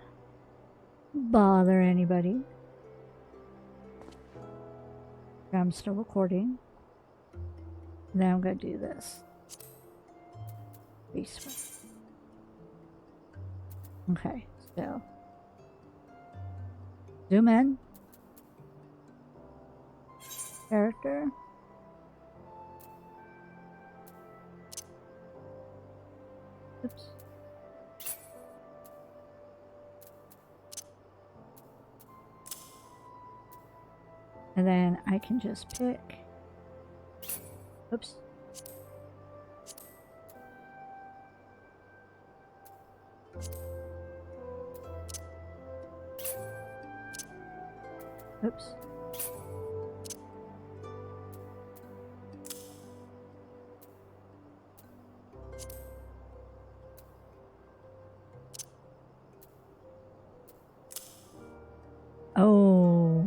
bother anybody. I'm still recording. Then I'm gonna do this. This way. Okay, so zoom in. Character. Oops. And then I can just pick. Oops. Oops. Oh.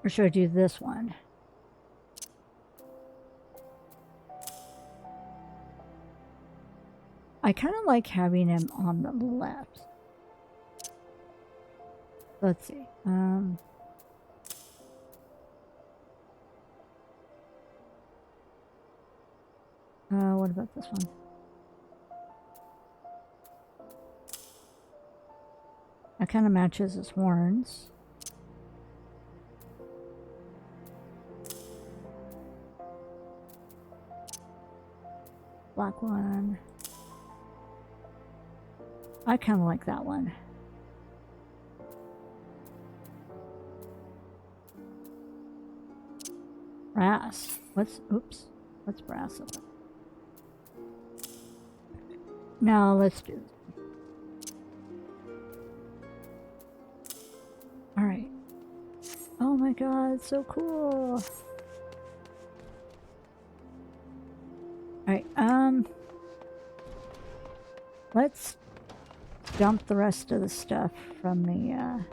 Or should I do this one? I kind of like having him on the left. Let's see. What about this one? That kind of matches his horns. Black one. I kind of like that one. Brass. Oops. What's brass about? Now let's do this. Alright. Oh my god, so cool. Alright, let's dump the rest of the stuff from the,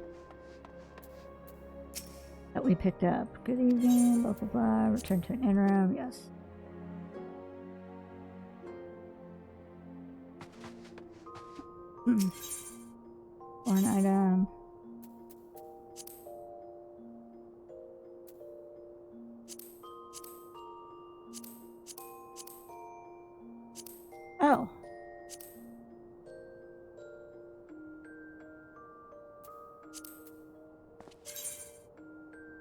that we picked up. Good evening, blah blah blah, return to an interim, yes. One item. Oh.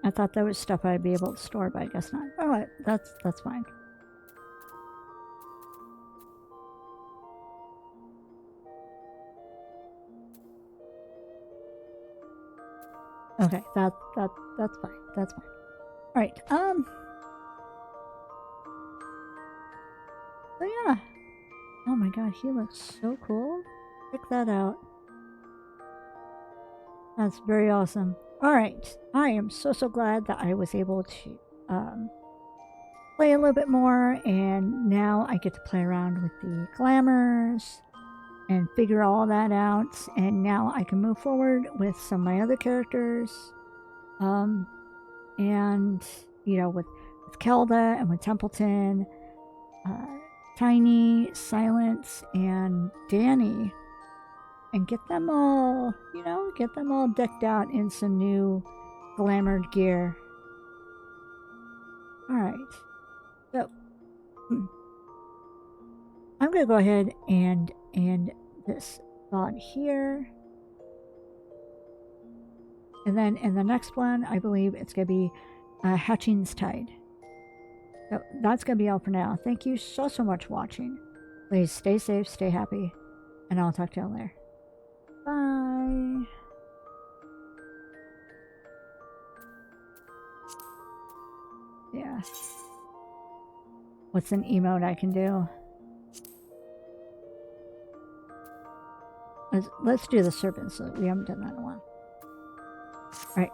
I thought that was stuff I'd be able to store, but I guess not. Oh, that's fine. Okay, that's fine. That's fine. All right. So yeah. Oh my god, he looks so cool. Check that out. That's very awesome. Alright, I am so glad that I was able to play a little bit more, and now I get to play around with the glamours and figure all that out, and now I can move forward with some of my other characters, and, you know, with Kelda and with Templeton, Tiny, Silence, and Danny, and get them all, you know, get them all decked out in some new glamored gear. Alright, so I'm going to go ahead and end this thought here. And then in the next one, I believe it's going to be Hatching's Tide. So that's going to be all for now. Thank you so much for watching. Please stay safe, stay happy, and I'll talk to you later. Bye. Yeah. What's an emote I can do? Let's do the serpent, so we haven't done that in a while. Alright.